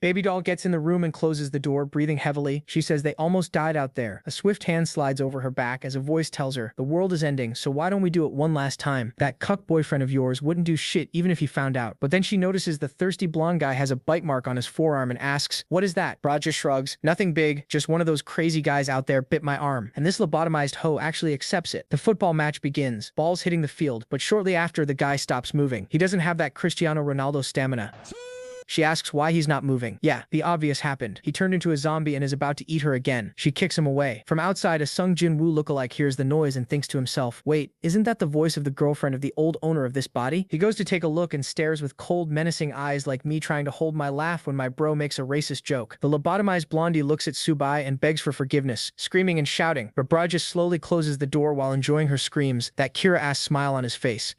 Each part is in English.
Baby doll gets in the room and closes the door, breathing heavily. She says they almost died out there. A swift hand slides over her back as a voice tells her, the world is ending, so why don't we do it one last time? That cuck boyfriend of yours wouldn't do shit even if he found out. But then she notices the thirsty blonde guy has a bite mark on his forearm and asks, what is that? Brad just shrugs. Nothing big, just one of those crazy guys out there bit my arm. And this lobotomized hoe actually accepts it. The football match begins, balls hitting the field, but shortly after the guy stops moving. He doesn't have that Cristiano Ronaldo stamina. She asks why he's not moving. Yeah, the obvious happened. He turned into a zombie and is about to eat her again. She kicks him away. From outside, a Sung Jin-woo lookalike hears the noise and thinks to himself, wait, isn't that the voice of the girlfriend of the old owner of this body? He goes to take a look and stares with cold, menacing eyes like me trying to hold my laugh when my bro makes a racist joke. The lobotomized blondie looks at Subai and begs for forgiveness, screaming and shouting, but Brad just slowly closes the door while enjoying her screams, that Kira-ass smile on his face.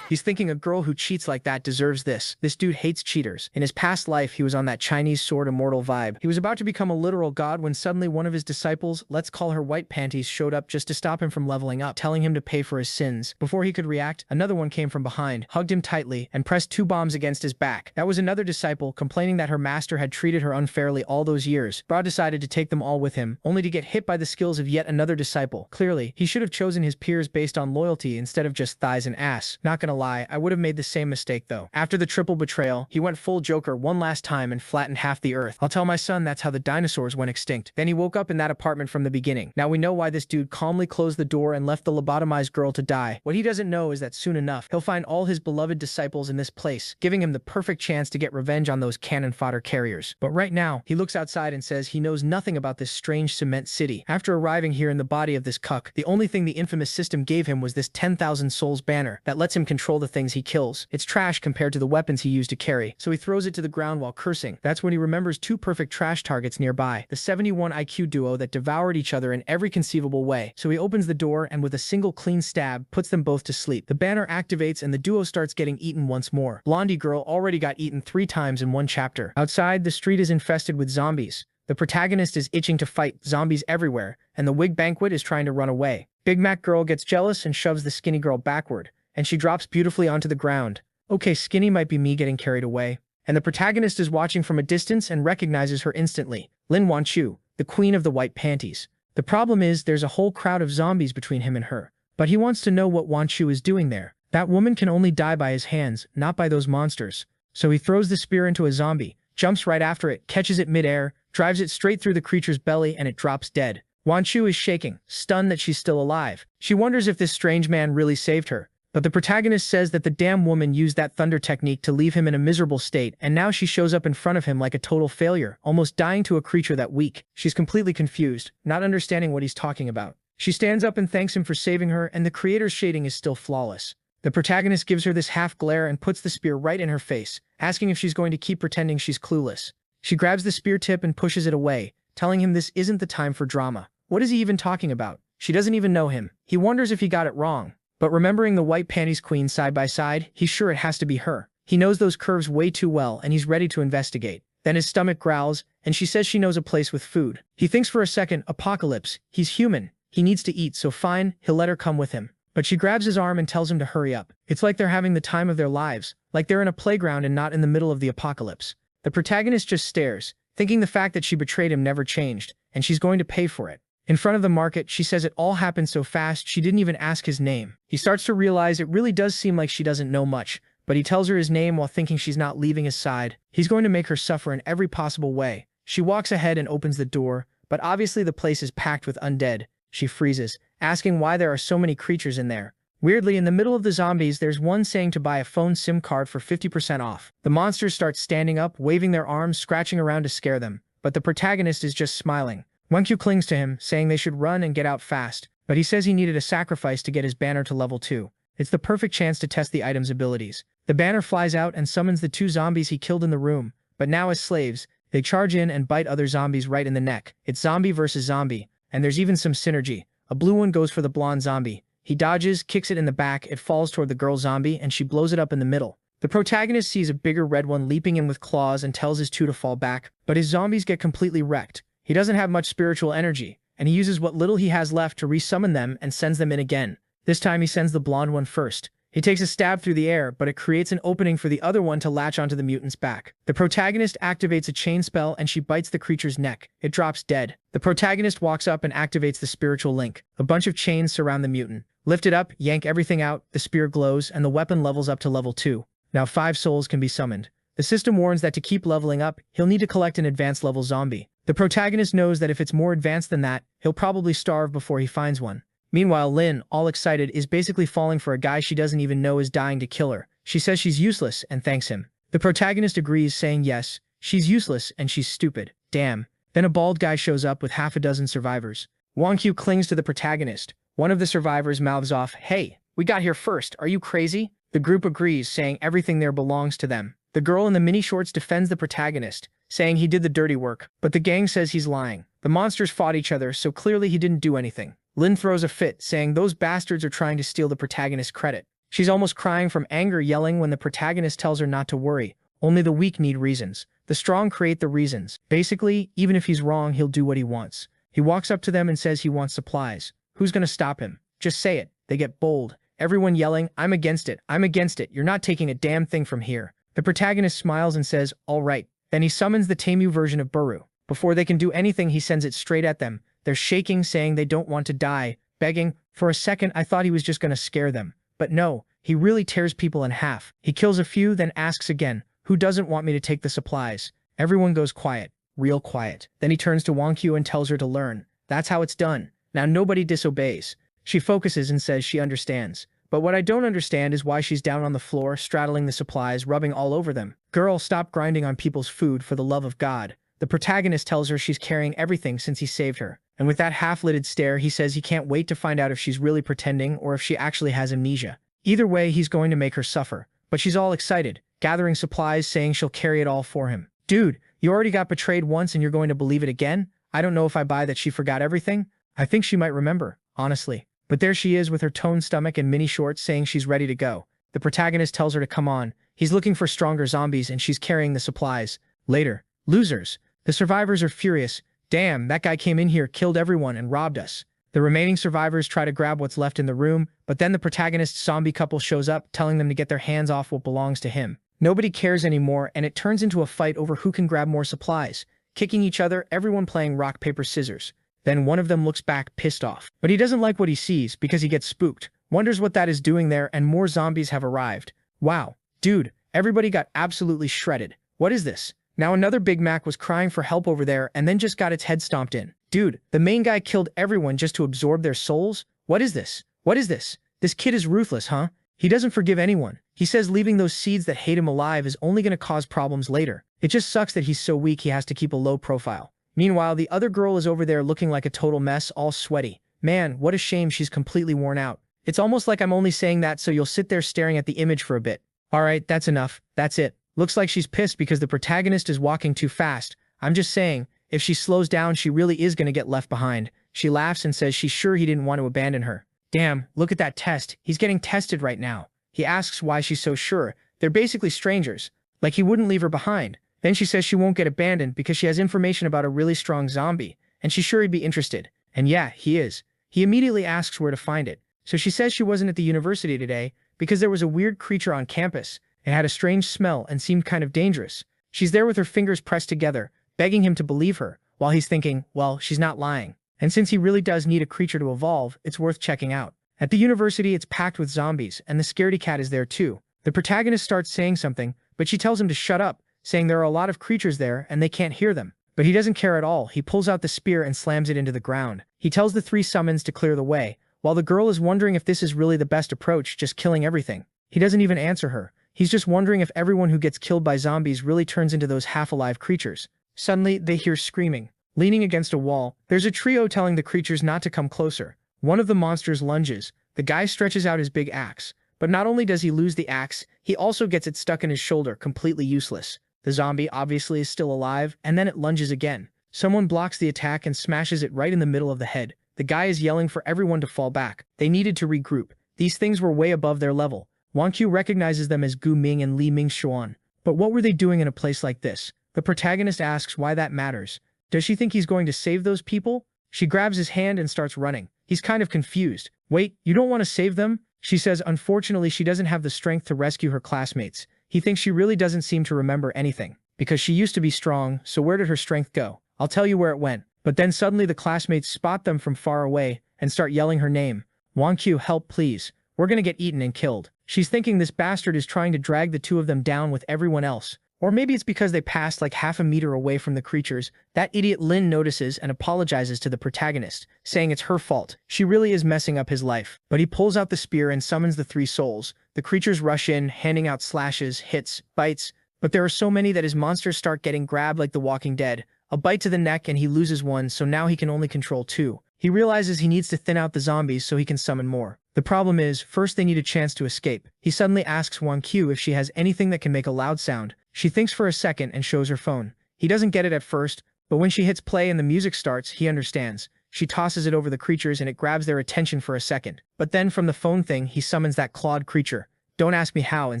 He's thinking a girl who cheats like that deserves this. This dude hates cheaters. In his past life, he was on that Chinese sword immortal vibe. He was about to become a literal god when suddenly one of his disciples, let's call her White Panties, showed up just to stop him from leveling up, telling him to pay for his sins. Before he could react, another one came from behind, hugged him tightly, and pressed 2 bombs against his back. That was another disciple, complaining that her master had treated her unfairly all those years. Bra decided to take them all with him, only to get hit by the skills of yet another disciple. Clearly, he should have chosen his peers based on loyalty instead of just thighs and ass. Not gonna lie, I would have made the same mistake though. After the triple betrayal, he went full Joker one last time and flattened half the earth. I'll tell my son that's how the dinosaurs went extinct. Then he woke up in that apartment from the beginning. Now we know why this dude calmly closed the door and left the lobotomized girl to die. What he doesn't know is that soon enough, he'll find all his beloved disciples in this place, giving him the perfect chance to get revenge on those cannon fodder carriers. But right now, he looks outside and says he knows nothing about this strange cement city. After arriving here in the body of this cuck, the only thing the infamous system gave him was this 10,000 souls banner that lets him control the things he kills. It's trash compared to the weapons he used to carry, so he throws it to the ground while cursing. That's when he remembers 2 perfect trash targets nearby, the 71 IQ duo that devoured each other in every conceivable way. So he opens the door and with a single clean stab, puts them both to sleep. The banner activates and the duo starts getting eaten once more. Blondie girl already got eaten 3 times in one chapter. Outside, the street is infested with zombies. The protagonist is itching to fight, zombies everywhere, and the wig banquet is trying to run away. Big Mac girl gets jealous and shoves the skinny girl backward, and she drops beautifully onto the ground. Okay, skinny might be me getting carried away. And the protagonist is watching from a distance and recognizes her instantly. Lin Wanchu, the queen of the white panties. The problem is there's a whole crowd of zombies between him and her. But he wants to know what Wanchu is doing there. That woman can only die by his hands, not by those monsters. So he throws the spear into a zombie, jumps right after it, catches it midair, drives it straight through the creature's belly, and it drops dead. Wanchu is shaking, stunned that she's still alive. She wonders if this strange man really saved her. But the protagonist says that the damn woman used that thunder technique to leave him in a miserable state, and now she shows up in front of him like a total failure, almost dying to a creature that weak. She's completely confused, not understanding what he's talking about. She stands up and thanks him for saving her, and the creator's shading is still flawless. The protagonist gives her this half glare and puts the spear right in her face, asking if she's going to keep pretending she's clueless. She grabs the spear tip and pushes it away, telling him this isn't the time for drama. What is he even talking about? She doesn't even know him. He wonders if he got it wrong. But remembering the white panties queen side by side, he's sure it has to be her. He knows those curves way too well and he's ready to investigate. Then his stomach growls, and she says she knows a place with food. He thinks for a second, apocalypse. He's human. He needs to eat, so fine, he'll let her come with him. But she grabs his arm and tells him to hurry up. It's like they're having the time of their lives, like they're in a playground and not in the middle of the apocalypse. The protagonist just stares, thinking the fact that she betrayed him never changed, and she's going to pay for it. In front of the market, she says it all happened so fast she didn't even ask his name. He starts to realize it really does seem like she doesn't know much, but he tells her his name while thinking she's not leaving his side. He's going to make her suffer in every possible way. She walks ahead and opens the door, but obviously the place is packed with undead. She freezes, asking why there are so many creatures in there. Weirdly, in the middle of the zombies, there's one saying to buy a phone SIM card for 50% off. The monsters start standing up, waving their arms, scratching around to scare them, but the protagonist is just smiling. Wenkyu clings to him, saying they should run and get out fast, but he says he needed a sacrifice to get his banner to level 2. It's the perfect chance to test the item's abilities. The banner flies out and summons the 2 zombies he killed in the room, but now as slaves, they charge in and bite other zombies right in the neck. It's zombie versus zombie, and there's even some synergy. A blue one goes for the blonde zombie. He dodges, kicks it in the back, it falls toward the girl zombie, and she blows it up in the middle. The protagonist sees a bigger red one leaping in with claws and tells his 2 to fall back, but his zombies get completely wrecked. He doesn't have much spiritual energy, and he uses what little he has left to resummon them and sends them in again. This time he sends the blonde one first. He takes a stab through the air, but it creates an opening for the other one to latch onto the mutant's back. The protagonist activates a chain spell and she bites the creature's neck. It drops dead. The protagonist walks up and activates the spiritual link. A bunch of chains surround the mutant. Lift it up, yank everything out, the spear glows, and the weapon levels up to level 2. Now 5 souls can be summoned. The system warns that to keep leveling up, he'll need to collect an advanced level zombie. The protagonist knows that if it's more advanced than that, he'll probably starve before he finds one. Meanwhile, Lin, all excited, is basically falling for a guy she doesn't even know is dying to kill her. She says she's useless and thanks him. The protagonist agrees, saying yes, she's useless and she's stupid. Damn. Then a bald guy shows up with half a dozen survivors. Wonq clings to the protagonist. One of the survivors mouths off, "Hey, we got here first, are you crazy?" The group agrees, saying everything there belongs to them. The girl in the mini shorts defends the protagonist, saying he did the dirty work, but the gang says he's lying. The monsters fought each other, so clearly he didn't do anything. Lin throws a fit, saying those bastards are trying to steal the protagonist's credit. She's almost crying from anger, yelling when the protagonist tells her not to worry. Only the weak need reasons. The strong create the reasons. Basically, even if he's wrong, he'll do what he wants. He walks up to them and says he wants supplies. Who's gonna stop him? Just say it. They get bold. Everyone yelling, "I'm against it. I'm against it. You're not taking a damn thing from here." The protagonist smiles and says, "All right." Then he summons the Temu version of Buru. Before they can do anything, he sends it straight at them. They're shaking, saying they don't want to die, begging. For a second, I thought he was just gonna scare them. But no, he really tears people in half. He kills a few, then asks again, "Who doesn't want me to take the supplies?" Everyone goes quiet. Real quiet. Then he turns to Wonq and tells her to learn. That's how it's done. Now nobody disobeys. She focuses and says she understands. But what I don't understand is why she's down on the floor, straddling the supplies, rubbing all over them. Girl, stop grinding on people's food, for the love of God. The protagonist tells her she's carrying everything since he saved her. And with that half-lidded stare, he says he can't wait to find out if she's really pretending or if she actually has amnesia. Either way, he's going to make her suffer. But she's all excited, gathering supplies, saying she'll carry it all for him. Dude, you already got betrayed once and you're going to believe it again? I don't know if I buy that she forgot everything. I think she might remember, honestly. But there she is with her toned stomach and mini shorts, saying she's ready to go. The protagonist tells her to come on. He's looking for stronger zombies and she's carrying the supplies. Later. Losers. The survivors are furious. Damn, that guy came in here, killed everyone, and robbed us. The remaining survivors try to grab what's left in the room, but then the protagonist's zombie couple shows up, telling them to get their hands off what belongs to him. Nobody cares anymore, and it turns into a fight over who can grab more supplies. Kicking each other, everyone playing rock, paper, scissors. Then one of them looks back, pissed off. But he doesn't like what he sees because he gets spooked. Wonders what that is doing there, and more zombies have arrived. Wow. Dude, everybody got absolutely shredded. What is this? Now another Big Mac was crying for help over there and then just got its head stomped in. Dude, the main guy killed everyone just to absorb their souls? What is this? What is this? This kid is ruthless, huh? He doesn't forgive anyone. He says leaving those seeds that hate him alive is only going to cause problems later. It just sucks that he's so weak he has to keep a low profile. Meanwhile, the other girl is over there looking like a total mess, all sweaty. Man, what a shame she's completely worn out. It's almost like I'm only saying that so you'll sit there staring at the image for a bit. Alright, that's enough. That's it. Looks like she's pissed because the protagonist is walking too fast. I'm just saying, if she slows down, she really is going to get left behind. She laughs and says she's sure he didn't want to abandon her. Damn, look at that test. He's getting tested right now. He asks why she's so sure. They're basically strangers. Like he wouldn't leave her behind. Then she says she won't get abandoned because she has information about a really strong zombie, and she's sure he'd be interested. And yeah, he is. He immediately asks where to find it. So she says she wasn't at the university today because there was a weird creature on campus. It had a strange smell and seemed kind of dangerous. She's there with her fingers pressed together, begging him to believe her, while he's thinking, well, she's not lying. And since he really does need a creature to evolve, it's worth checking out. At the university, it's packed with zombies, and the scaredy cat is there too. The protagonist starts saying something, but she tells him to shut up, saying there are a lot of creatures there and they can't hear them. But he doesn't care at all. He pulls out the spear and slams it into the ground. He tells the 3 summons to clear the way, while the girl is wondering if this is really the best approach, just killing everything. He doesn't even answer her. He's just wondering if everyone who gets killed by zombies really turns into those half-alive creatures. Suddenly, they hear screaming. Leaning against a wall, there's a trio telling the creatures not to come closer. One of the monsters lunges. The guy stretches out his big axe. But not only does he lose the axe, he also gets it stuck in his shoulder, completely useless. The zombie obviously is still alive, and then it lunges again. Someone blocks the attack and smashes it right in the middle of the head. The guy is yelling for everyone to fall back. They needed to regroup. These things were way above their level. Wonq recognizes them as Gu Ming and Li Ming Xuan. But what were they doing in a place like this? The protagonist asks why that matters. Does she think he's going to save those people? She grabs his hand and starts running. He's kind of confused. Wait, you don't want to save them? She says unfortunately she doesn't have the strength to rescue her classmates. He thinks she really doesn't seem to remember anything. Because she used to be strong, so where did her strength go? I'll tell you where it went. But then suddenly the classmates spot them from far away and start yelling her name. Won-kyu, help please. We're gonna get eaten and killed. She's thinking this bastard is trying to drag the two of them down with everyone else. Or maybe it's because they passed like half a meter away from the creatures. That idiot Lin notices and apologizes to the protagonist, saying it's her fault. She really is messing up his life. But he pulls out the spear and summons the three souls. The creatures rush in, handing out slashes, hits, bites. But there are so many that his monsters start getting grabbed like the Walking Dead. A bite to the neck and he loses one, so now he can only control two. He realizes he needs to thin out the zombies so he can summon more. The problem is, first they need a chance to escape. He suddenly asks Won-kyu if she has anything that can make a loud sound. She thinks for a second and shows her phone. He doesn't get it at first, but when she hits play and the music starts, he understands. She tosses it over the creatures and it grabs their attention for a second. But then from the phone thing, he summons that clawed creature. Don't ask me how, and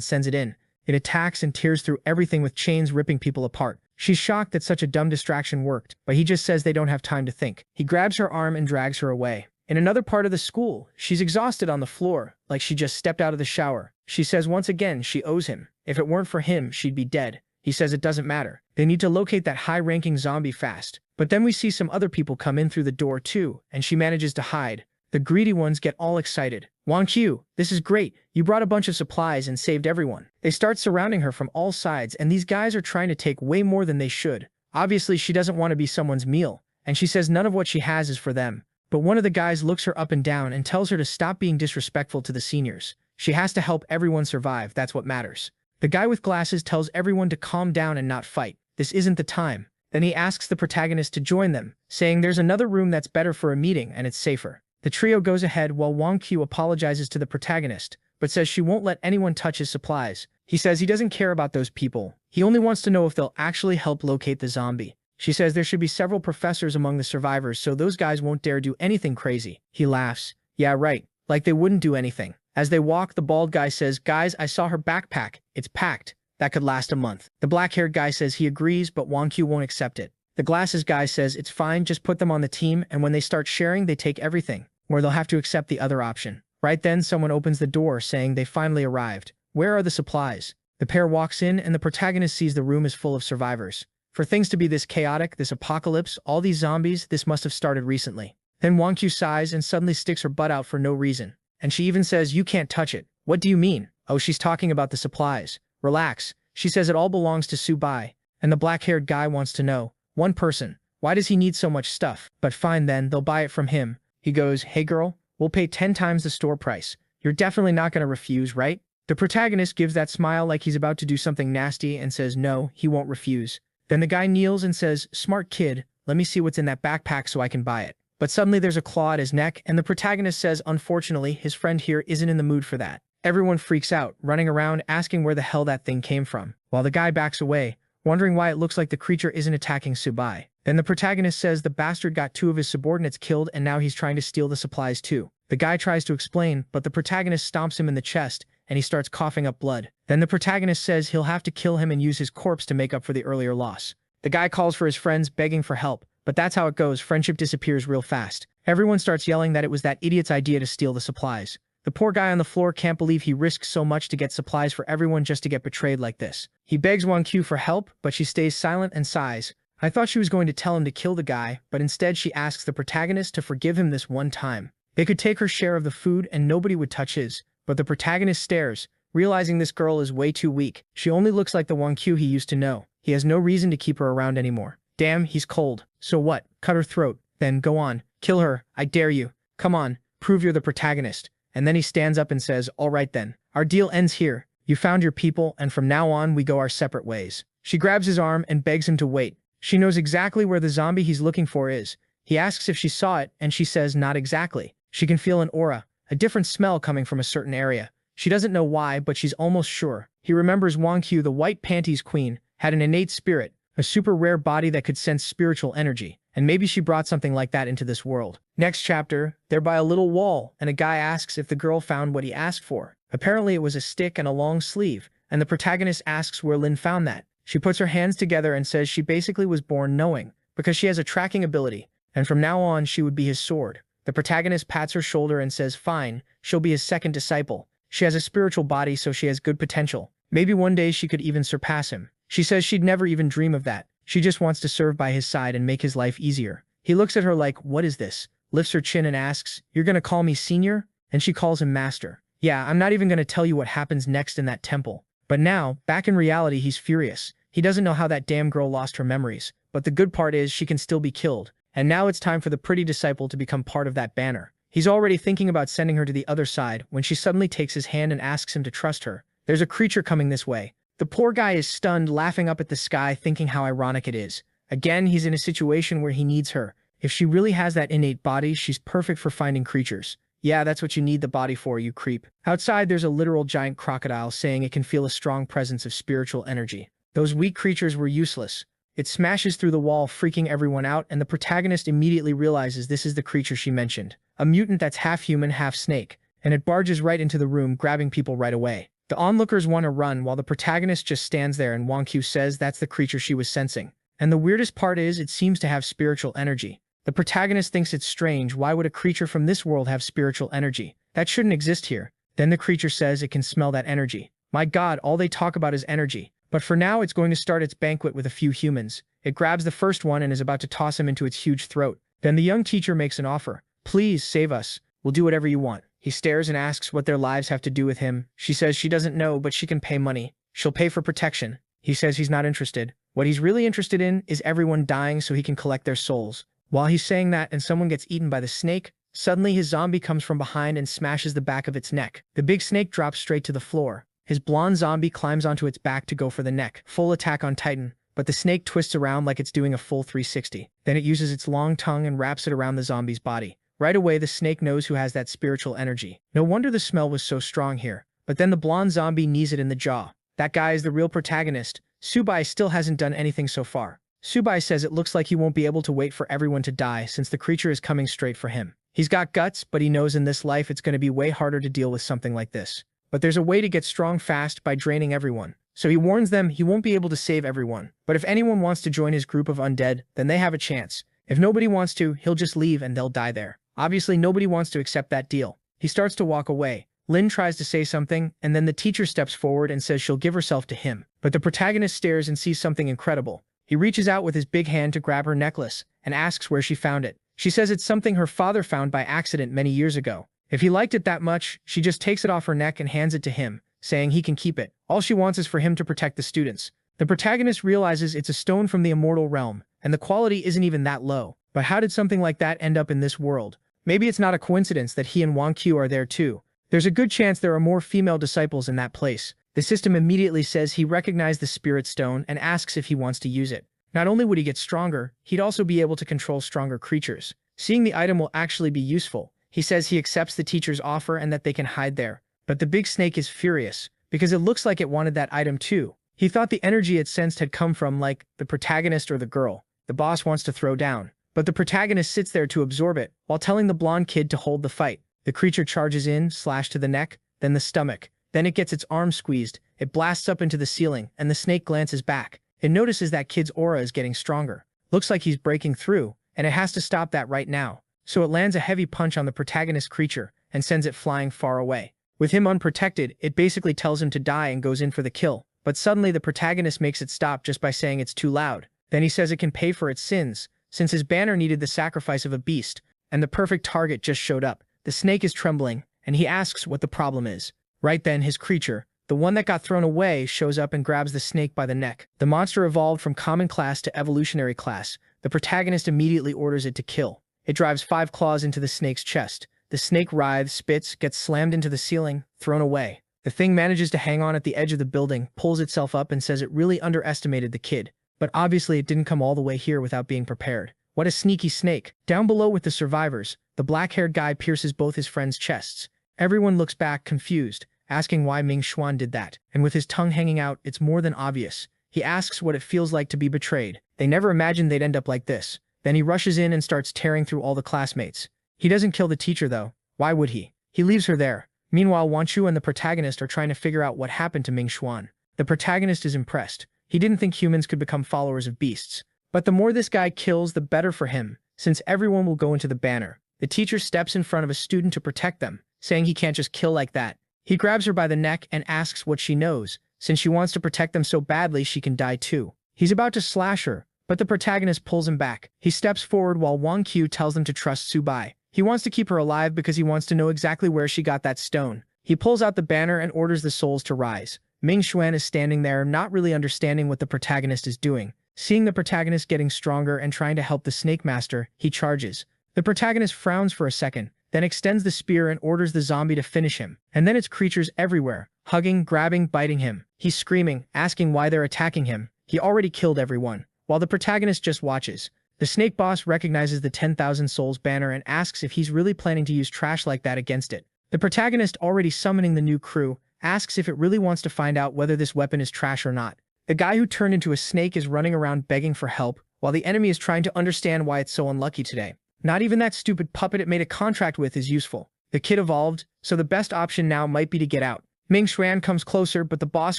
sends it in. It attacks and tears through everything with chains ripping people apart. She's shocked that such a dumb distraction worked, but he just says they don't have time to think. He grabs her arm and drags her away. In another part of the school, she's exhausted on the floor, like she just stepped out of the shower. She says once again she owes him. If it weren't for him, she'd be dead. He says it doesn't matter. They need to locate that high-ranking zombie fast. But then we see some other people come in through the door too, and she manages to hide. The greedy ones get all excited. Won-kyu, this is great. You brought a bunch of supplies and saved everyone. They start surrounding her from all sides, and these guys are trying to take way more than they should. Obviously, she doesn't want to be someone's meal, and she says none of what she has is for them. But one of the guys looks her up and down and tells her to stop being disrespectful to the seniors. She has to help everyone survive, that's what matters. The guy with glasses tells everyone to calm down and not fight. This isn't the time. Then he asks the protagonist to join them, saying there's another room that's better for a meeting and it's safer. The trio goes ahead while Won-kyu apologizes to the protagonist, but says she won't let anyone touch his supplies. He says he doesn't care about those people. He only wants to know if they'll actually help locate the zombie. She says there should be several professors among the survivors so those guys won't dare do anything crazy. He laughs. Yeah, right. Like they wouldn't do anything. As they walk, the bald guy says, guys, I saw her backpack. It's packed. That could last a month. The black-haired guy says he agrees, but Won-kyu won't accept it. The glasses guy says it's fine, just put them on the team, and when they start sharing, they take everything, or they'll have to accept the other option. Right then, someone opens the door, saying they finally arrived. Where are the supplies? The pair walks in, and the protagonist sees the room is full of survivors. For things to be this chaotic, this apocalypse, all these zombies, this must have started recently. Then Won-kyu sighs and suddenly sticks her butt out for no reason. And she even says, you can't touch it. What do you mean? Oh, she's talking about the supplies. Relax. She says it all belongs to Subai. And the black-haired guy wants to know. One person. Why does he need so much stuff? But fine then, they'll buy it from him. He goes, hey girl, we'll pay 10 times the store price. You're definitely not gonna refuse, right? The protagonist gives that smile like he's about to do something nasty and says no, he won't refuse. Then the guy kneels and says, smart kid, let me see what's in that backpack so I can buy it. But suddenly there's a claw at his neck, and the protagonist says unfortunately his friend here isn't in the mood for that. Everyone freaks out, running around asking where the hell that thing came from, while the guy backs away, wondering why it looks like the creature isn't attacking Subai. Then the protagonist says the bastard got 2 of his subordinates killed and now he's trying to steal the supplies too. The guy tries to explain, but the protagonist stomps him in the chest, and he starts coughing up blood. Then the protagonist says he'll have to kill him and use his corpse to make up for the earlier loss. The guy calls for his friends, begging for help, but that's how it goes, friendship disappears real fast. Everyone starts yelling that it was that idiot's idea to steal the supplies. The poor guy on the floor can't believe he risked so much to get supplies for everyone just to get betrayed like this. He begs Won-kyu for help, but she stays silent and sighs. I thought she was going to tell him to kill the guy, but instead she asks the protagonist to forgive him this one time. They could take her share of the food and nobody would touch his, but the protagonist stares, realizing this girl is way too weak. She only looks like the Won-kyu he used to know. He has no reason to keep her around anymore. Damn, he's cold. So what? Cut her throat. Then go on. Kill her. I dare you. Come on. Prove you're the protagonist. And then he stands up and says, all right then. Our deal ends here. You found your people, and from now on we go our separate ways. She grabs his arm and begs him to wait. She knows exactly where the zombie he's looking for is. He asks if she saw it, and she says not exactly. She can feel an aura, a different smell coming from a certain area. She doesn't know why, but she's almost sure. He remembers Won-kyu, the white panties queen, had an innate spirit, a super rare body that could sense spiritual energy, and maybe she brought something like that into this world. Next chapter, they're by a little wall, and a guy asks if the girl found what he asked for. Apparently it was a stick and a long sleeve, and the protagonist asks where Lin found that. She puts her hands together and says she basically was born knowing, because she has a tracking ability, and from now on she would be his sword. The protagonist pats her shoulder and says, fine, she'll be his second disciple. She has a spiritual body, so she has good potential. Maybe one day she could even surpass him. She says she'd never even dream of that. She just wants to serve by his side and make his life easier. He looks at her like, what is this? Lifts her chin and asks, you're gonna call me senior? And she calls him master. Yeah, I'm not even gonna tell you what happens next in that temple. But now, back in reality, he's furious. He doesn't know how that damn girl lost her memories. But the good part is she can still be killed. And now it's time for the pretty disciple to become part of that banner. He's already thinking about sending her to the other side when she suddenly takes his hand and asks him to trust her. There's a creature coming this way. The poor guy is stunned, laughing up at the sky, thinking how ironic it is. Again, he's in a situation where he needs her. If she really has that innate body, she's perfect for finding creatures. Yeah, that's what you need the body for, you creep. Outside, there's a literal giant crocodile saying it can feel a strong presence of spiritual energy. Those weak creatures were useless. It smashes through the wall, freaking everyone out, and the protagonist immediately realizes this is the creature she mentioned. A mutant that's half human, half snake. And it barges right into the room, grabbing people right away. The onlookers want to run while the protagonist just stands there, and Won-Kyu says that's the creature she was sensing. And the weirdest part is it seems to have spiritual energy. The protagonist thinks it's strange. Why would a creature from this world have spiritual energy? That shouldn't exist here. Then the creature says it can smell that energy. My god, all they talk about is energy. But for now, it's going to start its banquet with a few humans. It grabs the first one and is about to toss him into its huge throat. Then the young teacher makes an offer. Please, save us. We'll do whatever you want. He stares and asks what their lives have to do with him. She says she doesn't know, but she can pay money. She'll pay for protection. He says he's not interested. What he's really interested in is everyone dying so he can collect their souls. While he's saying that and someone gets eaten by the snake, suddenly his zombie comes from behind and smashes the back of its neck. The big snake drops straight to the floor. His blonde zombie climbs onto its back to go for the neck. Full attack on Titan, but the snake twists around like it's doing a full 360. Then it uses its long tongue and wraps it around the zombie's body. Right away, the snake knows who has that spiritual energy. No wonder the smell was so strong here. But then the blonde zombie knees it in the jaw. That guy is the real protagonist. Subai still hasn't done anything so far. Subai says it looks like he won't be able to wait for everyone to die since the creature is coming straight for him. He's got guts, but he knows in this life it's going to be way harder to deal with something like this. But there's a way to get strong fast by draining everyone. So he warns them he won't be able to save everyone. But if anyone wants to join his group of undead, then they have a chance. If nobody wants to, he'll just leave and they'll die there. Obviously, nobody wants to accept that deal. He starts to walk away. Lin tries to say something, and then the teacher steps forward and says she'll give herself to him. But the protagonist stares and sees something incredible. He reaches out with his big hand to grab her necklace and asks where she found it. She says it's something her father found by accident many years ago. If he liked it that much, she just takes it off her neck and hands it to him, saying he can keep it. All she wants is for him to protect the students. The protagonist realizes it's a stone from the immortal realm, and the quality isn't even that low. But how did something like that end up in this world? Maybe it's not a coincidence that he and Won-Kyu are there too. There's a good chance there are more female disciples in that place. The system immediately says he recognized the spirit stone and asks if he wants to use it. Not only would he get stronger, he'd also be able to control stronger creatures. Seeing the item will actually be useful. He says he accepts the teacher's offer and that they can hide there. But the big snake is furious, because it looks like it wanted that item too. He thought the energy it sensed had come from, like, the protagonist or the girl the boss wants to throw down. But the protagonist sits there to absorb it, while telling the blonde kid to hold the fight. The creature charges in, slash to the neck, then the stomach. Then it gets its arm squeezed, it blasts up into the ceiling, and the snake glances back. It notices that kid's aura is getting stronger. Looks like he's breaking through, and it has to stop that right now. So it lands a heavy punch on the protagonist creature, and sends it flying far away. With him unprotected, it basically tells him to die and goes in for the kill. But suddenly the protagonist makes it stop just by saying it's too loud. Then he says it can pay for its sins, since his banner needed the sacrifice of a beast, and the perfect target just showed up. The snake is trembling, and he asks what the problem is. Right then, his creature, the one that got thrown away, shows up and grabs the snake by the neck. The monster evolved from common class to evolutionary class. The protagonist immediately orders it to kill. It drives 5 claws into the snake's chest. The snake writhes, spits, gets slammed into the ceiling, thrown away. The thing manages to hang on at the edge of the building, pulls itself up and says it really underestimated the kid. But obviously it didn't come all the way here without being prepared. What a sneaky snake. Down below with the survivors, the black-haired guy pierces both his friends' chests. Everyone looks back, confused, asking why Ming Xuan did that. And with his tongue hanging out, it's more than obvious. He asks what it feels like to be betrayed. They never imagined they'd end up like this. Then he rushes in and starts tearing through all the classmates. He doesn't kill the teacher though. Why would he? He leaves her there. Meanwhile, Won-Kyu and the protagonist are trying to figure out what happened to Ming Xuan. The protagonist is impressed. He didn't think humans could become followers of beasts. But the more this guy kills, the better for him, since everyone will go into the banner. The teacher steps in front of a student to protect them, saying he can't just kill like that. He grabs her by the neck and asks what she knows, since she wants to protect them so badly she can die too. He's about to slash her, but the protagonist pulls him back. He steps forward while Wang Qiu tells them to trust Subai. He wants to keep her alive because he wants to know exactly where she got that stone. He pulls out the banner and orders the souls to rise. Ming Xuan is standing there, not really understanding what the protagonist is doing. Seeing the protagonist getting stronger and trying to help the Snake Master, he charges. The protagonist frowns for a second, then extends the spear and orders the zombie to finish him. And then it's creatures everywhere, hugging, grabbing, biting him. He's screaming, asking why they're attacking him. He already killed everyone, while the protagonist just watches. The snake boss recognizes the 10,000 souls banner and asks if he's really planning to use trash like that against it. The protagonist, already summoning the new crew, asks if it really wants to find out whether this weapon is trash or not. The guy who turned into a snake is running around begging for help, while the enemy is trying to understand why it's so unlucky today. Not even that stupid puppet it made a contract with is useful. The kid evolved, so the best option now might be to get out. Ming Xuan comes closer, but the boss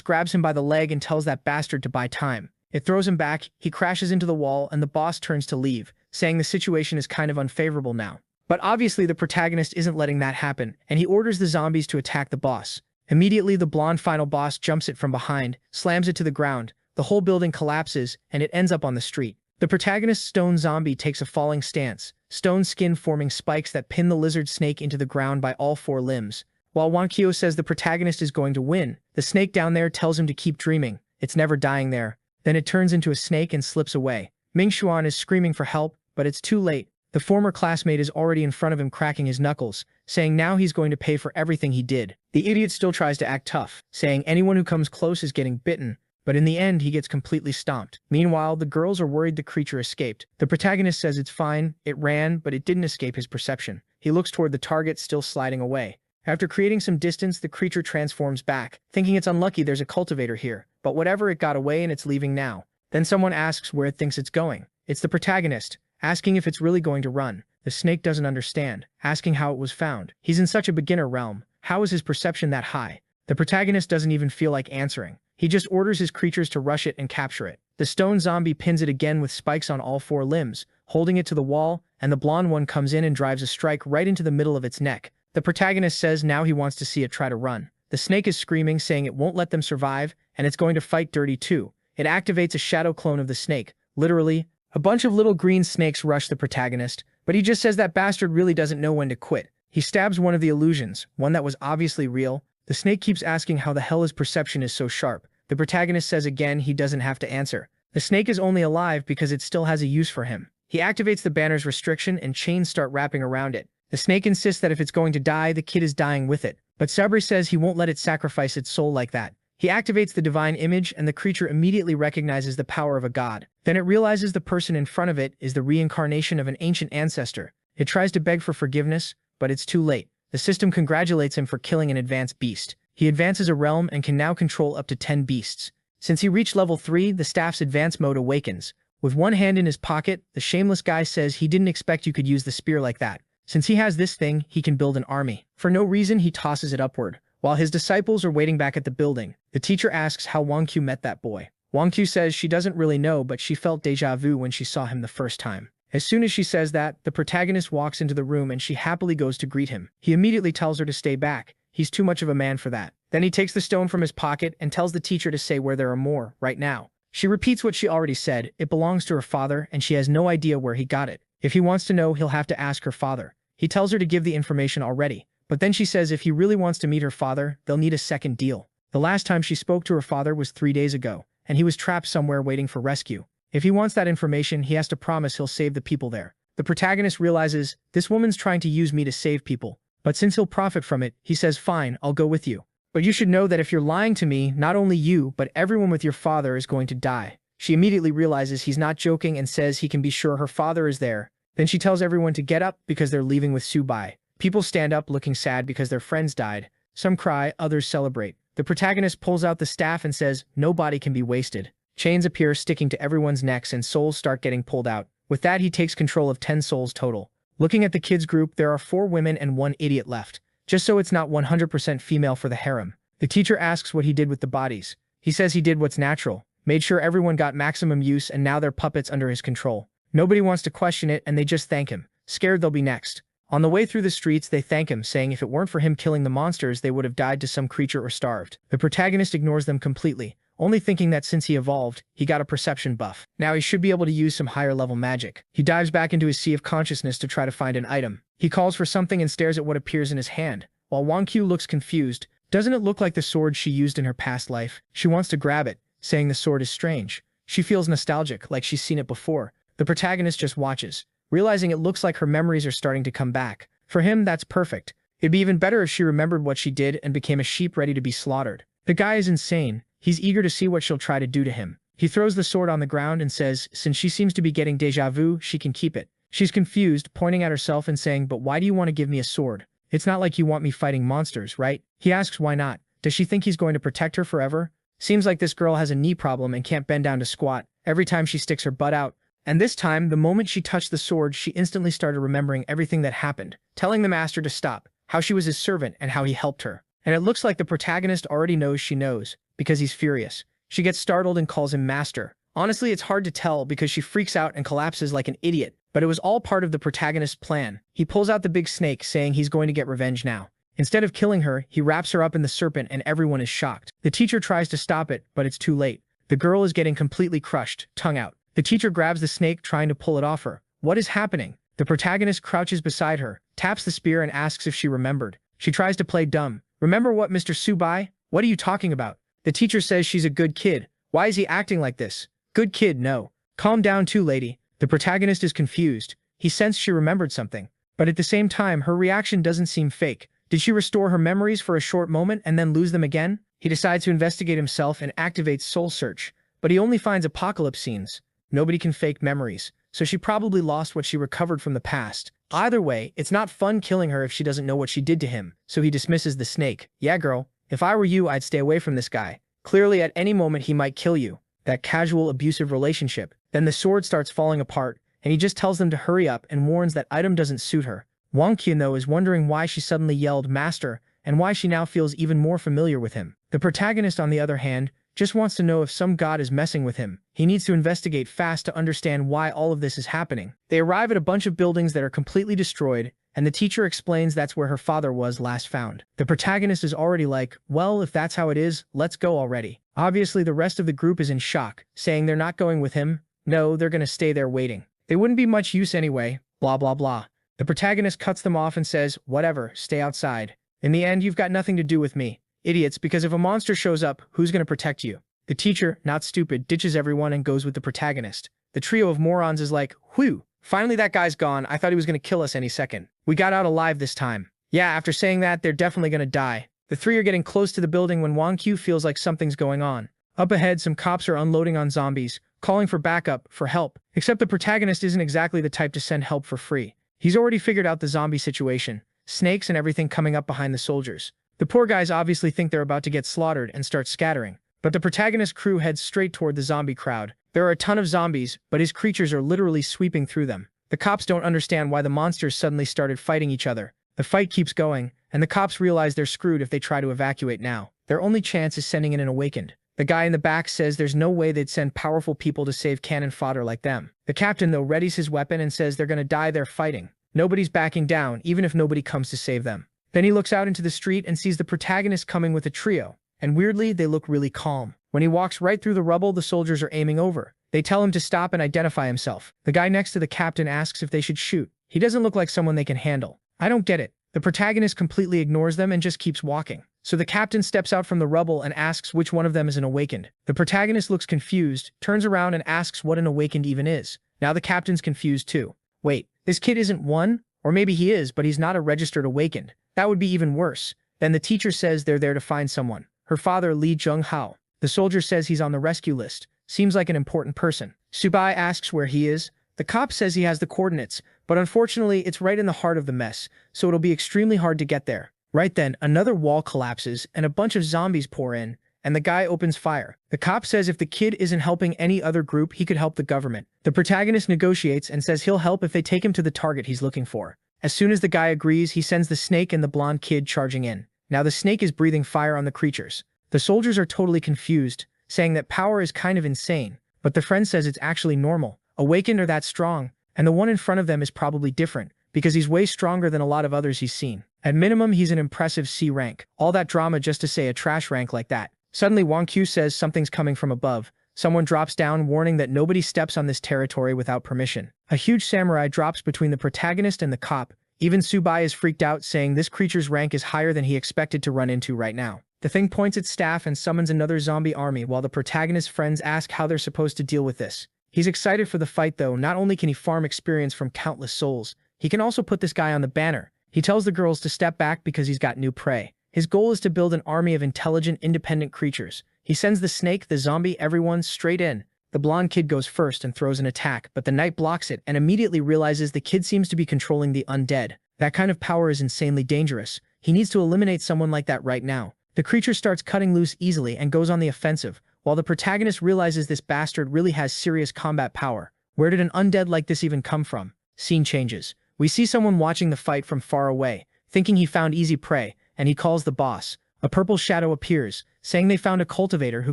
grabs him by the leg and tells that bastard to buy time. It throws him back, he crashes into the wall, and the boss turns to leave, saying the situation is kind of unfavorable now. But obviously the protagonist isn't letting that happen, and he orders the zombies to attack the boss. Immediately the blonde final boss jumps it from behind, slams it to the ground, the whole building collapses, and it ends up on the street. The protagonist's stone zombie takes a falling stance, stone skin forming spikes that pin the lizard snake into the ground by all four limbs. While Wang Qiu says the protagonist is going to win, the snake down there tells him to keep dreaming. It's never dying there. Then it turns into a snake and slips away. Ming Xuan is screaming for help, but it's too late. The former classmate is already in front of him cracking his knuckles, saying now he's going to pay for everything he did. The idiot still tries to act tough, saying anyone who comes close is getting bitten, but in the end he gets completely stomped. Meanwhile, the girls are worried the creature escaped. The protagonist says it's fine, it ran, but it didn't escape his perception. He looks toward the target still sliding away. After creating some distance, the creature transforms back, thinking it's unlucky there's a cultivator here, but whatever, it got away and it's leaving now. Then someone asks where it thinks it's going. It's the protagonist, asking if it's really going to run. The snake doesn't understand, asking how it was found. He's in such a beginner realm. How is his perception that high? The protagonist doesn't even feel like answering. He just orders his creatures to rush it and capture it. The stone zombie pins it again with spikes on all four limbs, holding it to the wall, and the blonde one comes in and drives a strike right into the middle of its neck. The protagonist says now he wants to see it try to run. The snake is screaming, saying it won't let them survive, and it's going to fight dirty too. It activates a shadow clone of the snake. Literally, a bunch of little green snakes rush the protagonist, but he just says that bastard really doesn't know when to quit. He stabs one of the illusions, one that was obviously real. The snake keeps asking how the hell his perception is so sharp. The protagonist says again he doesn't have to answer. The snake is only alive because it still has a use for him. He activates the banner's restriction and chains start wrapping around it. The snake insists that if it's going to die, the kid is dying with it. But Sabri says he won't let it sacrifice its soul like that. He activates the divine image and the creature immediately recognizes the power of a god. Then it realizes the person in front of it is the reincarnation of an ancient ancestor. It tries to beg for forgiveness, but it's too late. The system congratulates him for killing an advanced beast. He advances a realm and can now control up to 10 beasts. Since he reached level 3, the staff's advanced mode awakens. With one hand in his pocket, the shameless guy says he didn't expect you could use the spear like that. Since he has this thing, he can build an army. For no reason, he tosses it upward. While his disciples are waiting back at the building, the teacher asks how Wang Qiu met that boy. Wang Qiu says she doesn't really know, but she felt déjà vu when she saw him the first time. As soon as she says that, the protagonist walks into the room and she happily goes to greet him. He immediately tells her to stay back. He's too much of a man for that. Then he takes the stone from his pocket and tells the teacher to say where there are more, right now. She repeats what she already said. It belongs to her father and she has no idea where he got it. If he wants to know, he'll have to ask her father. He tells her to give the information already. But then she says if he really wants to meet her father, they'll need a second deal. The last time she spoke to her father was 3 days ago, and he was trapped somewhere waiting for rescue. If he wants that information, he has to promise he'll save the people there. The protagonist realizes, this woman's trying to use me to save people. But since he'll profit from it, he says fine, I'll go with you. But you should know that if you're lying to me, not only you, but everyone with your father is going to die. She immediately realizes he's not joking and says he can be sure her father is there. Then she tells everyone to get up because they're leaving with Subai. People stand up looking sad because their friends died. Some cry, others celebrate. The protagonist pulls out the staff and says, no body can be wasted. Chains appear sticking to everyone's necks and souls start getting pulled out. With that, he takes control of 10 souls total. Looking at the kids group, there are 4 women and 1 idiot left. Just so it's not 100% female for the harem. The teacher asks what he did with the bodies. He says he did what's natural, made sure everyone got maximum use and now they're puppets under his control. Nobody wants to question it and they just thank him, scared they'll be next. On the way through the streets, they thank him, saying if it weren't for him killing the monsters, they would have died to some creature or starved. The protagonist ignores them completely, only thinking that since he evolved, he got a perception buff. Now he should be able to use some higher level magic. He dives back into his sea of consciousness to try to find an item. He calls for something and stares at what appears in his hand. While Wang Qiu looks confused, doesn't it look like the sword she used in her past life? She wants to grab it, saying the sword is strange. She feels nostalgic, like she's seen it before. The protagonist just watches, realizing it looks like her memories are starting to come back. For him, that's perfect. It'd be even better if she remembered what she did and became a sheep ready to be slaughtered. The guy is insane. He's eager to see what she'll try to do to him. He throws the sword on the ground and says, since she seems to be getting déjà vu, she can keep it. She's confused, pointing at herself and saying, but why do you want to give me a sword? It's not like you want me fighting monsters, right? He asks why not. Does she think he's going to protect her forever? Seems like this girl has a knee problem and can't bend down to squat every time she sticks her butt out. And this time, the moment she touched the sword, she instantly started remembering everything that happened, telling the master to stop, how she was his servant and how he helped her. And it looks like the protagonist already knows she knows, because he's furious. She gets startled and calls him master. Honestly, it's hard to tell because she freaks out and collapses like an idiot, but it was all part of the protagonist's plan. He pulls out the big snake, saying he's going to get revenge now. Instead of killing her, he wraps her up in the serpent and everyone is shocked. The teacher tries to stop it, but it's too late. The girl is getting completely crushed, tongue out. The teacher grabs the snake, trying to pull it off her. What is happening? The protagonist crouches beside her, taps the spear and asks if she remembered. She tries to play dumb. Remember what, Mr. Subai? What are you talking about? The teacher says she's a good kid. Why is he acting like this? Good kid, no. Calm down too, lady. The protagonist is confused. He sensed she remembered something. But at the same time, her reaction doesn't seem fake. Did she restore her memories for a short moment and then lose them again? He decides to investigate himself and activates Soul Search. But he only finds apocalypse scenes. Nobody can fake memories, so she probably lost what she recovered from the past. Either way, it's not fun killing her if she doesn't know what she did to him, so he dismisses the snake. Yeah, girl, if I were you, I'd stay away from this guy. Clearly, at any moment, he might kill you. That casual, abusive relationship. Then the sword starts falling apart, and he just tells them to hurry up and warns that item doesn't suit her. Wang Qian, though, is wondering why she suddenly yelled master, and why she now feels even more familiar with him. The protagonist, on the other hand, just wants to know if some god is messing with him. He needs to investigate fast to understand why all of this is happening. They arrive at a bunch of buildings that are completely destroyed, and the teacher explains that's where her father was last found. The protagonist is already like, well, if that's how it is, let's go already. Obviously, the rest of the group is in shock, saying they're not going with him. No, they're gonna stay there waiting. They wouldn't be much use anyway, blah blah blah. The protagonist cuts them off and says, whatever, stay outside. In the end, you've got nothing to do with me. Idiots, because if a monster shows up, who's gonna protect you? The teacher, not stupid, ditches everyone and goes with the protagonist. The trio of morons is like, whew, finally that guy's gone. I thought he was gonna kill us any second. We got out alive this time. Yeah, after saying that, they're definitely gonna die. The three are getting close to the building when Wang Qiu feels like something's going on. Up ahead, some cops are unloading on zombies, calling for backup, for help. Except the protagonist isn't exactly the type to send help for free. He's already figured out the zombie situation. Snakes and everything coming up behind the soldiers. The poor guys obviously think they're about to get slaughtered and start scattering. But the protagonist crew heads straight toward the zombie crowd. There are a ton of zombies, but his creatures are literally sweeping through them. The cops don't understand why the monsters suddenly started fighting each other. The fight keeps going, and the cops realize they're screwed if they try to evacuate now. Their only chance is sending in an awakened. The guy in the back says there's no way they'd send powerful people to save cannon fodder like them. The captain, though, readies his weapon and says they're gonna die there fighting. Nobody's backing down, even if nobody comes to save them. Then he looks out into the street and sees the protagonist coming with a trio. And weirdly, they look really calm. When he walks right through the rubble, the soldiers are aiming over. They tell him to stop and identify himself. The guy next to the captain asks if they should shoot. He doesn't look like someone they can handle. I don't get it. The protagonist completely ignores them and just keeps walking. So the captain steps out from the rubble and asks which one of them is an awakened. The protagonist looks confused, turns around and asks what an awakened even is. Now the captain's confused too. Wait, this kid isn't one? Or maybe he is, but he's not a registered awakened. That would be even worse. Then the teacher says they're there to find someone. Her father, Li Zhenghao. The soldier says he's on the rescue list. Seems like an important person. Subai asks where he is. The cop says he has the coordinates, but unfortunately it's right in the heart of the mess, so it'll be extremely hard to get there. Right then, another wall collapses and a bunch of zombies pour in, and the guy opens fire. The cop says if the kid isn't helping any other group, he could help the government. The protagonist negotiates and says he'll help if they take him to the target he's looking for. As soon as the guy agrees, he sends the snake and the blonde kid charging in. Now the snake is breathing fire on the creatures. The soldiers are totally confused, saying that power is kind of insane, but the friend says it's actually normal. Awakened are that strong, and the one in front of them is probably different, because he's way stronger than a lot of others he's seen. At minimum, he's an impressive C rank. All that drama just to say a trash rank like that. Suddenly, Wang Qiu says something's coming from above. Someone drops down, warning that nobody steps on this territory without permission. A huge samurai drops between the protagonist and the cop. Even Subai is freaked out, saying this creature's rank is higher than he expected to run into right now. The thing points its staff and summons another zombie army while the protagonist's friends ask how they're supposed to deal with this. He's excited for the fight though. Not only can he farm experience from countless souls, he can also put this guy on the banner. He tells the girls to step back because he's got new prey. His goal is to build an army of intelligent, independent creatures. He sends the snake, the zombie, everyone straight in. The blonde kid goes first and throws an attack, but the knight blocks it and immediately realizes the kid seems to be controlling the undead. That kind of power is insanely dangerous. He needs to eliminate someone like that right now. The creature starts cutting loose easily and goes on the offensive, while the protagonist realizes this bastard really has serious combat power. Where did an undead like this even come from? Scene changes. We see someone watching the fight from far away, thinking he found easy prey, and he calls the boss. A purple shadow appears, saying they found a cultivator who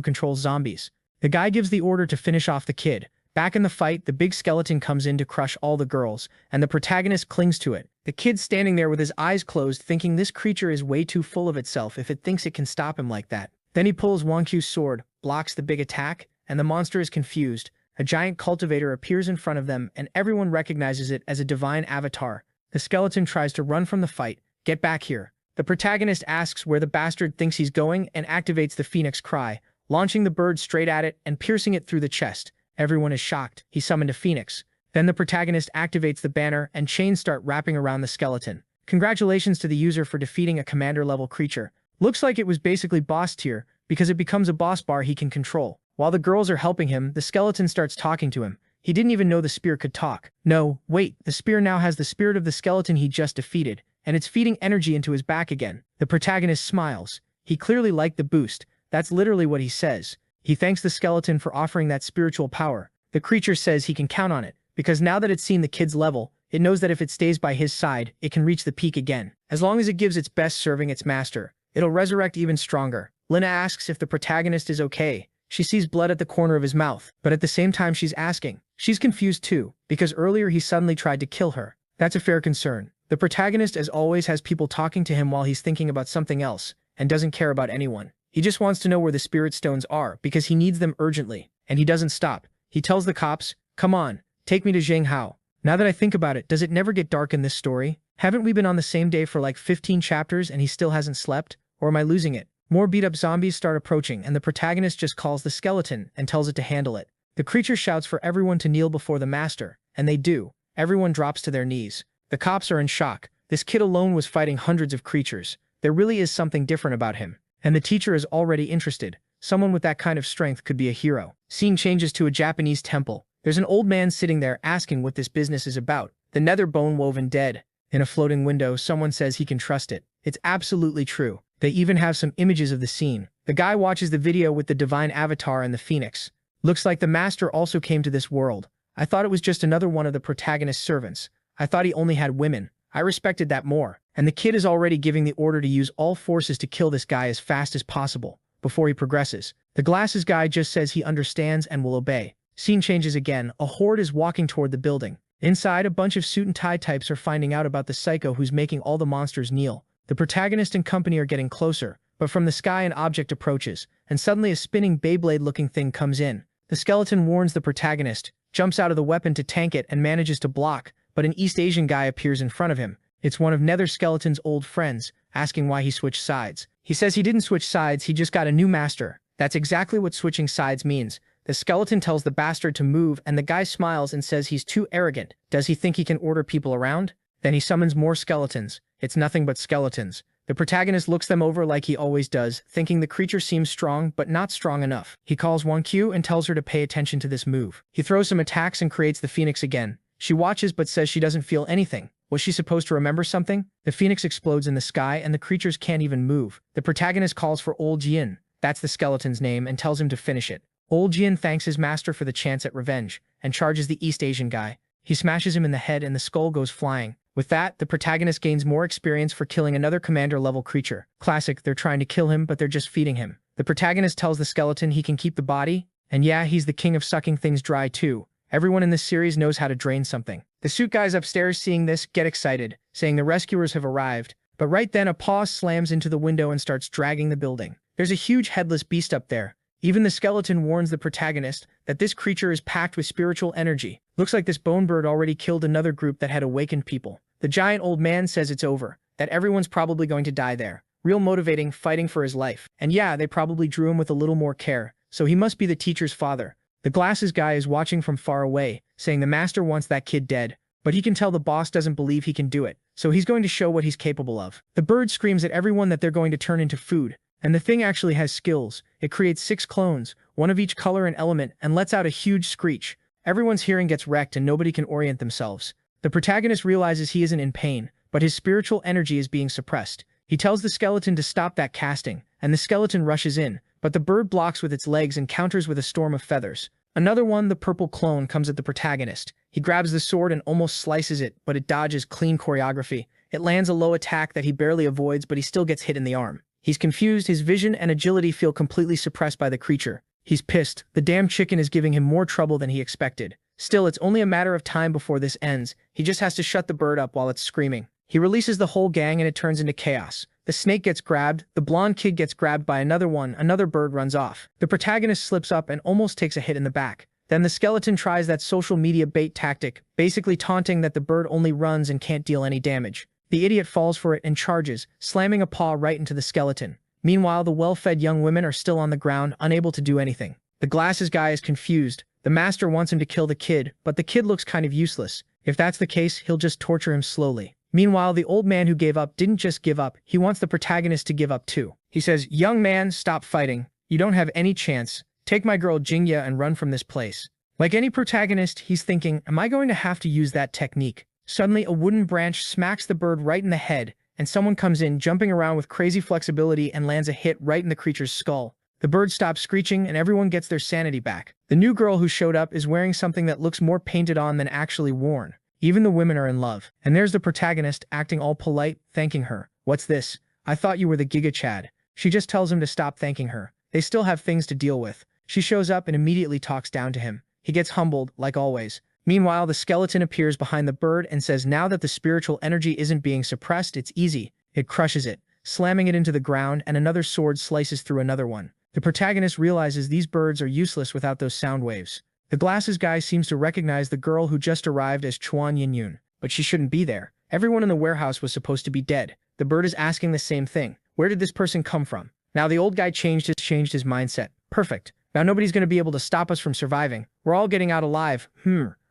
controls zombies. The guy gives the order to finish off the kid. Back in the fight, the big skeleton comes in to crush all the girls, and the protagonist clings to it. The kid's standing there with his eyes closed, thinking this creature is way too full of itself if it thinks it can stop him like that. Then he pulls Wang Qiu's sword, blocks the big attack, and the monster is confused. A giant cultivator appears in front of them, and everyone recognizes it as a divine avatar. The skeleton tries to run from the fight. Get back here. The protagonist asks where the bastard thinks he's going and activates the phoenix cry, launching the bird straight at it and piercing it through the chest. Everyone is shocked. He summoned a phoenix. Then the protagonist activates the banner and chains start wrapping around the skeleton. Congratulations to the user for defeating a commander-level creature. Looks like it was basically boss tier, because it becomes a boss bar he can control. While the girls are helping him, the skeleton starts talking to him. He didn't even know the spear could talk. No, wait, the spear now has the spirit of the skeleton he just defeated, and it's feeding energy into his back again. The protagonist smiles. He clearly liked the boost. That's literally what he says. He thanks the skeleton for offering that spiritual power. The creature says he can count on it, because now that it's seen the kid's level, it knows that if it stays by his side, it can reach the peak again. As long as it gives its best serving its master, it'll resurrect even stronger. Lina asks if the protagonist is okay. She sees blood at the corner of his mouth, but at the same time she's asking. She's confused too, because earlier he suddenly tried to kill her. That's a fair concern. The protagonist, as always, has people talking to him while he's thinking about something else, and doesn't care about anyone. He just wants to know where the spirit stones are, because he needs them urgently, and he doesn't stop. He tells the cops, "Come on, take me to Zhenghao." Now that I think about it, does it never get dark in this story? Haven't we been on the same day for like 15 chapters and he still hasn't slept? Or am I losing it? More beat-up zombies start approaching, and the protagonist just calls the skeleton and tells it to handle it. The creature shouts for everyone to kneel before the master, and they do. Everyone drops to their knees. The cops are in shock. This kid alone was fighting hundreds of creatures. There really is something different about him. And the teacher is already interested. Someone with that kind of strength could be a hero. Scene changes to a Japanese temple. There's an old man sitting there asking what this business is about. The nether bone-woven dead. In a floating window, someone says he can trust it. It's absolutely true. They even have some images of the scene. The guy watches the video with the divine avatar and the phoenix. Looks like the master also came to this world. I thought it was just another one of the protagonist's servants. I thought he only had women. I respected that more. And the kid is already giving the order to use all forces to kill this guy as fast as possible, before he progresses. The glasses guy just says he understands and will obey. Scene changes again. A horde is walking toward the building. Inside, a bunch of suit and tie types are finding out about the psycho who's making all the monsters kneel. The protagonist and company are getting closer, but from the sky an object approaches, and suddenly a spinning Beyblade-looking thing comes in. The skeleton warns the protagonist, jumps out of the weapon to tank it and manages to block, but an East Asian guy appears in front of him. It's one of Nether Skeleton's old friends, asking why he switched sides. He says he didn't switch sides, he just got a new master. That's exactly what switching sides means. The skeleton tells the bastard to move, and the guy smiles and says he's too arrogant. Does he think he can order people around? Then he summons more skeletons. It's nothing but skeletons. The protagonist looks them over like he always does, thinking the creature seems strong, but not strong enough. He calls Wang Qiu and tells her to pay attention to this move. He throws some attacks and creates the phoenix again. She watches but says she doesn't feel anything. Was she supposed to remember something? The phoenix explodes in the sky and the creatures can't even move. The protagonist calls for Old Jian, that's the skeleton's name, and tells him to finish it. Old Jian thanks his master for the chance at revenge, and charges the East Asian guy. He smashes him in the head and the skull goes flying. With that, the protagonist gains more experience for killing another commander-level creature. Classic, they're trying to kill him, but they're just feeding him. The protagonist tells the skeleton he can keep the body, and yeah, he's the king of sucking things dry too. Everyone in this series knows how to drain something. The suit guys upstairs seeing this get excited, saying the rescuers have arrived. But right then a paw slams into the window and starts dragging the building. There's a huge headless beast up there. Even the skeleton warns the protagonist that this creature is packed with spiritual energy. Looks like this bone bird already killed another group that had awakened people. The giant old man says it's over, that everyone's probably going to die there. Real motivating, fighting for his life. And yeah, they probably drew him with a little more care, so he must be the teacher's father. The glasses guy is watching from far away, saying the master wants that kid dead, but he can tell the boss doesn't believe he can do it, so he's going to show what he's capable of. The bird screams at everyone that they're going to turn into food, and the thing actually has skills. It creates 6 clones, one of each color and element, and lets out a huge screech. Everyone's hearing gets wrecked and nobody can orient themselves. The protagonist realizes he isn't in pain, but his spiritual energy is being suppressed. He tells the skeleton to stop that casting, and the skeleton rushes in, but the bird blocks with its legs and counters with a storm of feathers. Another one, the purple clone, comes at the protagonist. He grabs the sword and almost slices it, but it dodges clean choreography. It lands a low attack that he barely avoids, but he still gets hit in the arm. He's confused, his vision and agility feel completely suppressed by the creature. He's pissed. The damn chicken is giving him more trouble than he expected. Still, it's only a matter of time before this ends. He just has to shut the bird up while it's screaming. He releases the whole gang and it turns into chaos. The snake gets grabbed, the blonde kid gets grabbed by another one, another bird runs off. The protagonist slips up and almost takes a hit in the back. Then the skeleton tries that social media bait tactic, basically taunting that the bird only runs and can't deal any damage. The idiot falls for it and charges, slamming a paw right into the skeleton. Meanwhile, the well-fed young women are still on the ground, unable to do anything. The glasses guy is confused. The master wants him to kill the kid, but the kid looks kind of useless. If that's the case, he'll just torture him slowly. Meanwhile, the old man who gave up didn't just give up, he wants the protagonist to give up too. He says, "Young man, stop fighting. You don't have any chance. Take my girl Jingya and run from this place." Like any protagonist, he's thinking, am I going to have to use that technique? Suddenly, a wooden branch smacks the bird right in the head, and someone comes in, jumping around with crazy flexibility and lands a hit right in the creature's skull. The bird stops screeching and everyone gets their sanity back. The new girl who showed up is wearing something that looks more painted on than actually worn. Even the women are in love. And there's the protagonist, acting all polite, thanking her. "What's this? I thought you were the Giga Chad." She just tells him to stop thanking her. They still have things to deal with. She shows up and immediately talks down to him. He gets humbled, like always. Meanwhile, the skeleton appears behind the bird and says now that the spiritual energy isn't being suppressed, it's easy. It crushes it, slamming it into the ground, and another sword slices through another one. The protagonist realizes these birds are useless without those sound waves. The glasses guy seems to recognize the girl who just arrived as Chuan Yin-yun, but she shouldn't be there. Everyone in the warehouse was supposed to be dead. The bird is asking the same thing. Where did this person come from? Now the old guy changed his mindset. Perfect. Now nobody's going to be able to stop us from surviving. We're all getting out alive.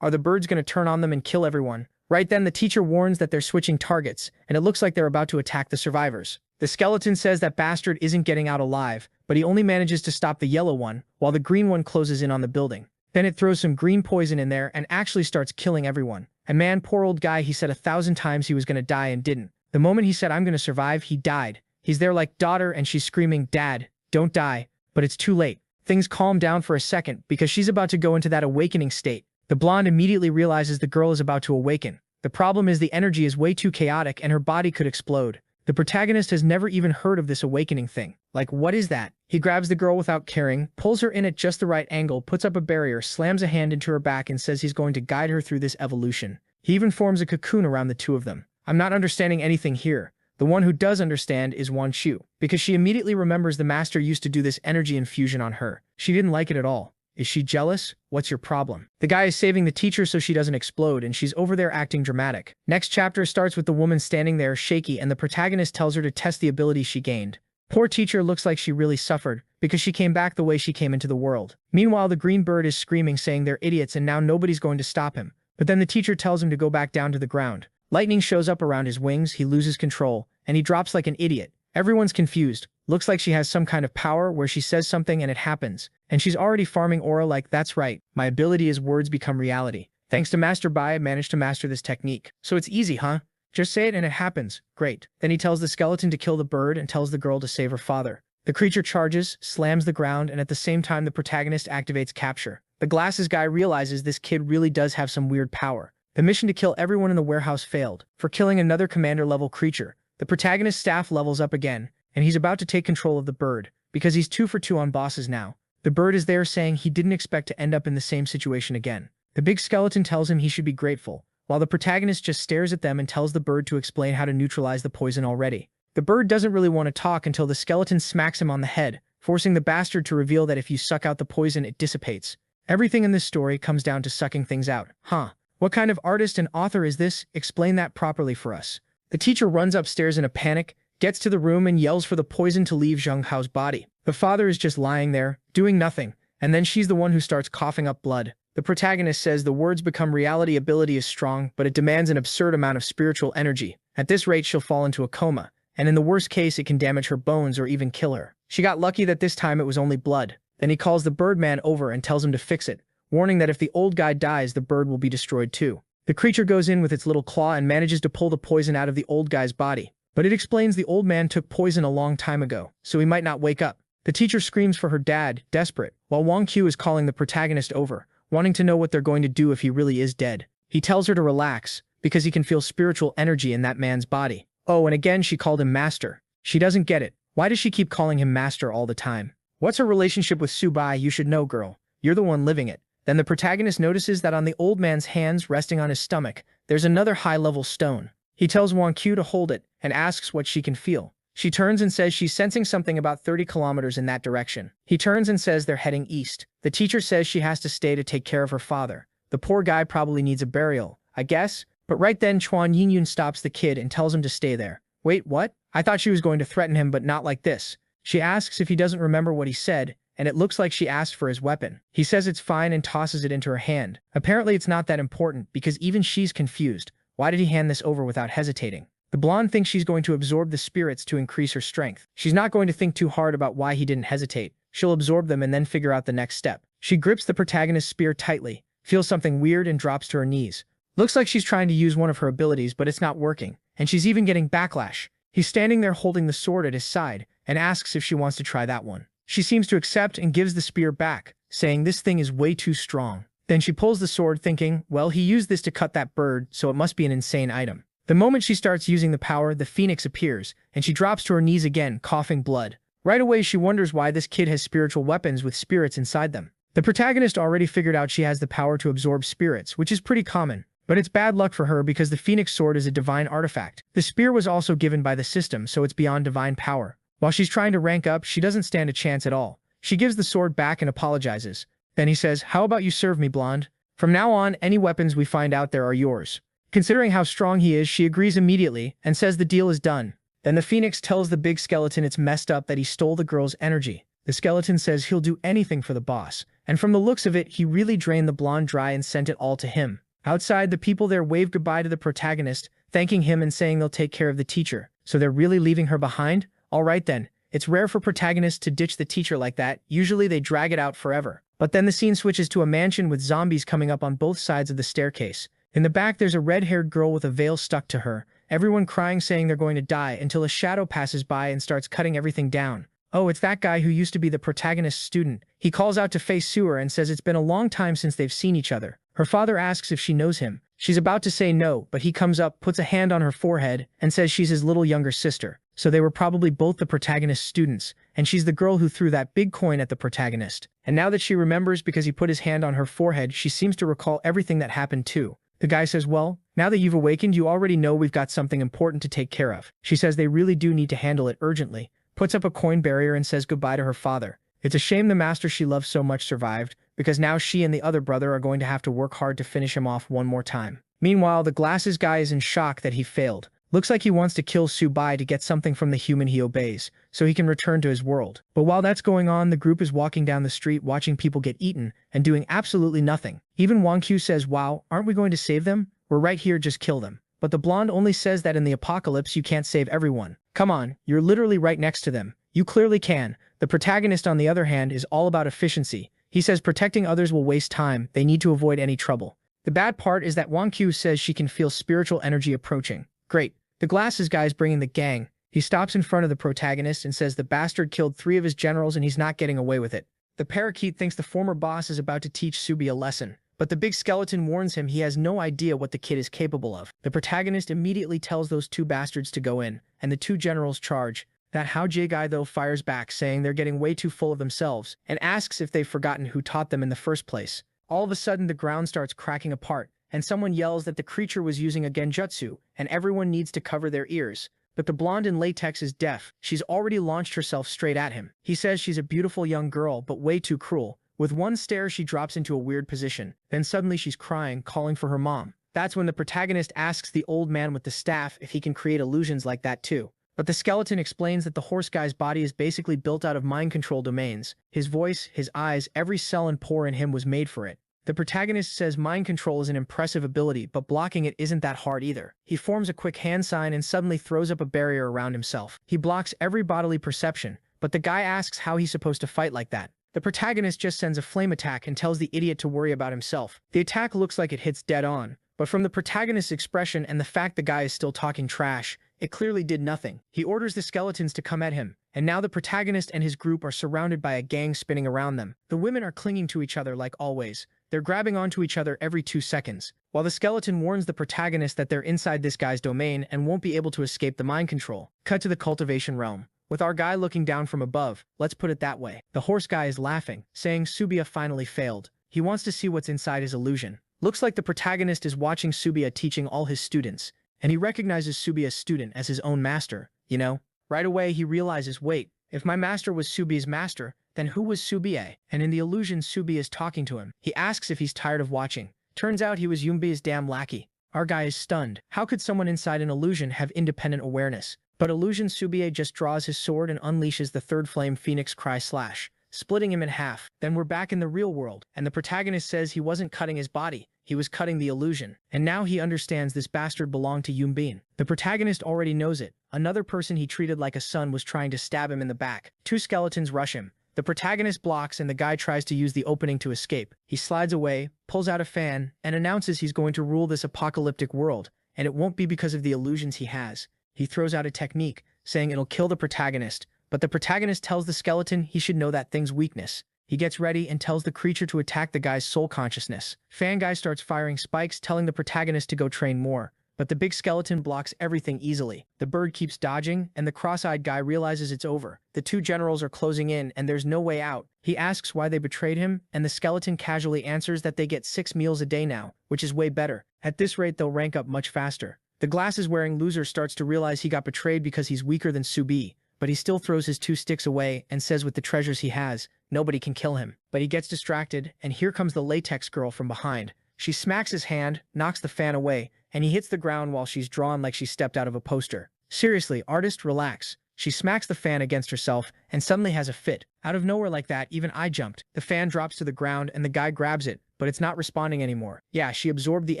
Are the birds going to turn on them and kill everyone? Right then, the teacher warns that they're switching targets, and it looks like they're about to attack the survivors. The skeleton says that bastard isn't getting out alive, but he only manages to stop the yellow one, while the green one closes in on the building. Then it throws some green poison in there and actually starts killing everyone. And man, poor old guy, he said 1,000 times he was going to die and didn't. The moment he said, "I'm going to survive," he died. He's there like daughter and she's screaming, "Dad, don't die." But it's too late. Things calm down for a second because she's about to go into that awakening state. The blonde immediately realizes the girl is about to awaken. The problem is the energy is way too chaotic and her body could explode. The protagonist has never even heard of this awakening thing. Like, what is that? He grabs the girl without caring, pulls her in at just the right angle, puts up a barrier, slams a hand into her back and says he's going to guide her through this evolution. He even forms a cocoon around the two of them. I'm not understanding anything here. The one who does understand is Wan Shu, because she immediately remembers the master used to do this energy infusion on her. She didn't like it at all. Is she jealous? What's your problem? The guy is saving the teacher so she doesn't explode, and she's over there acting dramatic. Next chapter starts with the woman standing there shaky, and the protagonist tells her to test the ability she gained. Poor teacher looks like she really suffered, because she came back the way she came into the world. Meanwhile, the green bird is screaming, saying they're idiots and now nobody's going to stop him. But then the teacher tells him to go back down to the ground. Lightning shows up around his wings, he loses control, and he drops like an idiot. Everyone's confused. Looks like she has some kind of power where she says something and it happens. And she's already farming aura like, that's right, my ability is words become reality. Thanks to Master Bai, I managed to master this technique. So it's easy, huh? Just say it and it happens. Great. Then he tells the skeleton to kill the bird and tells the girl to save her father. The creature charges, slams the ground, and at the same time the protagonist activates capture. The glasses guy realizes this kid really does have some weird power. The mission to kill everyone in the warehouse failed. For killing another commander-level creature, the protagonist's staff levels up again, and he's about to take control of the bird, because he's 2 for 2 on bosses now. The bird is there saying he didn't expect to end up in the same situation again. The big skeleton tells him he should be grateful, while the protagonist just stares at them and tells the bird to explain how to neutralize the poison already. The bird doesn't really want to talk until the skeleton smacks him on the head, forcing the bastard to reveal that if you suck out the poison, it dissipates. Everything in this story comes down to sucking things out. Huh. What kind of artist and author is this? Explain that properly for us. The teacher runs upstairs in a panic, gets to the room and yells for the poison to leave Zheng Hao's body. The father is just lying there, doing nothing, and then she's the one who starts coughing up blood. The protagonist says the words become reality. Ability is strong, but it demands an absurd amount of spiritual energy. At this rate, she'll fall into a coma, and in the worst case, it can damage her bones or even kill her. She got lucky that this time it was only blood. Then he calls the Birdman over and tells him to fix it, warning that if the old guy dies, the bird will be destroyed too. The creature goes in with its little claw and manages to pull the poison out of the old guy's body. But it explains the old man took poison a long time ago, so he might not wake up. The teacher screams for her dad, desperate, while Wang Q is calling the protagonist over, wanting to know what they're going to do if he really is dead. He tells her to relax, because he can feel spiritual energy in that man's body. Oh, and again she called him master. She doesn't get it. Why does she keep calling him master all the time? What's her relationship with Subai? You should know, girl. You're the one living it. Then the protagonist notices that on the old man's hands resting on his stomach, there's another high-level stone. He tells Wang Q to hold it and asks what she can feel. She turns and says she's sensing something about 30 kilometers in that direction. He turns and says they're heading east. The teacher says she has to stay to take care of her father. The poor guy probably needs a burial, I guess. But right then Chuan Yingyun stops the kid and tells him to stay there. Wait, what? I thought she was going to threaten him, but not like this. She asks if he doesn't remember what he said, and it looks like she asked for his weapon. He says it's fine and tosses it into her hand. Apparently it's not that important, because even she's confused. Why did he hand this over without hesitating? The blonde thinks she's going to absorb the spirits to increase her strength. She's not going to think too hard about why he didn't hesitate. She'll absorb them and then figure out the next step. She grips the protagonist's spear tightly, feels something weird and drops to her knees. Looks like she's trying to use one of her abilities, but it's not working, and she's even getting backlash. He's standing there holding the sword at his side and asks if she wants to try that one. She seems to accept and gives the spear back, saying this thing is way too strong. Then she pulls the sword thinking, well, he used this to cut that bird, so it must be an insane item. The moment she starts using the power, the phoenix appears, and she drops to her knees again, coughing blood. Right away she wonders why this kid has spiritual weapons with spirits inside them. The protagonist already figured out she has the power to absorb spirits, which is pretty common. But it's bad luck for her because the phoenix sword is a divine artifact. The spear was also given by the system, so it's beyond divine power. While she's trying to rank up, she doesn't stand a chance at all. She gives the sword back and apologizes. Then he says, how about you serve me, blonde? From now on, any weapons we find out there are yours. Considering how strong he is, she agrees immediately and says the deal is done. Then the phoenix tells the big skeleton it's messed up that he stole the girl's energy. The skeleton says he'll do anything for the boss, and from the looks of it, he really drained the blonde dry and sent it all to him. Outside, the people there wave goodbye to the protagonist, thanking him and saying they'll take care of the teacher. So they're really leaving her behind? Alright then. It's rare for protagonists to ditch the teacher like that. Usually they drag it out forever. But then the scene switches to a mansion with zombies coming up on both sides of the staircase. In the back, there's a red-haired girl with a veil stuck to her, everyone crying saying they're going to die until a shadow passes by and starts cutting everything down. Oh, it's that guy who used to be the protagonist's student. He calls out to Fei Sewer and says it's been a long time since they've seen each other. Her father asks if she knows him. She's about to say no, but he comes up, puts a hand on her forehead, and says she's his little younger sister. So they were probably both the protagonist's students, and she's the girl who threw that big coin at the protagonist. And now that she remembers because he put his hand on her forehead, she seems to recall everything that happened too. The guy says, well, now that you've awakened, you already know we've got something important to take care of. She says they really do need to handle it urgently, puts up a coin barrier and says goodbye to her father. It's a shame the master she loves so much survived, because now she and the other brother are going to have to work hard to finish him off one more time. Meanwhile, the glasses guy is in shock that he failed. Looks like he wants to kill Subai to get something from the human he obeys, so he can return to his world. But while that's going on, the group is walking down the street watching people get eaten and doing absolutely nothing. Even Wang Q says, wow, aren't we going to save them? We're right here, just kill them. But the blonde only says that in the apocalypse you can't save everyone. Come on, you're literally right next to them. You clearly can. The protagonist, on the other hand, is all about efficiency. He says protecting others will waste time, they need to avoid any trouble. The bad part is that Wang Q says she can feel spiritual energy approaching. Great. The glasses guy is bringing the gang. He stops in front of the protagonist and says the bastard killed 3 of his generals and he's not getting away with it. The parakeet thinks the former boss is about to teach Subi a lesson, but the big skeleton warns him he has no idea what the kid is capable of. The protagonist immediately tells those 2 bastards to go in, and the 2 generals charge. That Hao Jie guy though fires back saying they're getting way too full of themselves and asks if they've forgotten who taught them in the first place. All of a sudden, the ground starts cracking apart, and someone yells that the creature was using a genjutsu, and everyone needs to cover their ears. But the blonde in latex is deaf. She's already launched herself straight at him. He says she's a beautiful young girl, but way too cruel. With one stare, she drops into a weird position. Then suddenly she's crying, calling for her mom. That's when the protagonist asks the old man with the staff if he can create illusions like that too. But the skeleton explains that the horse guy's body is basically built out of mind control domains. His voice, his eyes, every cell and pore in him was made for it. The protagonist says mind control is an impressive ability, but blocking it isn't that hard either. He forms a quick hand sign and suddenly throws up a barrier around himself. He blocks every bodily perception, but the guy asks how he's supposed to fight like that. The protagonist just sends a flame attack and tells the idiot to worry about himself. The attack looks like it hits dead on, but from the protagonist's expression and the fact the guy is still talking trash, it clearly did nothing. He orders the skeletons to come at him, and now the protagonist and his group are surrounded by a gang spinning around them. The women are clinging to each other like always. They're grabbing onto each other every 2 seconds, while the skeleton warns the protagonist that they're inside this guy's domain and won't be able to escape the mind control. Cut to the cultivation realm. With our guy looking down from above, let's put it that way. The horse guy is laughing, saying Subiya finally failed. He wants to see what's inside his illusion. Looks like the protagonist is watching Subiya teaching all his students, and he recognizes Subiya's student as his own master, you know? Right away he realizes, wait, if my master was Subiya's master, then who was Subiya? And in the illusion, Subiya is talking to him. He asks if he's tired of watching. Turns out he was Yumbi's damn lackey. Our guy is stunned. How could someone inside an illusion have independent awareness? But illusion Subiya just draws his sword and unleashes the third flame Phoenix Cry Slash, splitting him in half. Then we're back in the real world, and the protagonist says he wasn't cutting his body, he was cutting the illusion. And now he understands this bastard belonged to Yumbin. The protagonist already knows it. Another person he treated like a son was trying to stab him in the back. 2 skeletons rush him. The protagonist blocks and the guy tries to use the opening to escape. He slides away, pulls out a fan, and announces he's going to rule this apocalyptic world, and it won't be because of the illusions he has. He throws out a technique, saying it'll kill the protagonist, but the protagonist tells the skeleton he should know that thing's weakness. He gets ready and tells the creature to attack the guy's soul consciousness. Fan guy starts firing spikes, telling the protagonist to go train more, but the big skeleton blocks everything easily. The bird keeps dodging, and the cross-eyed guy realizes it's over. The 2 generals are closing in, and there's no way out. He asks why they betrayed him, and the skeleton casually answers that they get 6 meals a day now, which is way better. At this rate, they'll rank up much faster. The glasses-wearing loser starts to realize he got betrayed because he's weaker than Subi, but he still throws his 2 sticks away and says with the treasures he has, nobody can kill him. But he gets distracted, and here comes the latex girl from behind. She smacks his hand, knocks the fan away, and he hits the ground while she's drawn like she stepped out of a poster. Seriously, artist, relax. She smacks the fan against herself and suddenly has a fit. Out of nowhere like that, even I jumped. The fan drops to the ground and the guy grabs it, but it's not responding anymore. Yeah, she absorbed the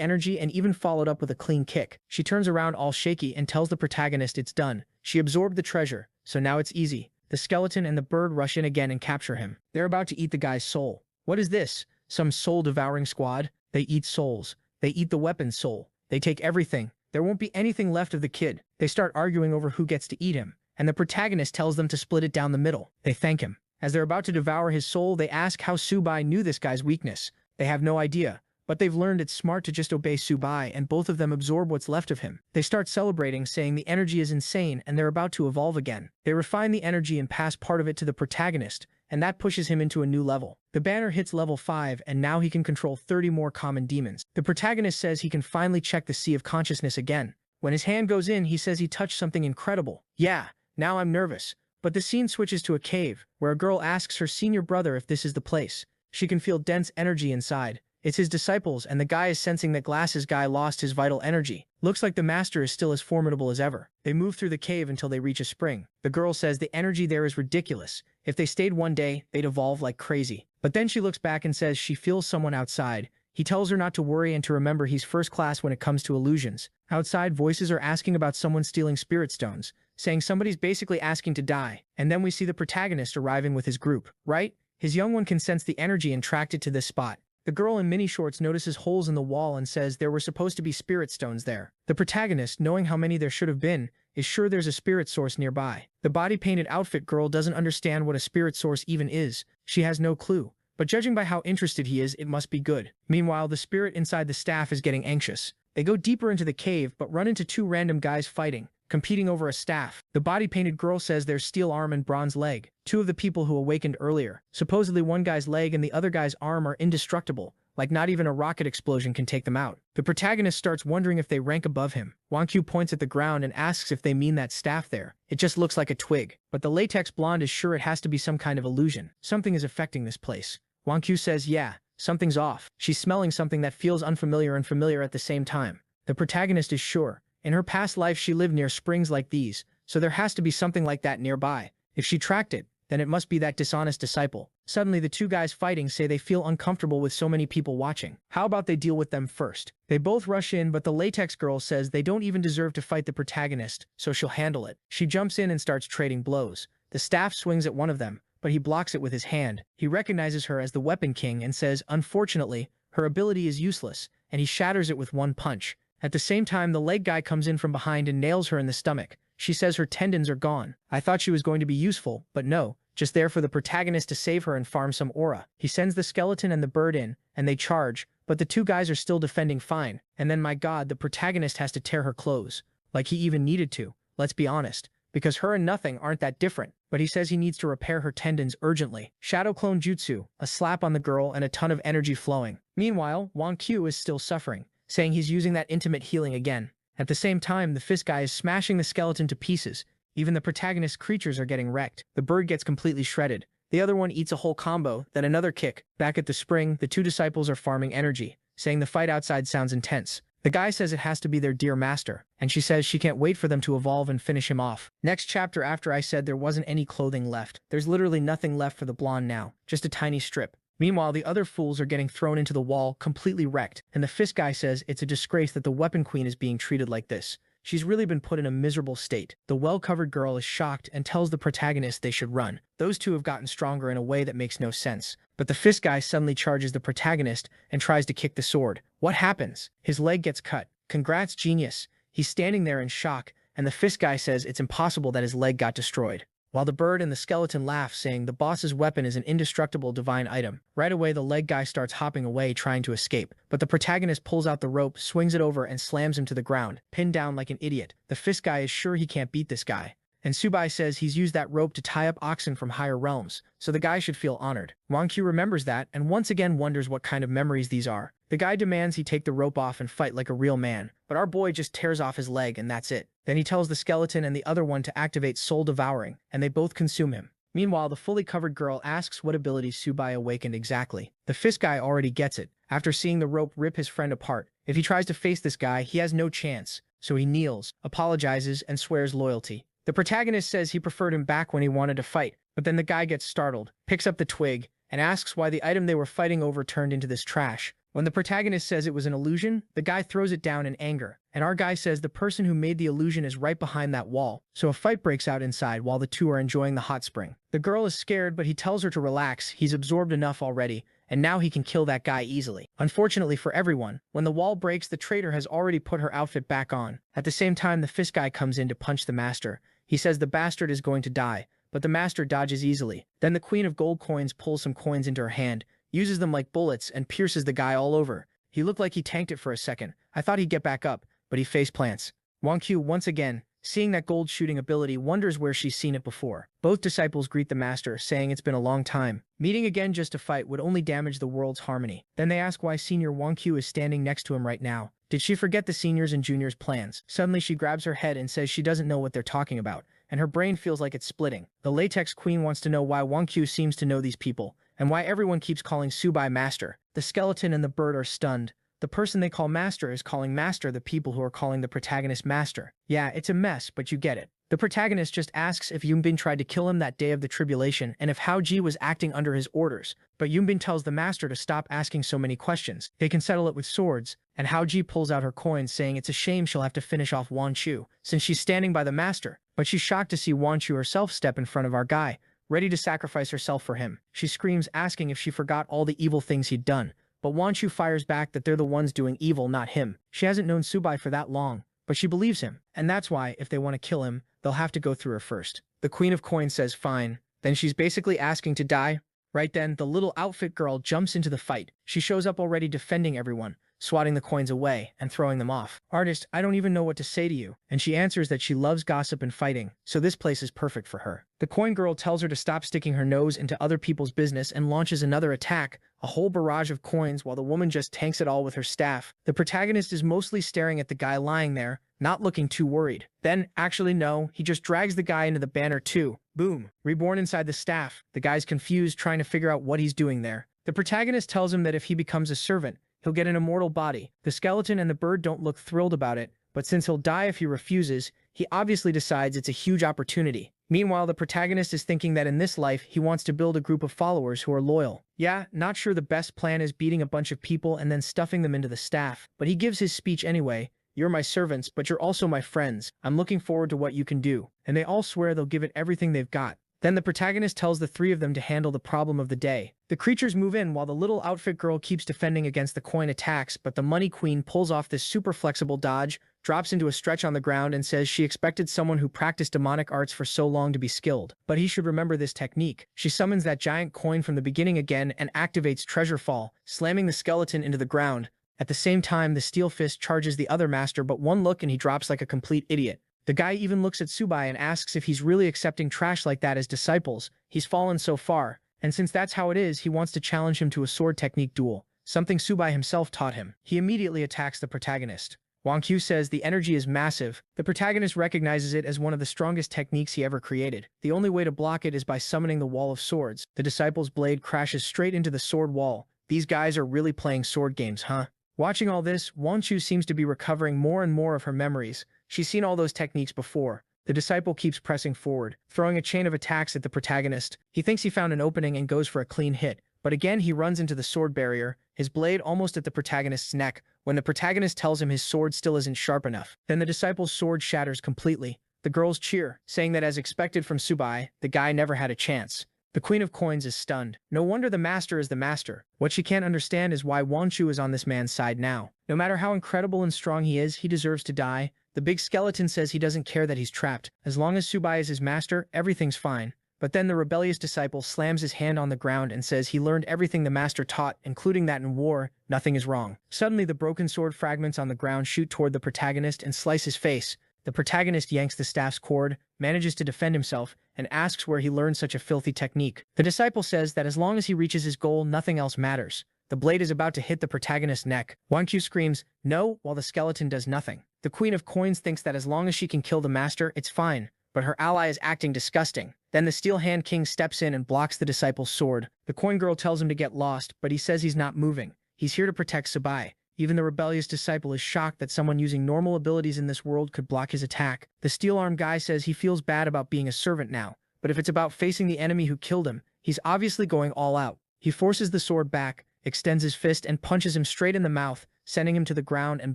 energy and even followed up with a clean kick. She turns around all shaky and tells the protagonist it's done. She absorbed the treasure, so now it's easy. The skeleton and the bird rush in again and capture him. They're about to eat the guy's soul. What is this? Some soul-devouring squad? They eat souls. They eat the weapon's soul. They take everything. There won't be anything left of the kid. They start arguing over who gets to eat him, and the protagonist tells them to split it down the middle. They thank him. As they're about to devour his soul, they ask how Subai knew this guy's weakness. They have no idea, but they've learned it's smart to just obey Subai, and both of them absorb what's left of him. They start celebrating, saying the energy is insane and they're about to evolve again. They refine the energy and pass part of it to the protagonist, and that pushes him into a new level. The banner hits level 5, and now he can control 30 more common demons. The protagonist says he can finally check the Sea of Consciousness again. When his hand goes in, he says he touched something incredible. Yeah, now I'm nervous. But the scene switches to a cave, where a girl asks her senior brother if this is the place. She can feel dense energy inside. It's his disciples, and the guy is sensing that Glasses guy lost his vital energy. Looks like the master is still as formidable as ever. They move through the cave until they reach a spring. The girl says the energy there is ridiculous. If they stayed one day, they'd evolve like crazy. But then she looks back and says she feels someone outside. He tells her not to worry and to remember he's first class when it comes to illusions. Outside, voices are asking about someone stealing spirit stones, saying somebody's basically asking to die. And then we see the protagonist arriving with his group, right? His young one can sense the energy and tracked it to this spot. The girl in mini shorts notices holes in the wall and says there were supposed to be spirit stones there. The protagonist, knowing how many there should have been, is sure there's a spirit source nearby. The body-painted outfit girl doesn't understand what a spirit source even is. She has no clue. But judging by how interested he is, it must be good. Meanwhile, the spirit inside the staff is getting anxious. They go deeper into the cave, but run into 2 random guys fighting, competing over a staff. The body-painted girl says there's steel arm and bronze leg, 2 of the people who awakened earlier. Supposedly one guy's leg and the other guy's arm are indestructible, like not even a rocket explosion can take them out. The protagonist starts wondering if they rank above him. Wang Q points at the ground and asks if they mean that staff there. It just looks like a twig. But the latex blonde is sure it has to be some kind of illusion. Something is affecting this place. Wang Q says, yeah, something's off. She's smelling something that feels unfamiliar and familiar at the same time. The protagonist is sure. In her past life she lived near springs like these, so there has to be something like that nearby. If she tracked it, then it must be that dishonest disciple. Suddenly the two guys fighting say they feel uncomfortable with so many people watching. How about they deal with them first? They both rush in, but the latex girl says they don't even deserve to fight the protagonist, so she'll handle it. She jumps in and starts trading blows. The staff swings at one of them, but he blocks it with his hand. He recognizes her as the Weapon King and says, unfortunately, her ability is useless, and he shatters it with one punch. At the same time, the leg guy comes in from behind and nails her in the stomach. She says her tendons are gone. I thought she was going to be useful, but no, just there for the protagonist to save her and farm some aura. He sends the skeleton and the bird in, and they charge, but the two guys are still defending fine. And then, my god, the protagonist has to tear her clothes. Like he even needed to, let's be honest, because her and nothing aren't that different. But he says he needs to repair her tendons urgently. Shadow clone jutsu, a slap on the girl and a ton of energy flowing. Meanwhile, Wang Q is still suffering, saying he's using that intimate healing again. At the same time, the fist guy is smashing the skeleton to pieces. Even the protagonist's creatures are getting wrecked. The bird gets completely shredded. The other one eats a whole combo, then another kick. Back at the spring, the two disciples are farming energy, saying the fight outside sounds intense. The guy says it has to be their dear master, and she says she can't wait for them to evolve and finish him off. Next chapter, after I said there wasn't any clothing left, there's literally nothing left for the blonde now, just a tiny strip. Meanwhile, the other fools are getting thrown into the wall, completely wrecked, and the fist guy says it's a disgrace that the Weapon Queen is being treated like this. She's really been put in a miserable state. The well-covered girl is shocked and tells the protagonist they should run. Those two have gotten stronger in a way that makes no sense. But the fist guy suddenly charges the protagonist and tries to kick the sword. What happens? His leg gets cut. Congrats, genius. He's standing there in shock, and the fist guy says it's impossible that his leg got destroyed. While the bird and the skeleton laugh, saying the boss's weapon is an indestructible divine item. Right away, the leg guy starts hopping away, trying to escape. But the protagonist pulls out the rope, swings it over, and slams him to the ground, pinned down like an idiot. The fist guy is sure he can't beat this guy. And Subai says he's used that rope to tie up oxen from higher realms, so the guy should feel honored. Wang Q remembers that, and once again wonders what kind of memories these are. The guy demands he take the rope off and fight like a real man, but our boy just tears off his leg and that's it. Then he tells the skeleton and the other one to activate soul devouring, and they both consume him. Meanwhile, the fully covered girl asks what abilities Subai awakened exactly. The fist guy already gets it, after seeing the rope rip his friend apart. If he tries to face this guy, he has no chance, so he kneels, apologizes, and swears loyalty. The protagonist says he preferred him back when he wanted to fight, but then the guy gets startled, picks up the twig, and asks why the item they were fighting over turned into this trash. When the protagonist says it was an illusion, the guy throws it down in anger, and our guy says the person who made the illusion is right behind that wall, so a fight breaks out inside while the two are enjoying the hot spring. The girl is scared, but he tells her to relax, he's absorbed enough already, and now he can kill that guy easily. Unfortunately for everyone, when the wall breaks, the traitor has already put her outfit back on. At the same time, the fist guy comes in to punch the master. He says the bastard is going to die, but the master dodges easily. Then the queen of gold coins pulls some coins into her hand, uses them like bullets, and pierces the guy all over. He looked like he tanked it for a second. I thought he'd get back up, but he face plants. Wang Q, once again, seeing that gold shooting ability, wonders where she's seen it before. Both disciples greet the master, saying it's been a long time. Meeting again just to fight would only damage the world's harmony. Then they ask why Senior Wang Q is standing next to him right now. Did she forget the seniors and juniors' plans? Suddenly she grabs her head and says she doesn't know what they're talking about, and her brain feels like it's splitting. The latex queen wants to know why Wang Q seems to know these people, and why everyone keeps calling Subai master. The skeleton and the bird are stunned. The person they call master is calling master the people who are calling the protagonist master. Yeah, it's a mess, but you get it. The protagonist just asks if Yunbin tried to kill him that day of the tribulation and if Hao Ji was acting under his orders. But Yunbin tells the master to stop asking so many questions. They can settle it with swords, and Hao Ji pulls out her coins, saying it's a shame she'll have to finish off Wan Chu, since she's standing by the master. But she's shocked to see Wan Chu herself step in front of our guy, ready to sacrifice herself for him. She screams, asking if she forgot all the evil things he'd done. But Wan Chu fires back that they're the ones doing evil, not him. She hasn't known Subai for that long, but she believes him. And that's why, if they want to kill him, they'll have to go through her first. The Queen of Coins says fine. Then she's basically asking to die. Right then, the little outfit girl jumps into the fight. She shows up already defending everyone, swatting the coins away and throwing them off. Artist, I don't even know what to say to you. And she answers that she loves gossip and fighting, so this place is perfect for her. The coin girl tells her to stop sticking her nose into other people's business and launches another attack, a whole barrage of coins while the woman just tanks it all with her staff. The protagonist is mostly staring at the guy lying there, not looking too worried. Then, actually no, he just drags the guy into the banner too. Boom. Reborn inside the staff. The guy's confused, trying to figure out what he's doing there. The protagonist tells him that if he becomes a servant, he'll get an immortal body. The skeleton and the bird don't look thrilled about it, but since he'll die if he refuses, he obviously decides it's a huge opportunity. Meanwhile, the protagonist is thinking that in this life, he wants to build a group of followers who are loyal. Yeah, not sure the best plan is beating a bunch of people and then stuffing them into the staff, but he gives his speech anyway. You're my servants, but you're also my friends. I'm looking forward to what you can do. And they all swear they'll give it everything they've got. Then the protagonist tells the three of them to handle the problem of the day. The creatures move in while the little outfit girl keeps defending against the coin attacks, but the money queen pulls off this super flexible dodge, drops into a stretch on the ground and says she expected someone who practiced demonic arts for so long to be skilled. But he should remember this technique. She summons that giant coin from the beginning again and activates Treasure Fall, slamming the skeleton into the ground. At the same time, the steel fist charges the other master, but one look and he drops like a complete idiot. The guy even looks at Subai and asks if he's really accepting trash like that as disciples. He's fallen so far, and since that's how it is, he wants to challenge him to a sword technique duel, something Subai himself taught him. He immediately attacks the protagonist. Wang Qiu says the energy is massive. The protagonist recognizes it as one of the strongest techniques he ever created. The only way to block it is by summoning the Wall of Swords. The disciple's blade crashes straight into the sword wall. These guys are really playing sword games, huh? Watching all this, Wang Qiu seems to be recovering more and more of her memories. She's seen all those techniques before. The disciple keeps pressing forward, throwing a chain of attacks at the protagonist. He thinks he found an opening and goes for a clean hit, but again he runs into the sword barrier, his blade almost at the protagonist's neck, when the protagonist tells him his sword still isn't sharp enough. Then the disciple's sword shatters completely. The girls cheer, saying that as expected from Subai, the guy never had a chance. The Queen of Coins is stunned. No wonder the master is the master. What she can't understand is why Wang Qiu is on this man's side now. No matter how incredible and strong he is, he deserves to die. The big skeleton says he doesn't care that he's trapped. As long as Subai is his master, everything's fine. But then the rebellious disciple slams his hand on the ground and says he learned everything the master taught, including that in war, nothing is wrong. Suddenly the broken sword fragments on the ground shoot toward the protagonist and slice his face. The protagonist yanks the staff's cord, manages to defend himself, and asks where he learned such a filthy technique. The disciple says that as long as he reaches his goal, nothing else matters. The blade is about to hit the protagonist's neck. Wang Qiu screams, "No," while the skeleton does nothing. The Queen of Coins thinks that as long as she can kill the master, it's fine, but her ally is acting disgusting. Then the Steel Hand King steps in and blocks the disciple's sword. The coin girl tells him to get lost, but he says he's not moving. He's here to protect Subai. Even the rebellious disciple is shocked that someone using normal abilities in this world could block his attack. The steel-armed guy says he feels bad about being a servant now, but if it's about facing the enemy who killed him, he's obviously going all out. He forces the sword back, extends his fist and punches him straight in the mouth, sending him to the ground and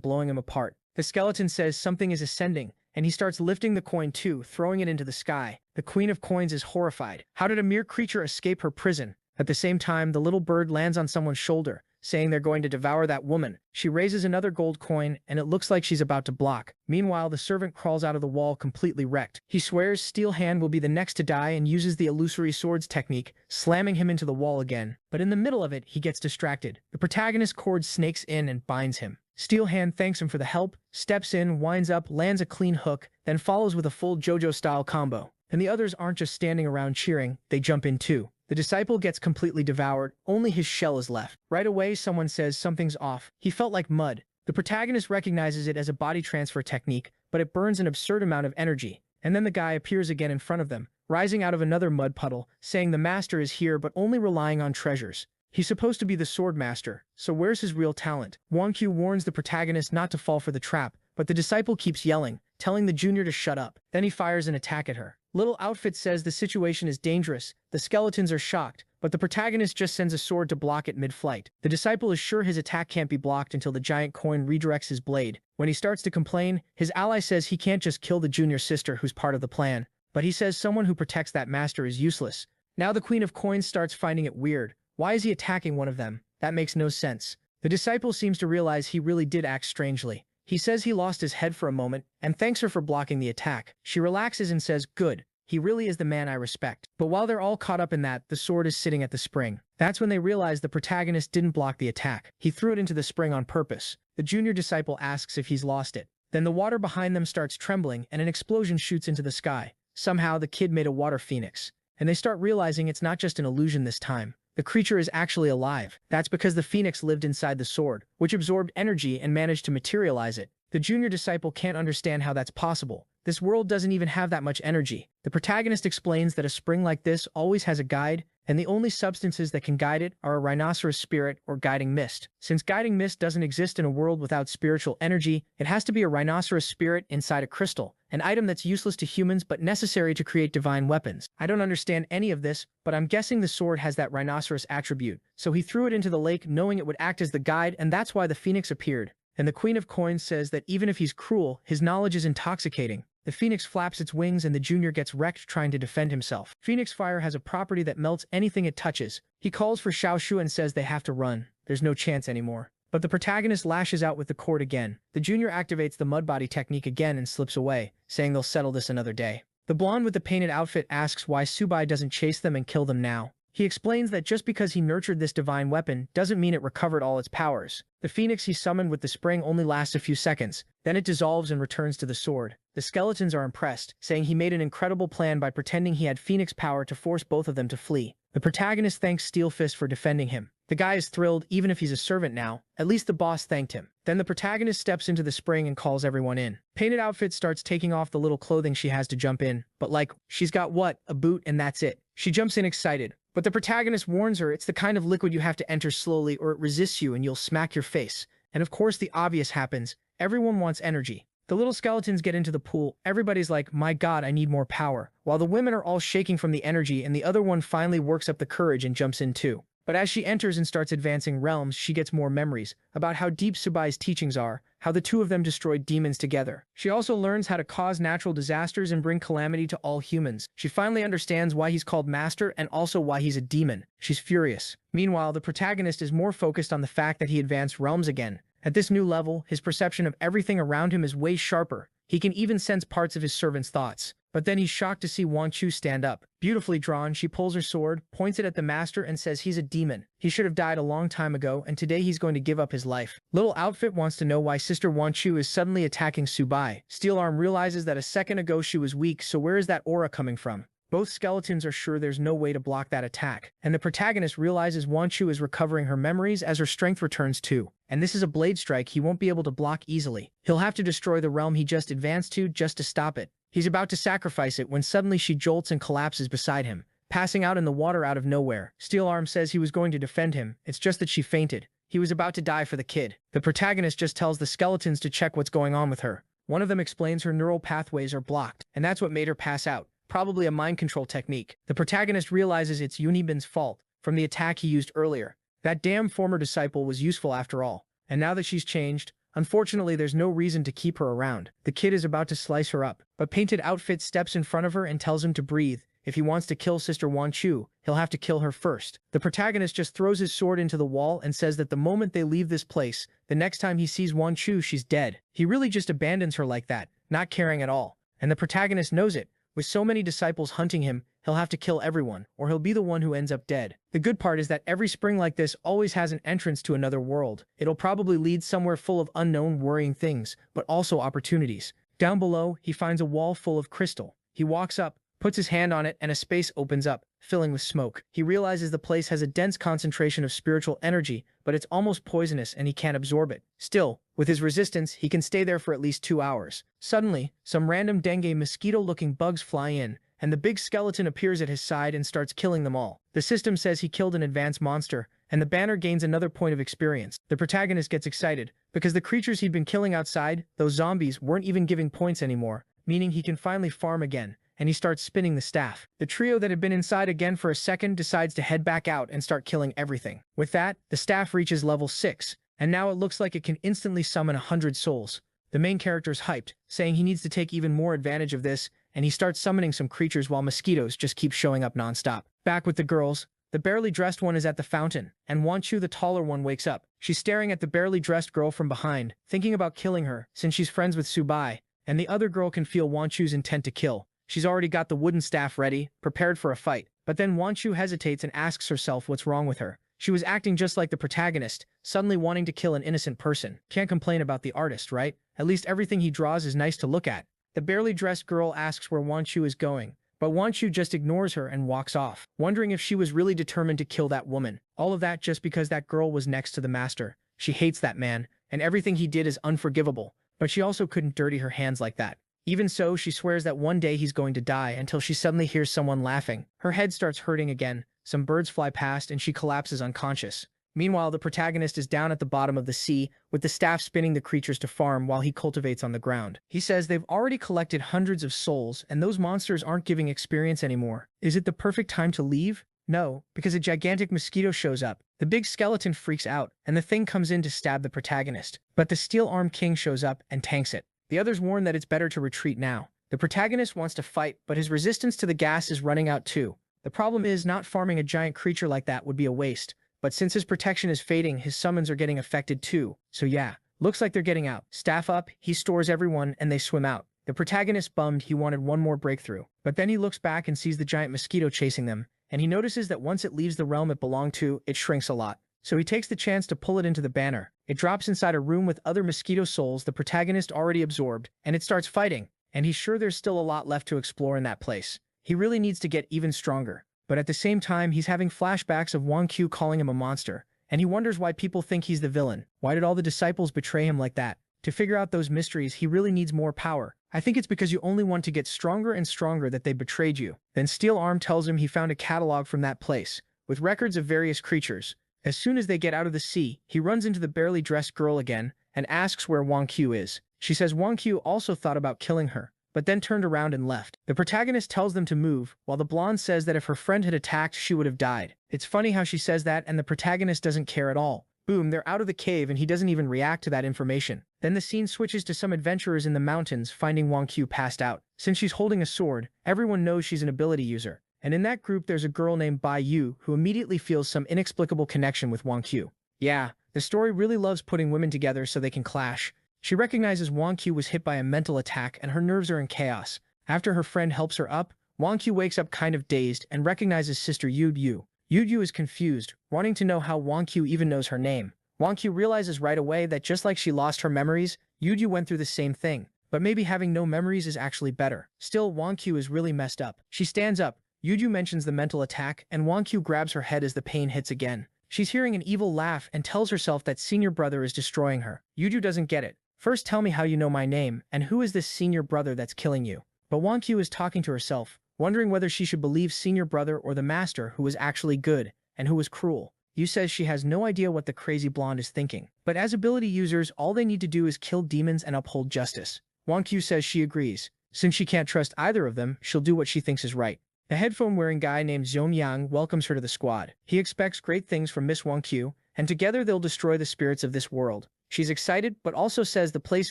blowing him apart. The skeleton says something is ascending, and he starts lifting the coin too, throwing it into the sky. The Queen of Coins is horrified. How did a mere creature escape her prison? At the same time, the little bird lands on someone's shoulder, saying they're going to devour that woman. She raises another gold coin, and it looks like she's about to block. Meanwhile, the servant crawls out of the wall completely wrecked. He swears Steel Hand will be the next to die and uses the illusory swords technique, slamming him into the wall again. But in the middle of it, he gets distracted. The protagonist cord snakes in and binds him. Steel Hand thanks him for the help, steps in, winds up, lands a clean hook, then follows with a full JoJo-style combo. And the others aren't just standing around cheering, they jump in too. The disciple gets completely devoured, only his shell is left. Right away, someone says something's off. He felt like mud. The protagonist recognizes it as a body transfer technique, but it burns an absurd amount of energy. And then the guy appears again in front of them, rising out of another mud puddle, saying the master is here but only relying on treasures. He's supposed to be the sword master, so where's his real talent? Wang Qiu warns the protagonist not to fall for the trap, but the disciple keeps yelling, telling the junior to shut up. Then he fires an attack at her. Little Outfit says the situation is dangerous. The skeletons are shocked, but the protagonist just sends a sword to block it mid-flight. The disciple is sure his attack can't be blocked until the giant coin redirects his blade. When he starts to complain, his ally says he can't just kill the junior sister who's part of the plan, but he says someone who protects that master is useless. Now the Queen of Coins starts finding it weird. Why is he attacking one of them? That makes no sense. The disciple seems to realize he really did act strangely. He says he lost his head for a moment and thanks her for blocking the attack. She relaxes and says, "Good." He really is the man I respect. But while they're all caught up in that, the sword is sitting at the spring. That's when they realize the protagonist didn't block the attack. He threw it into the spring on purpose. The junior disciple asks if he's lost it. Then the water behind them starts trembling and an explosion shoots into the sky. Somehow the kid made a water phoenix. And they start realizing it's not just an illusion this time. The creature is actually alive. That's because the phoenix lived inside the sword, which absorbed energy and managed to materialize it. The junior disciple can't understand how that's possible. This world doesn't even have that much energy. The protagonist explains that a spring like this always has a guide, and the only substances that can guide it are a rhinoceros spirit or guiding mist. Since guiding mist doesn't exist in a world without spiritual energy, it has to be a rhinoceros spirit inside a crystal, an item that's useless to humans but necessary to create divine weapons. I don't understand any of this, but I'm guessing the sword has that rhinoceros attribute. So he threw it into the lake knowing it would act as the guide, and that's why the phoenix appeared. And the Queen of Coins says that even if he's cruel, his knowledge is intoxicating. The phoenix flaps its wings and the junior gets wrecked trying to defend himself. Phoenix fire has a property that melts anything it touches. He calls for Xiaoshu and says they have to run. There's no chance anymore. But the protagonist lashes out with the cord again. The junior activates the mud body technique again and slips away, saying they'll settle this another day. The blonde with the painted outfit asks why Subai doesn't chase them and kill them now. He explains that just because he nurtured this divine weapon doesn't mean it recovered all its powers. The phoenix he summoned with the spring only lasts a few seconds, then it dissolves and returns to the sword. The skeletons are impressed, saying he made an incredible plan by pretending he had phoenix power to force both of them to flee. The protagonist thanks Steel Fist for defending him. The guy is thrilled even if he's a servant now. At least the boss thanked him. Then the protagonist steps into the spring and calls everyone in. Painted Outfit starts taking off the little clothing she has to jump in, but like, she's got what? A boot and that's it. She jumps in excited. But the protagonist warns her it's the kind of liquid you have to enter slowly or it resists you and you'll smack your face. And of course the obvious happens. Everyone wants energy. The little skeletons get into the pool. Everybody's like, my god, I need more power. While the women are all shaking from the energy and the other one finally works up the courage and jumps in too. But as she enters and starts advancing realms, she gets more memories about how deep Subai's teachings are, how the two of them destroyed demons together. She also learns how to cause natural disasters and bring calamity to all humans. She finally understands why he's called Master and also why he's a demon. She's furious. Meanwhile, the protagonist is more focused on the fact that he advanced realms again. At this new level, his perception of everything around him is way sharper. He can even sense parts of his servant's thoughts. But then he's shocked to see Wan Chu stand up. Beautifully drawn, she pulls her sword, points it at the master and says he's a demon. He should have died a long time ago and today he's going to give up his life. Little Outfit wants to know why Sister Wan Chu is suddenly attacking Subai. Steel Arm realizes that a second ago she was weak, so where is that aura coming from? Both skeletons are sure there's no way to block that attack. And the protagonist realizes Wan Chu is recovering her memories as her strength returns too. And this is a blade strike he won't be able to block easily. He'll have to destroy the realm he just advanced to just to stop it. He's about to sacrifice it when suddenly she jolts and collapses beside him, passing out in the water out of nowhere. Steel Arm says he was going to defend him, it's just that she fainted. He was about to die for the kid. The protagonist just tells the skeletons to check what's going on with her. One of them explains her neural pathways are blocked, and that's what made her pass out. Probably a mind control technique. The protagonist realizes it's Yunibin's fault from the attack he used earlier. That damn former disciple was useful after all. And now that she's changed, unfortunately there's no reason to keep her around. The kid is about to slice her up, but Painted Outfit steps in front of her and tells him to breathe. If he wants to kill Sister Wan Chu, he'll have to kill her first. The protagonist just throws his sword into the wall and says that the moment they leave this place, the next time he sees Wan Chu, she's dead. He really just abandons her like that, not caring at all. And the protagonist knows it. With so many disciples hunting him, he'll have to kill everyone, or he'll be the one who ends up dead. The good part is that every spring like this always has an entrance to another world. It'll probably lead somewhere full of unknown, worrying things, but also opportunities. Down below, he finds a wall full of crystal. He walks up, puts his hand on it, and a space opens up, filling with smoke. He realizes the place has a dense concentration of spiritual energy, but it's almost poisonous and he can't absorb it. Still, with his resistance, he can stay there for at least 2 hours. Suddenly, some random dengue mosquito-looking bugs fly in, and the big skeleton appears at his side and starts killing them all. The system says he killed an advanced monster, and the banner gains another point of experience. The protagonist gets excited, because the creatures he'd been killing outside, those zombies, weren't even giving points anymore, meaning he can finally farm again. And he starts spinning the staff. The trio that had been inside again for a second decides to head back out and start killing everything. With that, the staff reaches level 6, and now it looks like it can instantly summon 100 souls. The main character's hyped, saying he needs to take even more advantage of this, and he starts summoning some creatures while mosquitoes just keep showing up nonstop. Back with the girls, the barely dressed one is at the fountain, and Wan Chu, the taller one, wakes up. She's staring at the barely dressed girl from behind, thinking about killing her, since she's friends with Subai, and the other girl can feel Wan Chu's intent to kill. She's already got the wooden staff ready, prepared for a fight. But then Wanchu hesitates and asks herself what's wrong with her. She was acting just like the protagonist, suddenly wanting to kill an innocent person. Can't complain about the artist, right? At least everything he draws is nice to look at. The barely dressed girl asks where Wanchu is going, but Wanchu just ignores her and walks off, wondering if she was really determined to kill that woman. All of that just because that girl was next to the master. She hates that man, and everything he did is unforgivable, but she also couldn't dirty her hands like that. Even so, she swears that one day he's going to die until she suddenly hears someone laughing. Her head starts hurting again, some birds fly past and she collapses unconscious. Meanwhile, the protagonist is down at the bottom of the sea, with the staff spinning the creatures to farm while he cultivates on the ground. He says they've already collected hundreds of souls and those monsters aren't giving experience anymore. Is it the perfect time to leave? No, because a gigantic mosquito shows up. The big skeleton freaks out, and the thing comes in to stab the protagonist. But the Steel Arm King shows up and tanks it. The others warn that it's better to retreat now. The protagonist wants to fight, but his resistance to the gas is running out too. The problem is not farming a giant creature like that would be a waste. But since his protection is fading, his summons are getting affected too. So yeah, looks like they're getting out. Staff up, he stores everyone, and they swim out. The protagonist bummed he wanted one more breakthrough. But then he looks back and sees the giant mosquito chasing them, and he notices that once it leaves the realm it belonged to, it shrinks a lot. So he takes the chance to pull it into the banner. It drops inside a room with other mosquito souls the protagonist already absorbed, and it starts fighting. And he's sure there's still a lot left to explore in that place. He really needs to get even stronger. But at the same time, he's having flashbacks of Wang Qiu calling him a monster, and he wonders why people think he's the villain. Why did all the disciples betray him like that? To figure out those mysteries, he really needs more power. I think it's because you only want to get stronger and stronger that they betrayed you. Then Steel Arm tells him he found a catalog from that place, with records of various creatures. As soon as they get out of the sea, he runs into the barely dressed girl again and asks where Wang Qiu is. She says Wang Qiu also thought about killing her, but then turned around and left. The protagonist tells them to move, while the blonde says that if her friend had attacked, she would have died. It's funny how she says that and the protagonist doesn't care at all. Boom, they're out of the cave and he doesn't even react to that information. Then the scene switches to some adventurers in the mountains finding Wang Qiu passed out. Since she's holding a sword, everyone knows she's an ability user. And in that group there's a girl named Bai Yu who immediately feels some inexplicable connection with Wang Qiu. Yeah, the story really loves putting women together so they can clash. She recognizes Wang Qiu was hit by a mental attack and her nerves are in chaos. After her friend helps her up, Wang Qiu wakes up kind of dazed and recognizes sister Yu Yu. Yu Yu is confused, wanting to know how Wang Qiu even knows her name. Wang Qiu realizes right away that just like she lost her memories, Yu Yu went through the same thing. But maybe having no memories is actually better. Still, Wang Qiu is really messed up. She stands up. Yu Yu mentions the mental attack, and Wang Qiu grabs her head as the pain hits again. She's hearing an evil laugh and tells herself that senior brother is destroying her. Yu Yu doesn't get it. First tell me how you know my name, and who is this senior brother that's killing you? But Wang Qiu is talking to herself, wondering whether she should believe senior brother or the master who was actually good, and who was cruel. Yu says she has no idea what the crazy blonde is thinking. But as ability users, all they need to do is kill demons and uphold justice. Wang Qiu says she agrees. Since she can't trust either of them, she'll do what she thinks is right. A headphone-wearing guy named Zhong Yang welcomes her to the squad. He expects great things from Miss Wang Qiu, and together they'll destroy the spirits of this world. She's excited, but also says the place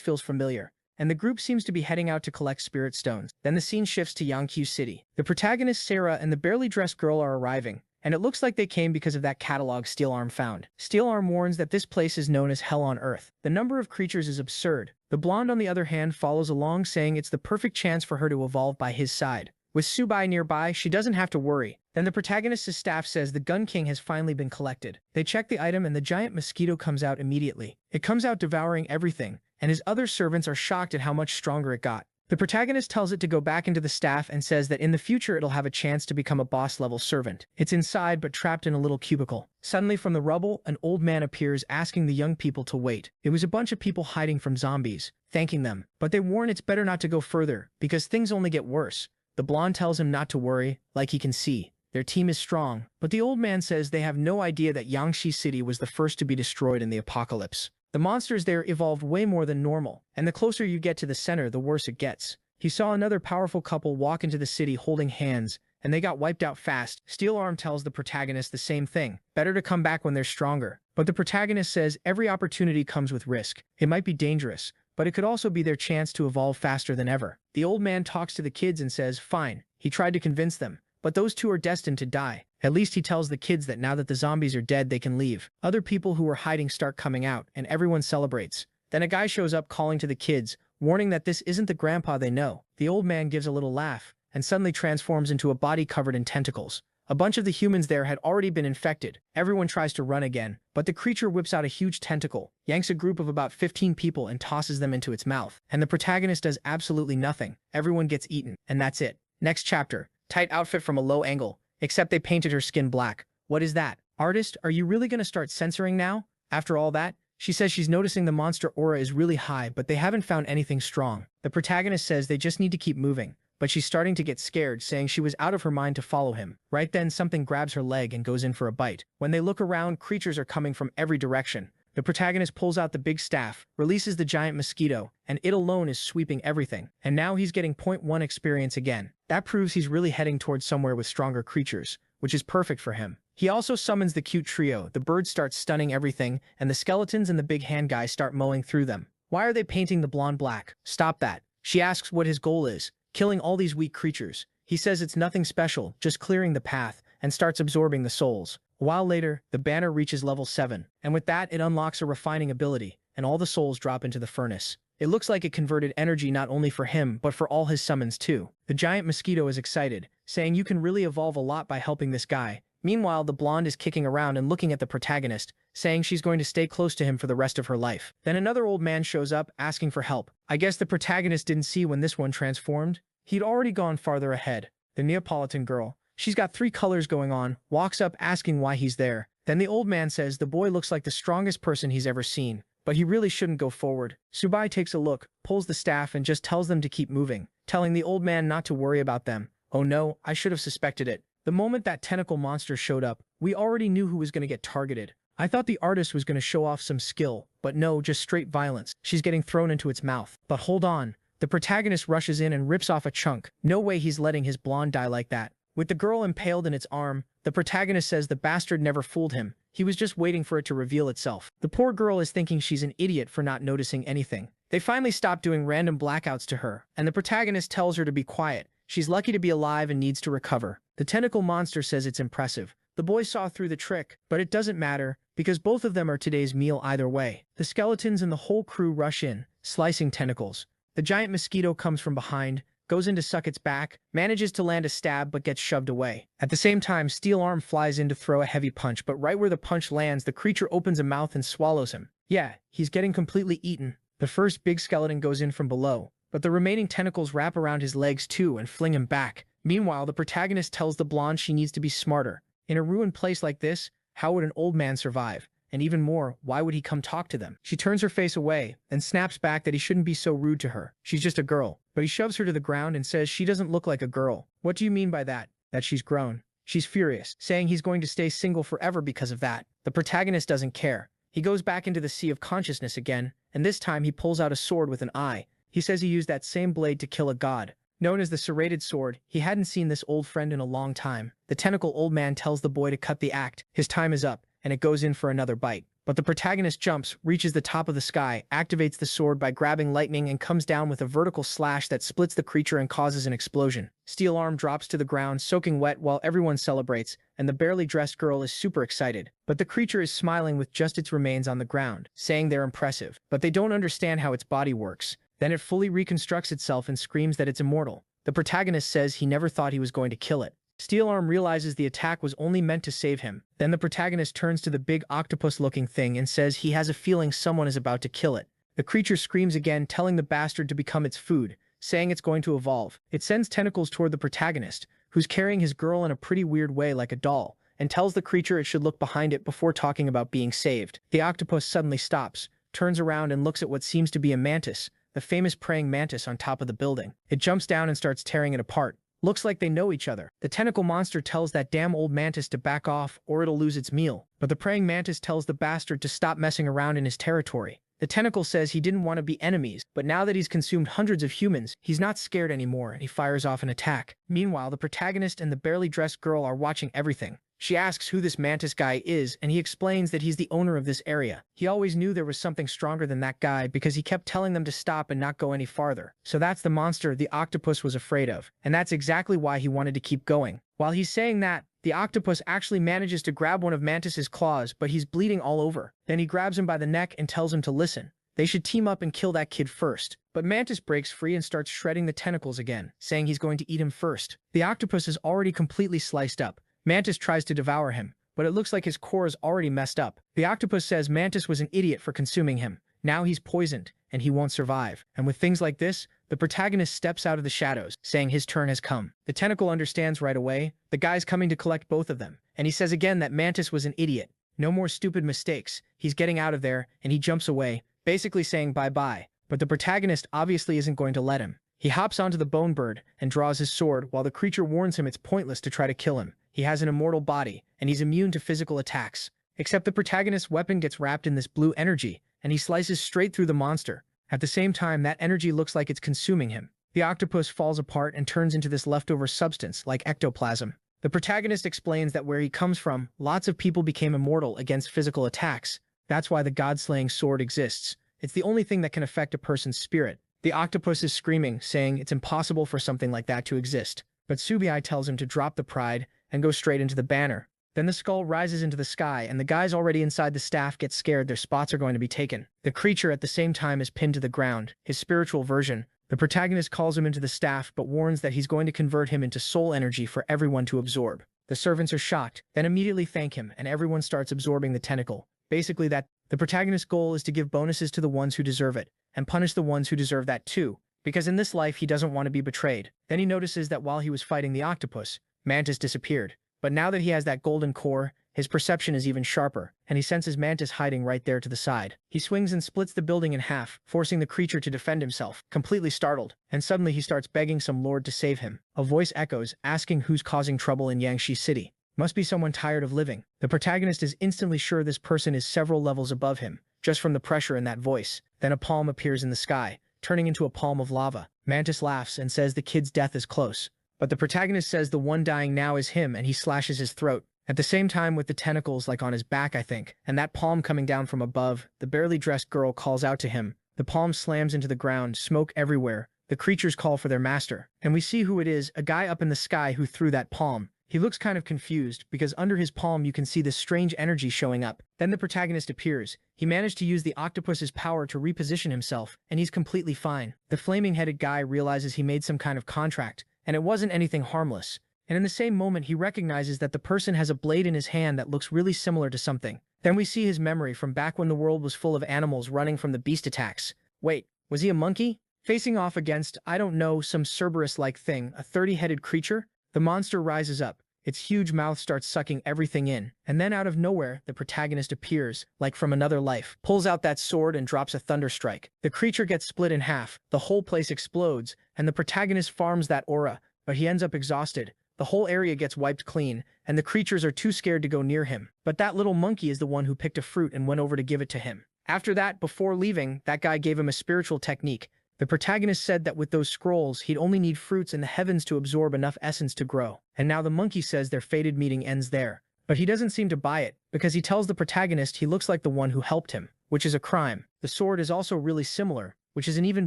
feels familiar, and the group seems to be heading out to collect spirit stones. Then the scene shifts to Yangqiu City. The protagonist Sarah and the barely dressed girl are arriving, and it looks like they came because of that catalog Steel Arm found. Steel Arm warns that this place is known as Hell on Earth. The number of creatures is absurd. The blonde, on the other hand, follows along, saying it's the perfect chance for her to evolve by his side. With Subai nearby, she doesn't have to worry. Then the protagonist's staff says the Gun King has finally been collected. They check the item and the giant mosquito comes out immediately. It comes out devouring everything, and his other servants are shocked at how much stronger it got. The protagonist tells it to go back into the staff and says that in the future it'll have a chance to become a boss-level servant. It's inside but trapped in a little cubicle. Suddenly from the rubble, an old man appears asking the young people to wait. It was a bunch of people hiding from zombies, thanking them. But they warn it's better not to go further, because things only get worse. The blonde tells him not to worry, like he can see. Their team is strong, but the old man says they have no idea that Yangshi City was the first to be destroyed in the apocalypse. The monsters there evolved way more than normal, and the closer you get to the center, the worse it gets. He saw another powerful couple walk into the city holding hands, and they got wiped out fast. Steel Arm tells the protagonist the same thing. Better to come back when they're stronger. But the protagonist says every opportunity comes with risk. It might be dangerous, but it could also be their chance to evolve faster than ever. The old man talks to the kids and says, fine. He tried to convince them, but those two are destined to die. At least he tells the kids that now that the zombies are dead, they can leave. Other people who were hiding start coming out, and everyone celebrates. Then a guy shows up calling to the kids, warning that this isn't the grandpa they know. The old man gives a little laugh, and suddenly transforms into a body covered in tentacles. A bunch of the humans there had already been infected. Everyone tries to run again, but the creature whips out a huge tentacle, yanks a group of about 15 people and tosses them into its mouth. And the protagonist does absolutely nothing. Everyone gets eaten, and that's it. Next chapter. Tight outfit from a low angle, except they painted her skin black. What is that? Artist, are you really gonna start censoring now? After all that, she says she's noticing the monster aura is really high, but they haven't found anything strong. The protagonist says they just need to keep moving, but she's starting to get scared, saying she was out of her mind to follow him. Right then, something grabs her leg and goes in for a bite. When they look around, creatures are coming from every direction. The protagonist pulls out the big staff, releases the giant mosquito, and it alone is sweeping everything. And now he's getting .1 experience again. That proves he's really heading towards somewhere with stronger creatures, which is perfect for him. He also summons the cute trio. The birds start stunning everything, and the skeletons and the big hand guy start mowing through them. Why are they painting the blonde black? Stop that. She asks what his goal is. Killing all these weak creatures. He says it's nothing special, just clearing the path, and starts absorbing the souls. A while later, the banner reaches level 7, and with that it unlocks a refining ability, and all the souls drop into the furnace. It looks like it converted energy not only for him, but for all his summons too. The giant mosquito is excited, saying you can really evolve a lot by helping this guy. Meanwhile, the blonde is kicking around and looking at the protagonist, saying she's going to stay close to him for the rest of her life. Then another old man shows up, asking for help. I guess the protagonist didn't see when this one transformed. He'd already gone farther ahead. The Neapolitan girl, she's got 3 colors going on, walks up asking why he's there. Then the old man says the boy looks like the strongest person he's ever seen, but he really shouldn't go forward. Subai takes a look, pulls the staff and just tells them to keep moving, telling the old man not to worry about them. Oh no, I should have suspected it. The moment that tentacle monster showed up, we already knew who was going to get targeted. I thought the artist was going to show off some skill, but no, just straight violence. She's getting thrown into its mouth. But hold on. The protagonist rushes in and rips off a chunk. No way he's letting his blonde die like that. With the girl impaled in its arm, the protagonist says the bastard never fooled him. He was just waiting for it to reveal itself. The poor girl is thinking she's an idiot for not noticing anything. They finally stop doing random blackouts to her, and the protagonist tells her to be quiet. She's lucky to be alive and needs to recover. The tentacle monster says it's impressive. The boy saw through the trick, but it doesn't matter, because both of them are today's meal either way. The skeletons and the whole crew rush in, slicing tentacles. The giant mosquito comes from behind, goes in to suck its back, manages to land a stab but gets shoved away. At the same time, Steel Arm flies in to throw a heavy punch, but right where the punch lands, the creature opens a mouth and swallows him. Yeah, he's getting completely eaten. The first big skeleton goes in from below, but the remaining tentacles wrap around his legs too and fling him back. Meanwhile, the protagonist tells the blonde she needs to be smarter. In a ruined place like this, how would an old man survive? And even more, why would he come talk to them? She turns her face away and snaps back that he shouldn't be so rude to her. She's just a girl. But he shoves her to the ground and says she doesn't look like a girl. What do you mean by that? That she's grown. She's furious, saying he's going to stay single forever because of that. The protagonist doesn't care. He goes back into the sea of consciousness again, and this time he pulls out a sword with an eye. He says he used that same blade to kill a god. Known as the serrated sword, he hadn't seen this old friend in a long time. The tentacle old man tells the boy to cut the act. His time is up, and it goes in for another bite. But the protagonist jumps, reaches the top of the sky, activates the sword by grabbing lightning and comes down with a vertical slash that splits the creature and causes an explosion. Steel Arm drops to the ground, soaking wet while everyone celebrates, and the barely dressed girl is super excited. But the creature is smiling with just its remains on the ground, saying they're impressive. But they don't understand how its body works. Then it fully reconstructs itself and screams that it's immortal. The protagonist says he never thought he was going to kill it. Steel Arm realizes the attack was only meant to save him. Then the protagonist turns to the big octopus-looking thing and says he has a feeling someone is about to kill it. The creature screams again, telling the bastard to become its food, saying it's going to evolve. It sends tentacles toward the protagonist, who's carrying his girl in a pretty weird way like a doll, and tells the creature it should look behind it before talking about being saved. The octopus suddenly stops, turns around and looks at what seems to be a mantis, the famous praying mantis on top of the building. It jumps down and starts tearing it apart. Looks like they know each other. The tentacle monster tells that damn old mantis to back off or it'll lose its meal. But the praying mantis tells the bastard to stop messing around in his territory. The tentacle says he didn't want to be enemies, but now that he's consumed hundreds of humans, he's not scared anymore and he fires off an attack. Meanwhile, the protagonist and the barely dressed girl are watching everything. She asks who this mantis guy is, and he explains that he's the owner of this area. He always knew there was something stronger than that guy because he kept telling them to stop and not go any farther. So that's the monster the octopus was afraid of, and that's exactly why he wanted to keep going. While he's saying that, the octopus actually manages to grab one of Mantis's claws, but he's bleeding all over. Then he grabs him by the neck and tells him to listen. They should team up and kill that kid first. But Mantis breaks free and starts shredding the tentacles again, saying he's going to eat him first. The octopus is already completely sliced up. Mantis tries to devour him, but it looks like his core is already messed up. The octopus says Mantis was an idiot for consuming him. Now he's poisoned, and he won't survive. And with things like this, the protagonist steps out of the shadows, saying his turn has come. The tentacle understands right away. The guy's coming to collect both of them. And he says again that Mantis was an idiot. No more stupid mistakes. He's getting out of there, and he jumps away, basically saying bye-bye. But the protagonist obviously isn't going to let him. He hops onto the bone bird and draws his sword while the creature warns him it's pointless to try to kill him. He has an immortal body, and he's immune to physical attacks. Except the protagonist's weapon gets wrapped in this blue energy, and he slices straight through the monster. At the same time, that energy looks like it's consuming him. The octopus falls apart and turns into this leftover substance, like ectoplasm. The protagonist explains that where he comes from, lots of people became immortal against physical attacks. That's why the god-slaying sword exists. It's the only thing that can affect a person's spirit. The octopus is screaming, saying it's impossible for something like that to exist. But Subi tells him to drop the pride and go straight into the banner. Then the skull rises into the sky, and the guys already inside the staff get scared their spots are going to be taken. The creature at the same time is pinned to the ground, his spiritual version. The protagonist calls him into the staff but warns that he's going to convert him into soul energy for everyone to absorb. The servants are shocked, then immediately thank him, and everyone starts absorbing the tentacle. Basically that the protagonist's goal is to give bonuses to the ones who deserve it, and punish the ones who deserve that too, because in this life he doesn't want to be betrayed. Then he notices that while he was fighting the octopus, Mantis disappeared. But now that he has that golden core, his perception is even sharper, and he senses Mantis hiding right there to the side. He swings and splits the building in half, forcing the creature to defend himself, completely startled, and suddenly he starts begging some lord to save him. A voice echoes, asking who's causing trouble in Yangshi City. Must be someone tired of living. The protagonist is instantly sure this person is several levels above him, just from the pressure in that voice. Then a palm appears in the sky, turning into a palm of lava. Mantis laughs and says the kid's death is close. But the protagonist says the one dying now is him, and he slashes his throat. At the same time, with the tentacles like on his back, I think, and that palm coming down from above, the barely dressed girl calls out to him. The palm slams into the ground, smoke everywhere. The creatures call for their master. And we see who it is, a guy up in the sky who threw that palm. He looks kind of confused, because under his palm you can see this strange energy showing up. Then the protagonist appears. He managed to use the octopus's power to reposition himself, and he's completely fine. The flaming-headed guy realizes he made some kind of contract, and it wasn't anything harmless. And in the same moment he recognizes that the person has a blade in his hand that looks really similar to something. Then we see his memory from back when the world was full of animals running from the beast attacks. Wait, was he a monkey? Facing off against, I don't know, some Cerberus-like thing, a 30-headed creature? The monster rises up. Its huge mouth starts sucking everything in, and then out of nowhere, the protagonist appears, like from another life, pulls out that sword and drops a thunder strike. The creature gets split in half, the whole place explodes, and the protagonist farms that aura, but he ends up exhausted. The whole area gets wiped clean, and the creatures are too scared to go near him. But that little monkey is the one who picked a fruit and went over to give it to him. After that, before leaving, that guy gave him a spiritual technique. The protagonist said that with those scrolls, he'd only need fruits in the heavens to absorb enough essence to grow. And now the monkey says their fated meeting ends there. But he doesn't seem to buy it, because he tells the protagonist he looks like the one who helped him, which is a crime. The sword is also really similar, which is an even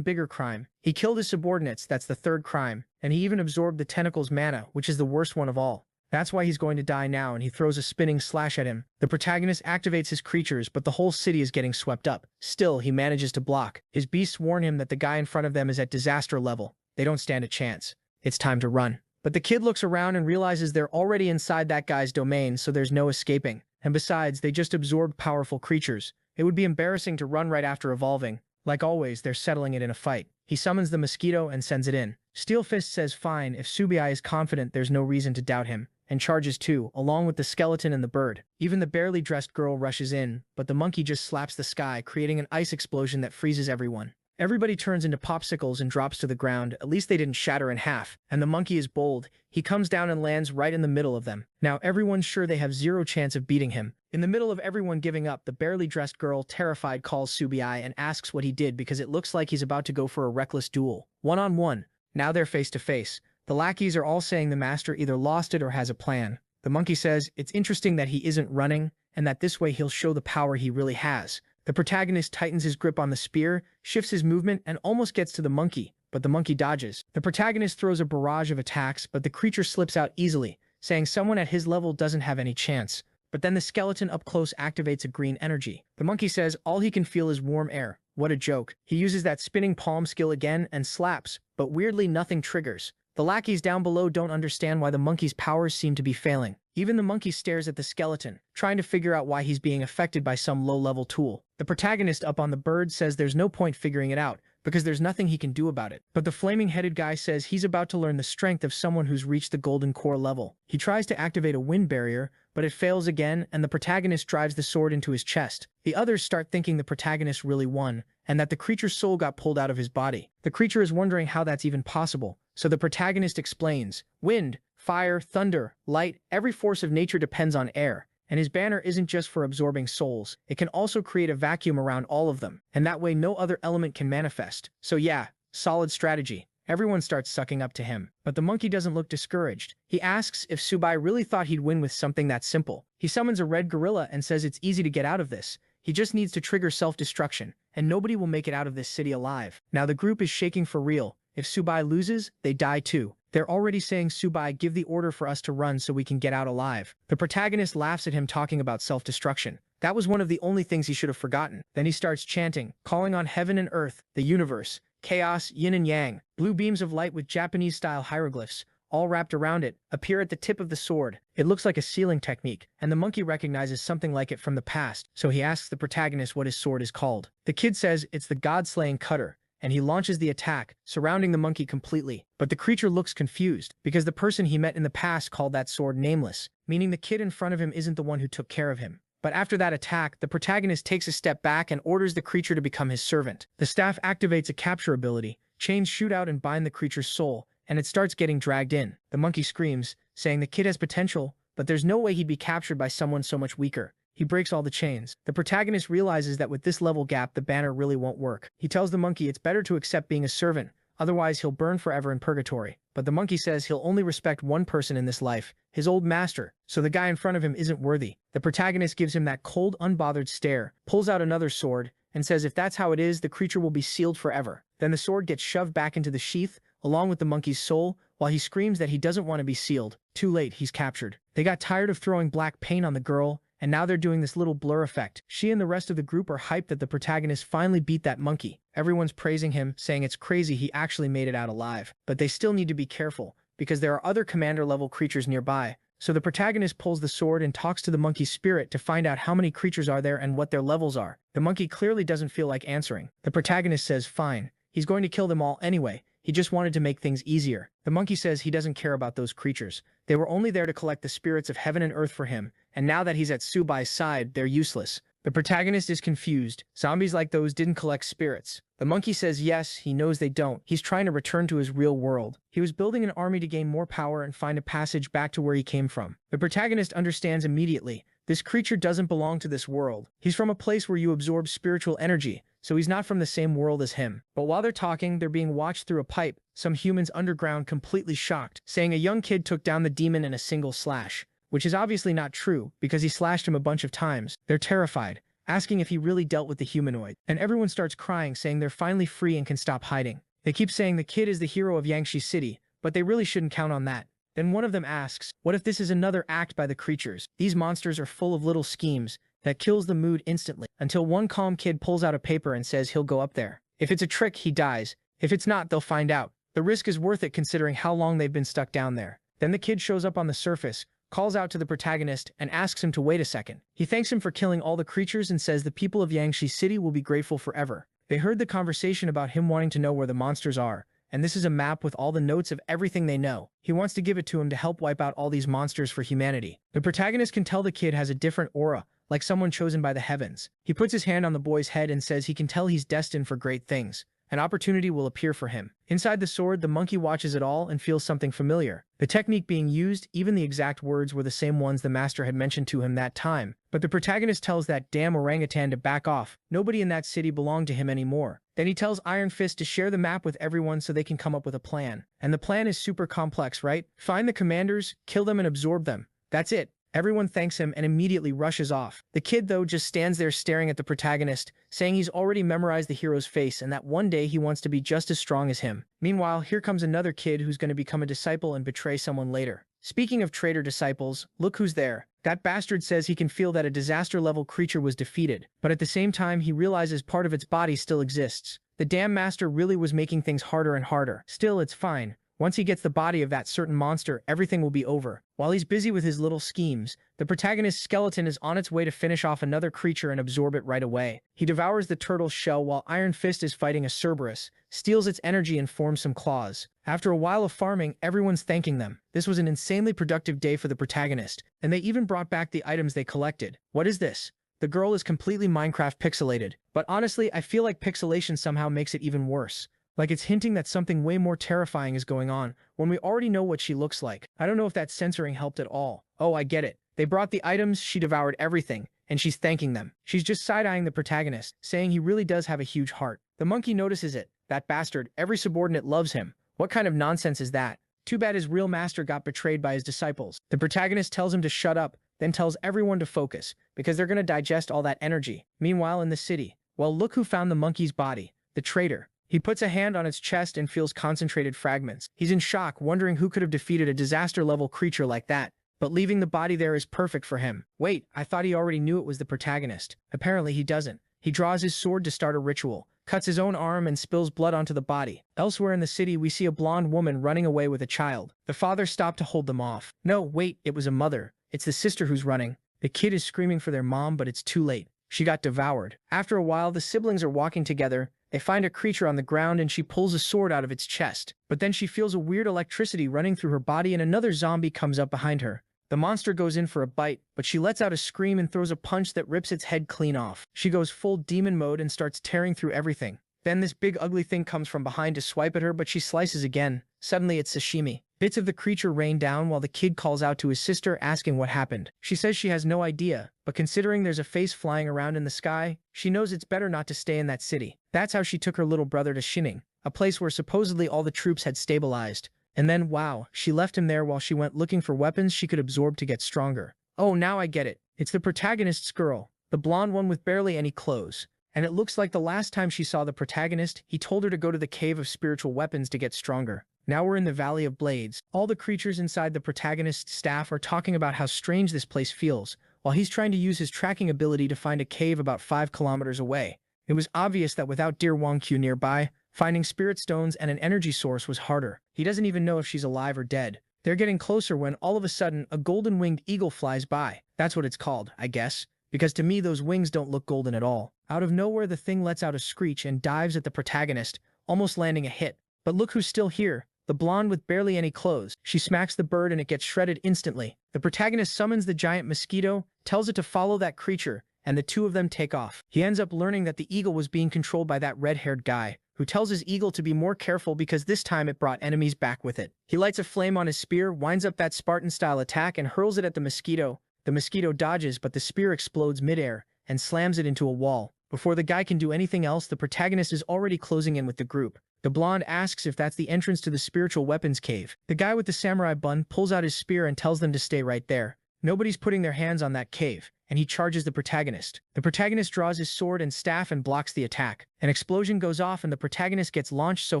bigger crime. He killed his subordinates, that's the third crime, and he even absorbed the tentacle's mana, which is the worst one of all. That's why he's going to die now, and he throws a spinning slash at him. The protagonist activates his creatures, but the whole city is getting swept up. Still, he manages to block. His beasts warn him that the guy in front of them is at disaster level. They don't stand a chance. It's time to run. But the kid looks around and realizes they're already inside that guy's domain, so there's no escaping. And besides, they just absorbed powerful creatures. It would be embarrassing to run right after evolving. Like always, they're settling it in a fight. He summons the mosquito and sends it in. Steel Fist says fine if Subi is confident there's no reason to doubt him, and charges too, along with the skeleton and the bird. Even the barely dressed girl rushes in, but the monkey just slaps the sky, creating an ice explosion that freezes everyone. Everybody turns into popsicles and drops to the ground. At least they didn't shatter in half. And the monkey is bold. He comes down and lands right in the middle of them. Now everyone's sure they have zero chance of beating him. In the middle of everyone giving up, the barely dressed girl, terrified, calls Subi and asks what he did because it looks like he's about to go for a reckless duel. One-on-one. Now they're face to face. The lackeys are all saying the master either lost it or has a plan. The monkey says it's interesting that he isn't running, and that this way he'll show the power he really has. The protagonist tightens his grip on the spear, shifts his movement, and almost gets to the monkey, but the monkey dodges. The protagonist throws a barrage of attacks, but the creature slips out easily, saying someone at his level doesn't have any chance. but then the skeleton up close activates a green energy. The monkey says all he can feel is warm air. What a joke. He uses that spinning palm skill again and slaps, but weirdly nothing triggers. The lackeys down below don't understand why the monkey's powers seem to be failing. Even the monkey stares at the skeleton, trying to figure out why he's being affected by some low-level tool. The protagonist up on the bird says there's no point figuring it out, because there's nothing he can do about it. But the flaming-headed guy says he's about to learn the strength of someone who's reached the golden core level. He tries to activate a wind barrier, but it fails again, and the protagonist drives the sword into his chest. The others start thinking the protagonist really won, and that the creature's soul got pulled out of his body. The creature is wondering how that's even possible, so the protagonist explains, wind, fire, thunder, light, every force of nature depends on air, and his banner isn't just for absorbing souls, it can also create a vacuum around all of them, and that way no other element can manifest. So yeah, solid strategy. Everyone starts sucking up to him, but the monkey doesn't look discouraged. He asks if Subai really thought he'd win with something that simple. He summons a red gorilla and says it's easy to get out of this. He just needs to trigger self-destruction, and nobody will make it out of this city alive. Now the group is shaking for real. If Subai loses, they die too. They're already saying, Subai, give the order for us to run so we can get out alive. The protagonist laughs at him talking about self-destruction. That was one of the only things he should have forgotten. Then he starts chanting, calling on heaven and earth, the universe, chaos, yin and yang. Blue beams of light with Japanese-style hieroglyphs, all wrapped around it, appear at the tip of the sword. It looks like a sealing technique, and the monkey recognizes something like it from the past, so he asks the protagonist what his sword is called. The kid says it's the god-slaying cutter, and he launches the attack, surrounding the monkey completely. But the creature looks confused, because the person he met in the past called that sword nameless, meaning the kid in front of him isn't the one who took care of him. But after that attack, the protagonist takes a step back and orders the creature to become his servant. The staff activates a capture ability, chains shoot out and bind the creature's soul, and it starts getting dragged in. The monkey screams, saying the kid has potential, but there's no way he'd be captured by someone so much weaker. He breaks all the chains. The protagonist realizes that with this level gap, the banner really won't work. He tells the monkey it's better to accept being a servant, otherwise he'll burn forever in purgatory. But the monkey says he'll only respect one person in this life, his old master, so the guy in front of him isn't worthy. The protagonist gives him that cold, unbothered stare, pulls out another sword, and says if that's how it is, the creature will be sealed forever. Then the sword gets shoved back into the sheath, along with the monkey's soul, while he screams that he doesn't want to be sealed. Too late, he's captured. They got tired of throwing black paint on the girl, and now they're doing this little blur effect. She and the rest of the group are hyped that the protagonist finally beat that monkey. Everyone's praising him, saying it's crazy he actually made it out alive. But they still need to be careful, because there are other commander-level creatures nearby. So the protagonist pulls the sword and talks to the monkey's spirit to find out how many creatures are there and what their levels are. The monkey clearly doesn't feel like answering. The protagonist says fine. He's going to kill them all anyway. He just wanted to make things easier. The monkey says he doesn't care about those creatures. They were only there to collect the spirits of heaven and earth for him, and now that he's at Subai's side, they're useless. The protagonist is confused. Zombies like those didn't collect spirits. The monkey says yes, he knows they don't. He's trying to return to his real world. He was building an army to gain more power and find a passage back to where he came from. The protagonist understands immediately. This creature doesn't belong to this world. He's from a place where you absorb spiritual energy, so he's not from the same world as him. But while they're talking, they're being watched through a pipe. Some humans underground completely shocked, saying a young kid took down the demon in a single slash, which is obviously not true, because he slashed him a bunch of times. They're terrified, asking if he really dealt with the humanoid. And everyone starts crying, saying they're finally free and can stop hiding. They keep saying the kid is the hero of Yangshi City, but they really shouldn't count on that. Then one of them asks, what if this is another act by the creatures? These monsters are full of little schemes that kills the mood instantly, until one calm kid pulls out a paper and says he'll go up there. If it's a trick, he dies. If it's not, they'll find out. The risk is worth it considering how long they've been stuck down there. Then the kid shows up on the surface, calls out to the protagonist, and asks him to wait a second. He thanks him for killing all the creatures and says the people of Yangshi City will be grateful forever. They heard the conversation about him wanting to know where the monsters are, and this is a map with all the notes of everything they know. He wants to give it to him to help wipe out all these monsters for humanity. The protagonist can tell the kid has a different aura, like someone chosen by the heavens. He puts his hand on the boy's head and says he can tell he's destined for great things. An opportunity will appear for him. Inside the sword, the monkey watches it all and feels something familiar. The technique being used, even the exact words were the same ones the master had mentioned to him that time. But the protagonist tells that damn orangutan to back off. Nobody in that city belonged to him anymore. Then he tells Iron Fist to share the map with everyone so they can come up with a plan. And the plan is super complex, right? Find the commanders, kill them and absorb them. That's it. Everyone thanks him and immediately rushes off. The kid, though, just stands there staring at the protagonist, saying he's already memorized the hero's face and that one day he wants to be just as strong as him. Meanwhile, here comes another kid who's going to become a disciple and betray someone later. Speaking of traitor disciples, look who's there. That bastard says he can feel that a disaster-level creature was defeated, but at the same time he realizes part of its body still exists. The damn master really was making things harder and harder. Still, it's fine. Once he gets the body of that certain monster, everything will be over. While he's busy with his little schemes, the protagonist's skeleton is on its way to finish off another creature and absorb it right away. He devours the turtle's shell while Iron Fist is fighting a Cerberus, steals its energy and forms some claws. After a while of farming, everyone's thanking them. This was an insanely productive day for the protagonist, and they even brought back the items they collected. What is this? The girl is completely Minecraft pixelated, but honestly, I feel like pixelation somehow makes it even worse. Like it's hinting that something way more terrifying is going on, when we already know what she looks like. I don't know if that censoring helped at all. Oh, I get it. They brought the items, she devoured everything, and she's thanking them. She's just side-eyeing the protagonist, saying he really does have a huge heart. The monkey notices it. That bastard, every subordinate loves him. What kind of nonsense is that? Too bad his real master got betrayed by his disciples. The protagonist tells him to shut up, then tells everyone to focus, because they're gonna digest all that energy. Meanwhile, in the city, well, look who found the monkey's body. The traitor. He puts a hand on its chest and feels concentrated fragments. He's in shock, wondering who could have defeated a disaster-level creature like that. But leaving the body there is perfect for him. Wait, I thought he already knew it was the protagonist. Apparently he doesn't. He draws his sword to start a ritual, cuts his own arm and spills blood onto the body. Elsewhere in the city, we see a blonde woman running away with a child. The father stopped to hold them off. No, wait, it was a mother. It's the sister who's running. The kid is screaming for their mom, but it's too late. She got devoured. After a while, the siblings are walking together. They find a creature on the ground and she pulls a sword out of its chest. But then she feels a weird electricity running through her body and another zombie comes up behind her. The monster goes in for a bite, but she lets out a scream and throws a punch that rips its head clean off. She goes full demon mode and starts tearing through everything. Then this big ugly thing comes from behind to swipe at her, but she slices again. Suddenly it's sashimi. Bits of the creature rain down while the kid calls out to his sister asking what happened. She says she has no idea, but considering there's a face flying around in the sky, she knows it's better not to stay in that city. That's how she took her little brother to Shining, a place where supposedly all the troops had stabilized. And then, wow, she left him there while she went looking for weapons she could absorb to get stronger. Oh, now I get it. It's the protagonist's girl, the blonde one with barely any clothes. And it looks like the last time she saw the protagonist, he told her to go to the Cave of Spiritual Weapons to get stronger. Now we're in the Valley of Blades. All the creatures inside the protagonist's staff are talking about how strange this place feels, while he's trying to use his tracking ability to find a cave about 5 kilometers away. It was obvious that without dear Wangqiu nearby, finding spirit stones and an energy source was harder. He doesn't even know if she's alive or dead. They're getting closer when all of a sudden a golden-winged eagle flies by. That's what it's called, I guess, because to me those wings don't look golden at all. Out of nowhere the thing lets out a screech and dives at the protagonist, almost landing a hit. But look who's still here. The blonde with barely any clothes. She smacks the bird and it gets shredded instantly. The protagonist summons the giant mosquito, tells it to follow that creature, and the two of them take off. He ends up learning that the eagle was being controlled by that red-haired guy, who tells his eagle to be more careful because this time it brought enemies back with it. He lights a flame on his spear, winds up that Spartan-style attack, and hurls it at the mosquito. The mosquito dodges, but the spear explodes midair and slams it into a wall. Before the guy can do anything else, the protagonist is already closing in with the group. The blonde asks if that's the entrance to the spiritual weapons cave. The guy with the samurai bun pulls out his spear and tells them to stay right there. Nobody's putting their hands on that cave, and he charges the protagonist. The protagonist draws his sword and staff and blocks the attack. An explosion goes off and the protagonist gets launched so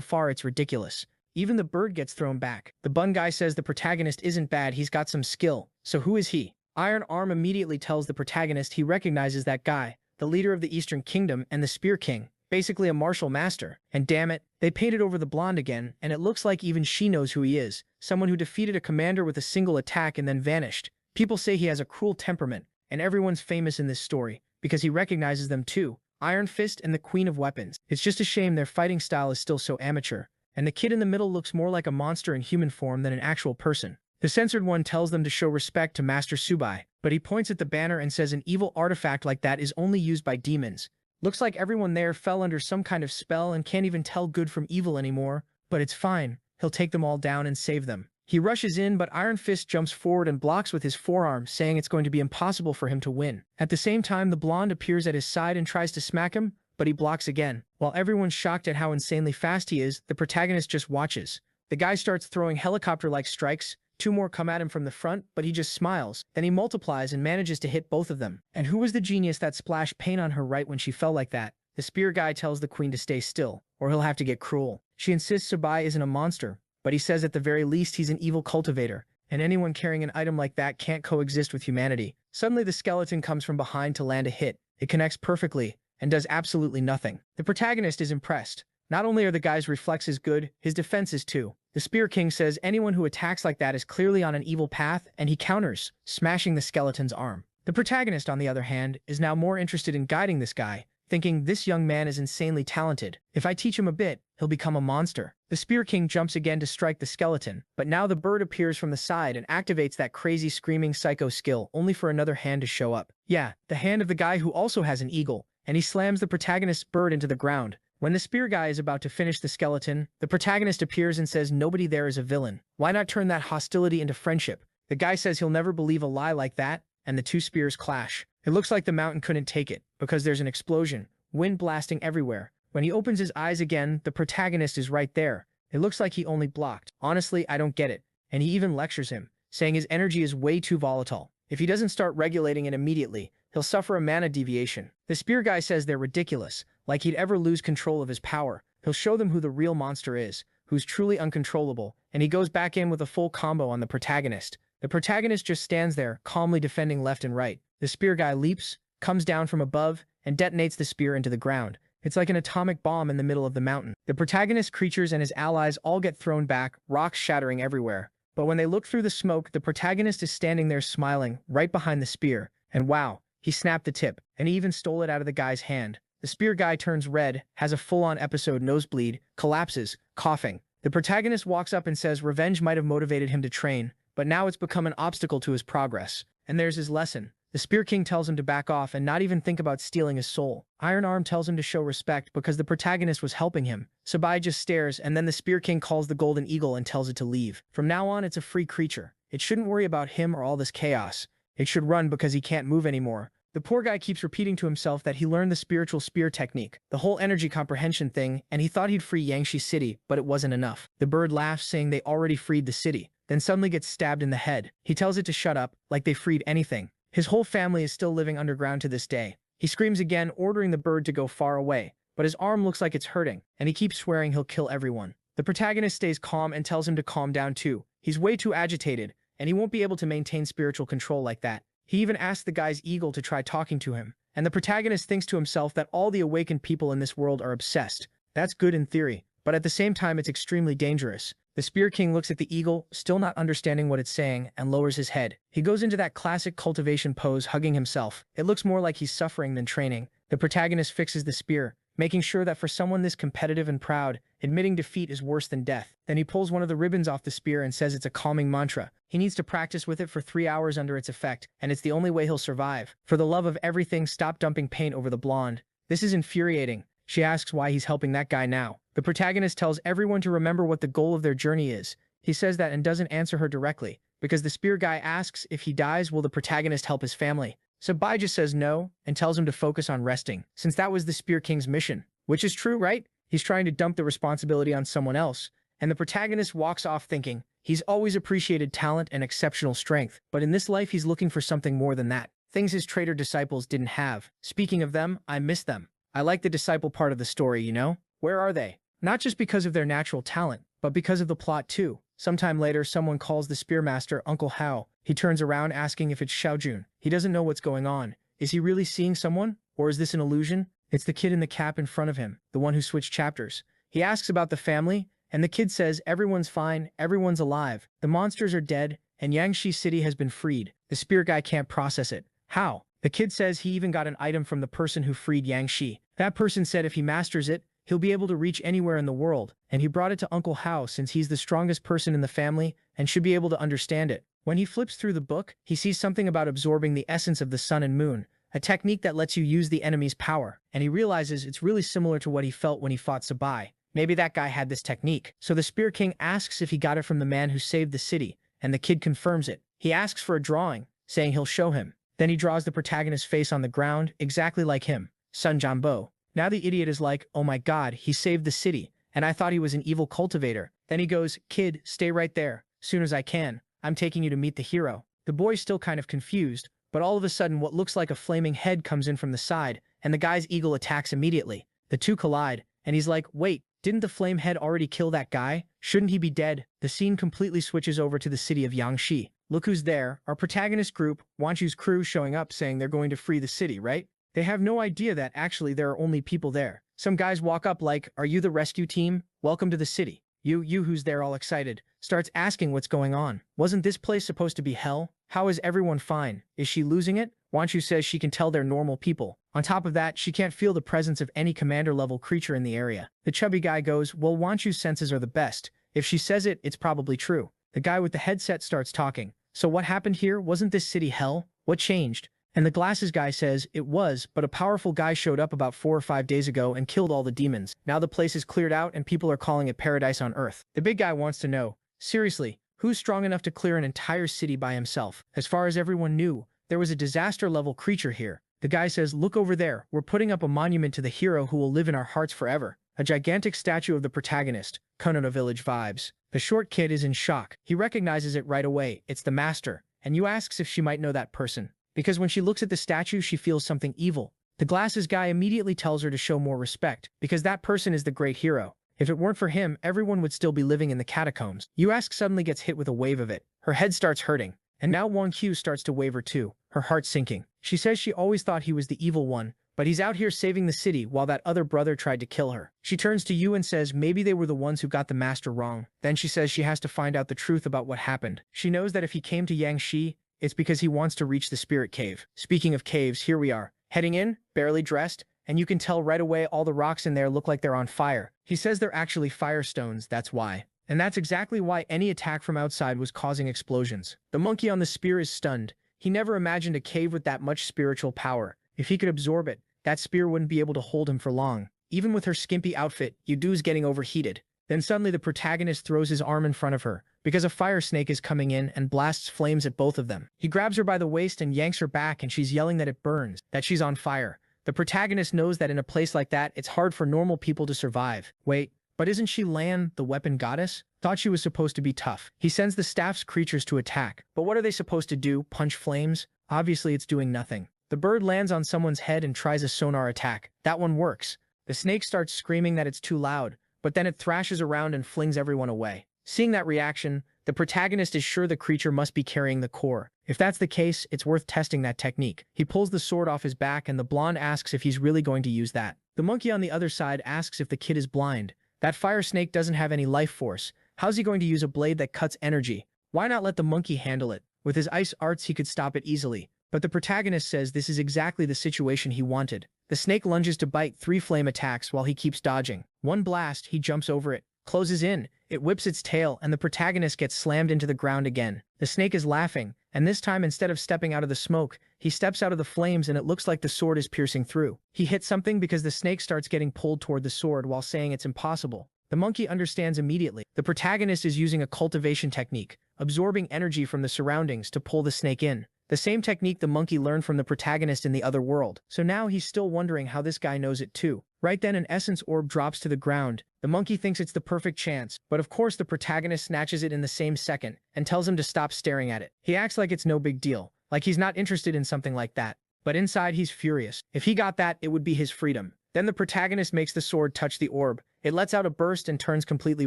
far it's ridiculous. Even the bird gets thrown back. The bun guy says the protagonist isn't bad, he's got some skill. So who is he? Iron Arm immediately tells the protagonist he recognizes that guy, the leader of the Eastern Kingdom and the Spear King. Basically a martial master. And damn it, they painted over the blonde again, and it looks like even she knows who he is. Someone who defeated a commander with a single attack and then vanished. People say he has a cruel temperament, and everyone's famous in this story, because he recognizes them too. Iron Fist and the Queen of Weapons. It's just a shame their fighting style is still so amateur. And the kid in the middle looks more like a monster in human form than an actual person. The censored one tells them to show respect to Master Subai, but he points at the banner and says an evil artifact like that is only used by demons. Looks like everyone there fell under some kind of spell and can't even tell good from evil anymore, but it's fine. He'll take them all down and save them. He rushes in, but Iron Fist jumps forward and blocks with his forearm, saying it's going to be impossible for him to win. At the same time, the blonde appears at his side and tries to smack him, but he blocks again. While everyone's shocked at how insanely fast he is, the protagonist just watches. The guy starts throwing helicopter-like strikes. 2 more come at him from the front, but he just smiles. Then he multiplies and manages to hit both of them. And who was the genius that splashed paint on her right when she fell like that? The spear guy tells the queen to stay still, or he'll have to get cruel. She insists Subai isn't a monster, but he says at the very least he's an evil cultivator, and anyone carrying an item like that can't coexist with humanity. Suddenly the skeleton comes from behind to land a hit. It connects perfectly and does absolutely nothing. The protagonist is impressed. Not only are the guy's reflexes good, his defense is too. The Spear King says anyone who attacks like that is clearly on an evil path, and he counters, smashing the skeleton's arm. The protagonist, on the other hand, is now more interested in guiding this guy, thinking this young man is insanely talented. If I teach him a bit, he'll become a monster. The Spear King jumps again to strike the skeleton, but now the bird appears from the side and activates that crazy screaming psycho skill only for another hand to show up. Yeah, the hand of the guy who also has an eagle, and he slams the protagonist's bird into the ground. When the spear guy is about to finish the skeleton, the protagonist appears and says nobody there is a villain. Why not turn that hostility into friendship? The guy says he'll never believe a lie like that, and the two spears clash. It looks like the mountain couldn't take it, because there's an explosion, wind blasting everywhere. When he opens his eyes again, the protagonist is right there. It looks like he only blocked. Honestly, I don't get it. And he even lectures him, saying his energy is way too volatile. If he doesn't start regulating it immediately, he'll suffer a mana deviation. The spear guy says they're ridiculous, like he'd ever lose control of his power. He'll show them who the real monster is, who's truly uncontrollable, and he goes back in with a full combo on the protagonist. The protagonist just stands there, calmly defending left and right. The spear guy leaps, comes down from above, and detonates the spear into the ground. It's like an atomic bomb in the middle of the mountain. The protagonist's creatures and his allies all get thrown back, rocks shattering everywhere. But when they look through the smoke, the protagonist is standing there smiling, right behind the spear. And wow, he snapped the tip, and he even stole it out of the guy's hand. The spear guy turns red, has a full-on episode nosebleed, collapses, coughing. The protagonist walks up and says revenge might have motivated him to train, but now it's become an obstacle to his progress. And there's his lesson. The Spear King tells him to back off and not even think about stealing his soul. Iron Arm tells him to show respect because the protagonist was helping him. Sabai just stares, and then the Spear King calls the Golden Eagle and tells it to leave. From now on, it's a free creature. It shouldn't worry about him or all this chaos. It should run because he can't move anymore. The poor guy keeps repeating to himself that he learned the spiritual spear technique, the whole energy comprehension thing, and he thought he'd free Yangshi City, but it wasn't enough. The bird laughs, saying they already freed the city, then suddenly gets stabbed in the head. He tells it to shut up, like they freed anything. His whole family is still living underground to this day. He screams again, ordering the bird to go far away, but his arm looks like it's hurting, and he keeps swearing he'll kill everyone. The protagonist stays calm and tells him to calm down too. He's way too agitated, and he won't be able to maintain spiritual control like that. He even asks the guy's eagle to try talking to him, and the protagonist thinks to himself that all the awakened people in this world are obsessed. That's good in theory, but at the same time it's extremely dangerous. The Spear King looks at the eagle, still not understanding what it's saying, and lowers his head. He goes into that classic cultivation pose, hugging himself. It looks more like he's suffering than training. The protagonist fixes the spear, making sure that for someone this competitive and proud, admitting defeat is worse than death. Then he pulls one of the ribbons off the spear and says it's a calming mantra. He needs to practice with it for 3 hours under its effect, and it's the only way he'll survive. For the love of everything, stop dumping paint over the blonde. This is infuriating. She asks why he's helping that guy now. The protagonist tells everyone to remember what the goal of their journey is. He says that and doesn't answer her directly, because the spear guy asks if he dies, will the protagonist help his family? Sabai just says no, and tells him to focus on resting, since that was the Spear King's mission. Which is true, right? He's trying to dump the responsibility on someone else, and the protagonist walks off thinking, he's always appreciated talent and exceptional strength, but in this life he's looking for something more than that. Things his traitor disciples didn't have. Speaking of them, I miss them. I like the disciple part of the story, you know? Where are they? Not just because of their natural talent, but because of the plot too. Sometime later, someone calls the Spearmaster Uncle Hao. He turns around asking if it's Xiaojun. He doesn't know what's going on. Is he really seeing someone? Or is this an illusion? It's the kid in the cap in front of him, the one who switched chapters. He asks about the family, and the kid says everyone's fine, everyone's alive. The monsters are dead, and Yangshi City has been freed. The spear guy can't process it. How? The kid says he even got an item from the person who freed Yangshi. That person said if he masters it, he'll be able to reach anywhere in the world, and he brought it to Uncle Hao since he's the strongest person in the family and should be able to understand it. When he flips through the book, he sees something about absorbing the essence of the sun and moon, a technique that lets you use the enemy's power, and he realizes it's really similar to what he felt when he fought Sabai. Maybe that guy had this technique. So the Spear King asks if he got it from the man who saved the city, and the kid confirms it. He asks for a drawing, saying he'll show him. Then he draws the protagonist's face on the ground, exactly like him, Sun Jianbo. Now the idiot is like, oh my god, he saved the city, and I thought he was an evil cultivator. Then he goes, kid, stay right there. Soon as I can, I'm taking you to meet the hero. The boy's still kind of confused, but all of a sudden what looks like a flaming head comes in from the side, and the guy's eagle attacks immediately. The two collide, and he's like, wait, Didn't the flame head already kill that guy? Shouldn't he be dead? The scene completely switches over to the city of Yangshi. Look who's there, our protagonist group, Wanchu's crew showing up saying they're going to free the city, right? They have no idea that actually there are only people there. Some guys walk up like, "Are you the rescue team? Welcome to the city." You who's there all excited, starts asking what's going on. Wasn't this place supposed to be hell? How is everyone fine? Is she losing it? Wanchu says she can tell they're normal people. On top of that, she can't feel the presence of any commander-level creature in the area. The chubby guy goes, well, Wanchu's senses are the best. If she says it, it's probably true. The guy with the headset starts talking. So what happened here? Wasn't this city hell? What changed? And the glasses guy says, it was, but a powerful guy showed up about 4 or 5 days ago and killed all the demons. Now the place is cleared out and people are calling it paradise on Earth. The big guy wants to know, seriously, who's strong enough to clear an entire city by himself? As far as everyone knew, there was a disaster-level creature here. The guy says, look over there, we're putting up a monument to the hero who will live in our hearts forever. A gigantic statue of the protagonist, Konoha Village vibes. The short kid is in shock. He recognizes it right away, it's the master, and you asks if she might know that person. Because when she looks at the statue, she feels something evil. The glasses guy immediately tells her to show more respect, because that person is the great hero. If it weren't for him, everyone would still be living in the catacombs. Yuask suddenly gets hit with a wave of it. Her head starts hurting. And now Wang Q starts to waver too, her heart sinking. She says she always thought he was the evil one, but he's out here saving the city while that other brother tried to kill her. She turns to Yu and says maybe they were the ones who got the master wrong. Then she says she has to find out the truth about what happened. She knows that if he came to Yangshi, it's because he wants to reach the spirit cave. Speaking of caves, here we are. Heading in, barely dressed, and you can tell right away all the rocks in there look like they're on fire. He says they're actually firestones, that's why. And that's exactly why any attack from outside was causing explosions. The monkey on the spear is stunned. He never imagined a cave with that much spiritual power. If he could absorb it, that spear wouldn't be able to hold him for long. Even with her skimpy outfit, Yudu's getting overheated. Then suddenly the protagonist throws his arm in front of her, because a fire snake is coming in and blasts flames at both of them. He grabs her by the waist and yanks her back and she's yelling that it burns, that she's on fire. The protagonist knows that in a place like that, it's hard for normal people to survive. Wait, but isn't she Lan, the weapon goddess? Thought she was supposed to be tough. He sends the staff's creatures to attack. But what are they supposed to do? Punch flames? Obviously it's doing nothing. The bird lands on someone's head and tries a sonar attack. That one works. The snake starts screaming that it's too loud, but then it thrashes around and flings everyone away. Seeing that reaction, the protagonist is sure the creature must be carrying the core. If that's the case, it's worth testing that technique. He pulls the sword off his back and the blonde asks if he's really going to use that. The monkey on the other side asks if the kid is blind. That fire snake doesn't have any life force. How's he going to use a blade that cuts energy? Why not let the monkey handle it? With his ice arts, he could stop it easily. But the protagonist says this is exactly the situation he wanted. The snake lunges to bite 3 flame attacks while he keeps dodging. One blast, he jumps over it, closes in, it whips its tail, and the protagonist gets slammed into the ground again. The snake is laughing, and this time instead of stepping out of the smoke, he steps out of the flames and it looks like the sword is piercing through. He hits something because the snake starts getting pulled toward the sword while saying it's impossible. The monkey understands immediately. The protagonist is using a cultivation technique, absorbing energy from the surroundings to pull the snake in. The same technique the monkey learned from the protagonist in the other world. So now he's still wondering how this guy knows it too. Right then an essence orb drops to the ground. The monkey thinks it's the perfect chance, but of course the protagonist snatches it in the same second and tells him to stop staring at it. He acts like it's no big deal, like he's not interested in something like that. But inside he's furious. If he got that, it would be his freedom. Then the protagonist makes the sword touch the orb. It lets out a burst and turns completely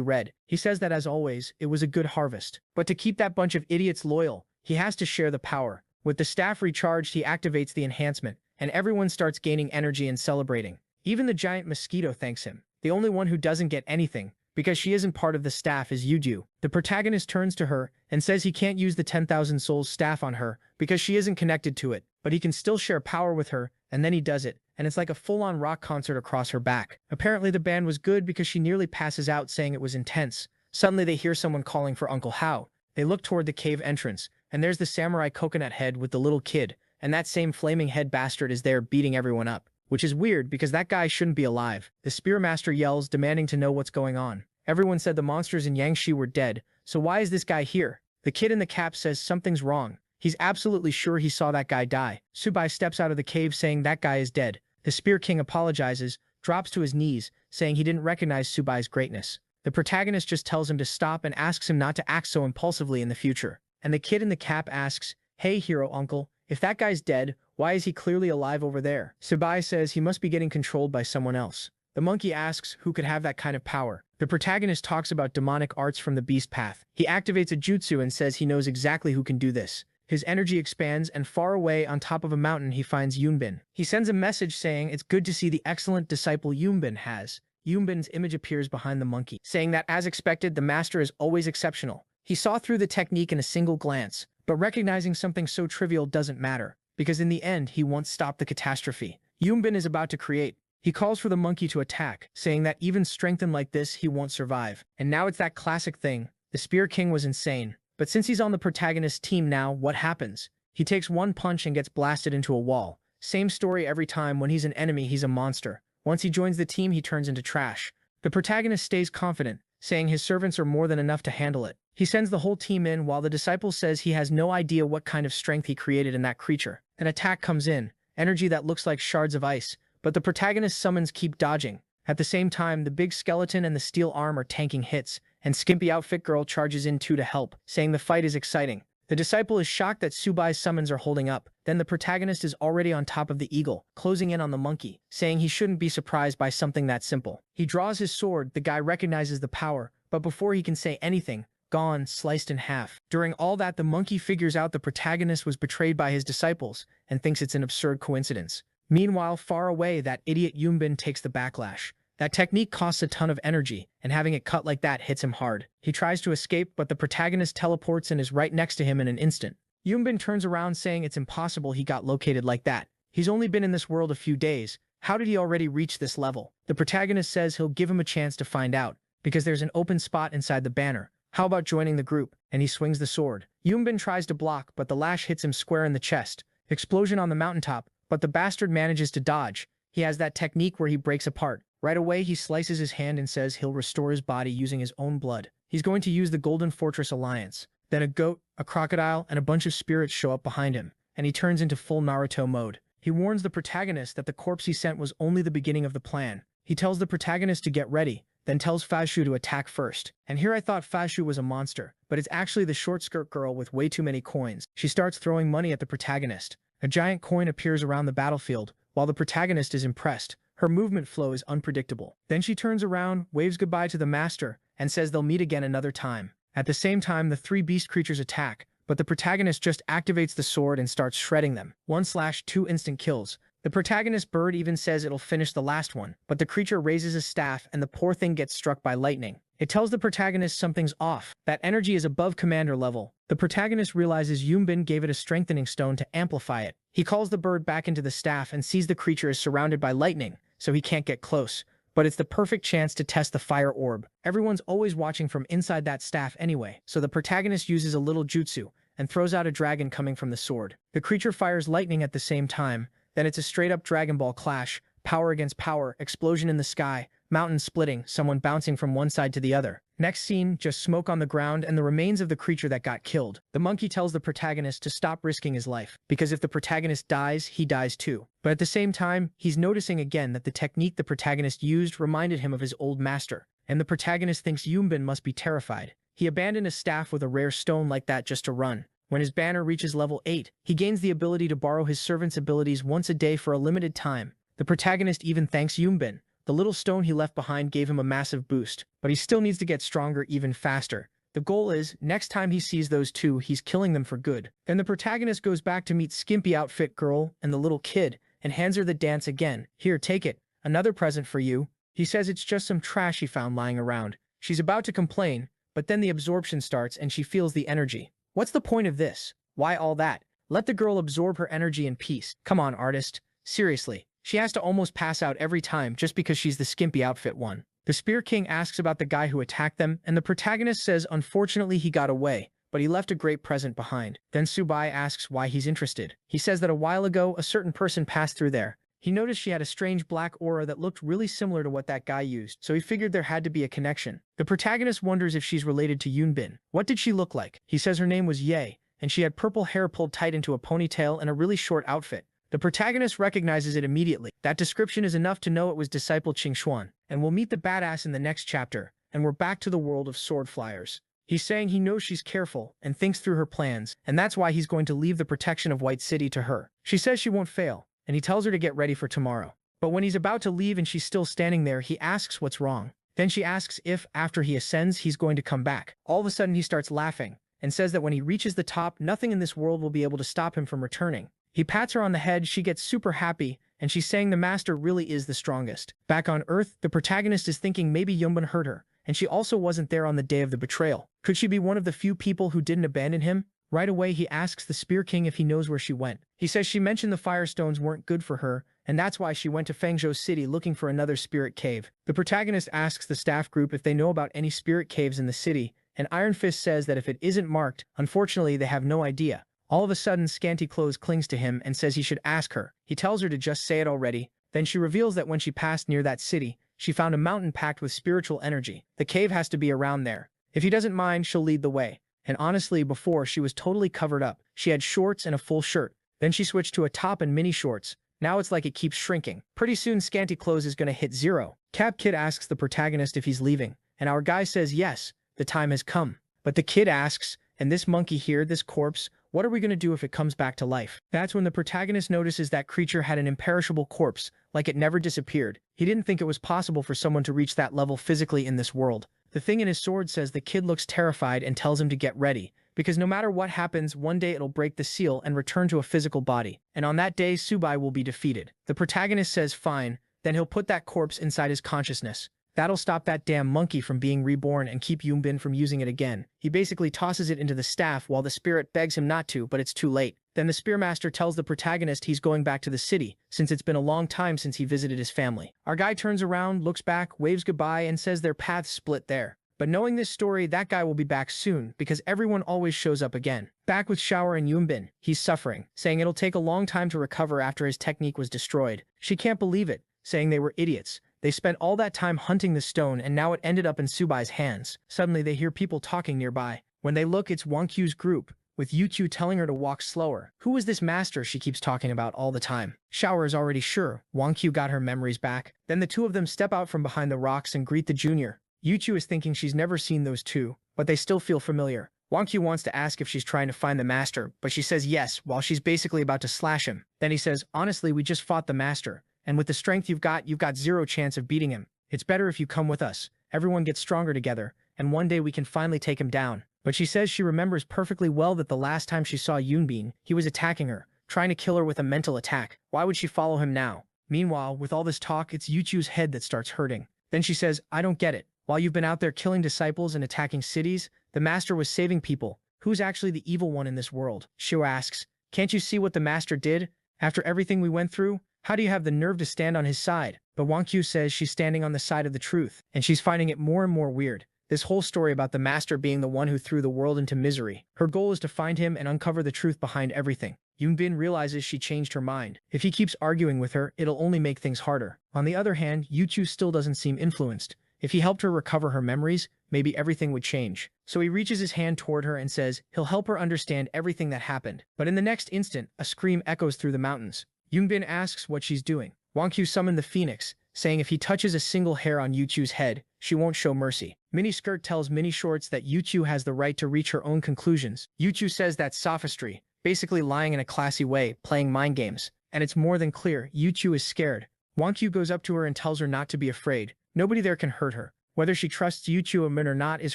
red. He says that as always, it was a good harvest. But to keep that bunch of idiots loyal, he has to share the power. With the staff recharged, he activates the enhancement, and everyone starts gaining energy and celebrating. Even the giant mosquito thanks him. The only one who doesn't get anything, because she isn't part of the staff, is Yuju. The protagonist turns to her and says he can't use the 10,000 souls staff on her because she isn't connected to it, but he can still share power with her, and then he does it, and it's like a full-on rock concert across her back. Apparently the band was good because she nearly passes out saying it was intense. Suddenly they hear someone calling for Uncle Hao. They look toward the cave entrance, and there's the samurai coconut head with the little kid, and that same flaming head bastard is there beating everyone up. Which is weird because that guy shouldn't be alive. The Spearmaster yells, demanding to know what's going on. Everyone said the monsters in Yangshi were dead, so why is this guy here? The kid in the cap says something's wrong. He's absolutely sure he saw that guy die. Subai steps out of the cave saying that guy is dead. The Spear King apologizes, drops to his knees, saying he didn't recognize Subai's greatness. The protagonist just tells him to stop and asks him not to act so impulsively in the future. And the kid in the cap asks, "Hey, hero uncle, if that guy's dead, why is he clearly alive over there?" Subai says he must be getting controlled by someone else. The The monkey asks who could have that kind of power. The protagonist talks about demonic arts from the beast path. He activates a jutsu and says he knows exactly who can do this. His energy expands, and far away on top of a mountain he finds Yunbin. He sends a message saying it's good to see the excellent disciple Yunbin has. Yunbin's image appears behind the monkey, saying that as expected, the master is always exceptional. He saw through the technique in a single glance, but recognizing something so trivial doesn't matter, because in the end he once stopped the catastrophe Yunbin is about to create. He calls for the monkey to attack, saying that even strengthened like this he won't survive. And now it's that classic thing. The Spear King was insane. But since he's on the protagonist's team now, what happens? He takes one punch and gets blasted into a wall. Same story every time. When he's an enemy, he's a monster. Once he joins the team, he turns into trash. The protagonist stays confident, saying his servants are more than enough to handle it. He sends the whole team in while the disciple says he has no idea what kind of strength he created in that creature. An attack comes in, energy that looks like shards of ice, but the protagonist's summons keep dodging. At the same time, the big skeleton and the steel arm are tanking hits, and skimpy outfit girl charges in too to help, saying the fight is exciting. The disciple is shocked that Subai's summons are holding up. Then the protagonist is already on top of the eagle, closing in on the monkey, saying he shouldn't be surprised by something that simple. He draws his sword, the guy recognizes the power, but before he can say anything, gone, sliced in half. During all that, the monkey figures out the protagonist was betrayed by his disciples, and thinks it's an absurd coincidence. Meanwhile, far away, that idiot Yunbin takes the backlash. That technique costs a ton of energy, and having it cut like that hits him hard. He tries to escape, but the protagonist teleports and is right next to him in an instant. Yunbin turns around saying it's impossible he got located like that. He's only been in this world a few days. How did he already reach this level? The protagonist says he'll give him a chance to find out, because there's an open spot inside the banner. How about joining the group? And he swings the sword. Yunbin tries to block, but the lash hits him square in the chest. Explosion on the mountaintop, but the bastard manages to dodge. He has that technique where he breaks apart. Right away, he slices his hand and says he'll restore his body using his own blood. He's going to use the Golden Fortress Alliance. Then a goat, a crocodile, and a bunch of spirits show up behind him, and he turns into full Naruto mode. He warns the protagonist that the corpse he sent was only the beginning of the plan. He tells the protagonist to get ready, then tells Fashu to attack first. And here I thought Fashu was a monster, but it's actually the short skirt girl with way too many coins. She starts throwing money at the protagonist. A giant coin appears around the battlefield, while the protagonist is impressed. Her movement flow is unpredictable. Then she turns around, waves goodbye to the master, and says they'll meet again another time. At the same time, the three beast creatures attack, but the protagonist just activates the sword and starts shredding them. 1/2 instant kills. The protagonist bird even says it'll finish the last one, but the creature raises a staff and the poor thing gets struck by lightning. It tells the protagonist something's off. That energy is above commander level. The protagonist realizes Yunbin gave it a strengthening stone to amplify it. He calls the bird back into the staff and sees the creature is surrounded by lightning, so he can't get close. But it's the perfect chance to test the fire orb. Everyone's always watching from inside that staff anyway, so the protagonist uses a little jutsu and throws out a dragon coming from the sword. The creature fires lightning at the same time, then it's a straight-up Dragon Ball clash, power against power, explosion in the sky, mountain splitting, someone bouncing from one side to the other. Next scene, just smoke on the ground and the remains of the creature that got killed. The monkey tells the protagonist to stop risking his life, because if the protagonist dies, he dies too. But at the same time, he's noticing again that the technique the protagonist used reminded him of his old master, and the protagonist thinks Yunbin must be terrified. He abandoned a staff with a rare stone like that just to run. When his banner reaches level 8, he gains the ability to borrow his servant's abilities once a day for a limited time. The protagonist even thanks Yunbin. The little stone he left behind gave him a massive boost, but he still needs to get stronger even faster. The goal is, next time he sees those two, he's killing them for good. Then the protagonist goes back to meet Skimpy Outfit Girl and the little kid, and hands her the dance again. Here, take it. Another present for you. He says it's just some trash he found lying around. She's about to complain, but then the absorption starts and she feels the energy. What's the point of this? Why all that? Let the girl absorb her energy in peace. Come on, artist. Seriously. She has to almost pass out every time just because she's the skimpy outfit one. The Spear King asks about the guy who attacked them, and the protagonist says unfortunately he got away, but he left a great present behind. Then Subai asks why he's interested. He says that a while ago, a certain person passed through there. He noticed she had a strange black aura that looked really similar to what that guy used, so he figured there had to be a connection. The protagonist wonders if she's related to Yunbin. What did she look like? He says her name was Ye, and she had purple hair pulled tight into a ponytail and a really short outfit. The protagonist recognizes it immediately. That description is enough to know it was Disciple Qingxuan. And we'll meet the badass in the next chapter, and we're back to the world of sword flyers. He's saying he knows she's careful and thinks through her plans, and that's why he's going to leave the protection of White City to her. She says she won't fail, and he tells her to get ready for tomorrow. But when he's about to leave and she's still standing there, he asks what's wrong. Then she asks if, after he ascends, he's going to come back. All of a sudden he starts laughing and says that when he reaches the top, nothing in this world will be able to stop him from returning. He pats her on the head, she gets super happy, and she's saying the master really is the strongest. Back on Earth, the protagonist is thinking maybe Yunbin hurt her, and she also wasn't there on the day of the betrayal. Could she be one of the few people who didn't abandon him? Right away, he asks the Spear King if he knows where she went. He says she mentioned the Firestones weren't good for her, and that's why she went to Fangzhou City looking for another spirit cave. The protagonist asks the staff group if they know about any spirit caves in the city, and Iron Fist says that if it isn't marked, unfortunately they have no idea. All of a sudden, Scanty Clothes clings to him and says he should ask her. He tells her to just say it already. Then she reveals that when she passed near that city, she found a mountain packed with spiritual energy. The cave has to be around there. If he doesn't mind, she'll lead the way. And honestly, before, she was totally covered up. She had shorts and a full shirt. Then she switched to a top and mini shorts. Now it's like it keeps shrinking. Pretty soon, Scanty Clothes is gonna hit 0. Cap Kid asks the protagonist if he's leaving, and our guy says yes, the time has come. But the kid asks, and this monkey here, this corpse, what are we gonna do if it comes back to life? That's when the protagonist notices that creature had an imperishable corpse, like it never disappeared. He didn't think it was possible for someone to reach that level physically in this world. The thing in his sword says the kid looks terrified and tells him to get ready, because no matter what happens, one day it'll break the seal and return to a physical body. And on that day, Subai will be defeated. The protagonist says fine, then he'll put that corpse inside his consciousness. That'll stop that damn monkey from being reborn and keep Yunbin from using it again. He basically tosses it into the staff while the spirit begs him not to, but it's too late. Then the Spearmaster tells the protagonist he's going back to the city, since it's been a long time since he visited his family. Our guy turns around, looks back, waves goodbye, and says their paths split there. But knowing this story, that guy will be back soon, because everyone always shows up again. Back with Shower and Yunbin, he's suffering, saying it'll take a long time to recover after his technique was destroyed. She can't believe it, saying they were idiots. They spent all that time hunting the stone and now it ended up in Subai's hands. Suddenly they hear people talking nearby. When they look, it's Wang Q's group, with Yu telling her to walk slower. Who is this master she keeps talking about all the time? Shower is already sure Wang Q got her memories back. Then the two of them step out from behind the rocks and greet the junior. Yu is thinking she's never seen those two, but they still feel familiar. Wang Q wants to ask if she's trying to find the master, but she says yes, while she's basically about to slash him. Then he says, honestly, we just fought the master, and with the strength you've got 0 chance of beating him. It's better if you come with us. Everyone gets stronger together, and one day we can finally take him down. But she says she remembers perfectly well that the last time she saw Yunbin, he was attacking her, trying to kill her with a mental attack. Why would she follow him now? Meanwhile, with all this talk, it's Yuchu's head that starts hurting. Then she says, I don't get it. While you've been out there killing disciples and attacking cities, the master was saving people. Who's actually the evil one in this world? Xiu asks, can't you see what the master did? After everything we went through, how do you have the nerve to stand on his side? But Wang Q says she's standing on the side of the truth, and she's finding it more and more weird. This whole story about the master being the one who threw the world into misery. Her goal is to find him and uncover the truth behind everything. Yunbin realizes she changed her mind. If he keeps arguing with her, it'll only make things harder. On the other hand, Yuchu still doesn't seem influenced. If he helped her recover her memories, maybe everything would change. So he reaches his hand toward her and says he'll help her understand everything that happened. But in the next instant, a scream echoes through the mountains. Yunbin asks what she's doing. Wang Q summoned the phoenix, saying if he touches a single hair on Yuchu's head, she won't show mercy. Mini Skirt tells Mini Shorts that Yuchu has the right to reach her own conclusions. Yuchu says that's sophistry, basically lying in a classy way, playing mind games. And it's more than clear, Yuchu is scared. Wang Q goes up to her and tells her not to be afraid. Nobody there can hurt her. Whether she trusts Yuchu or not is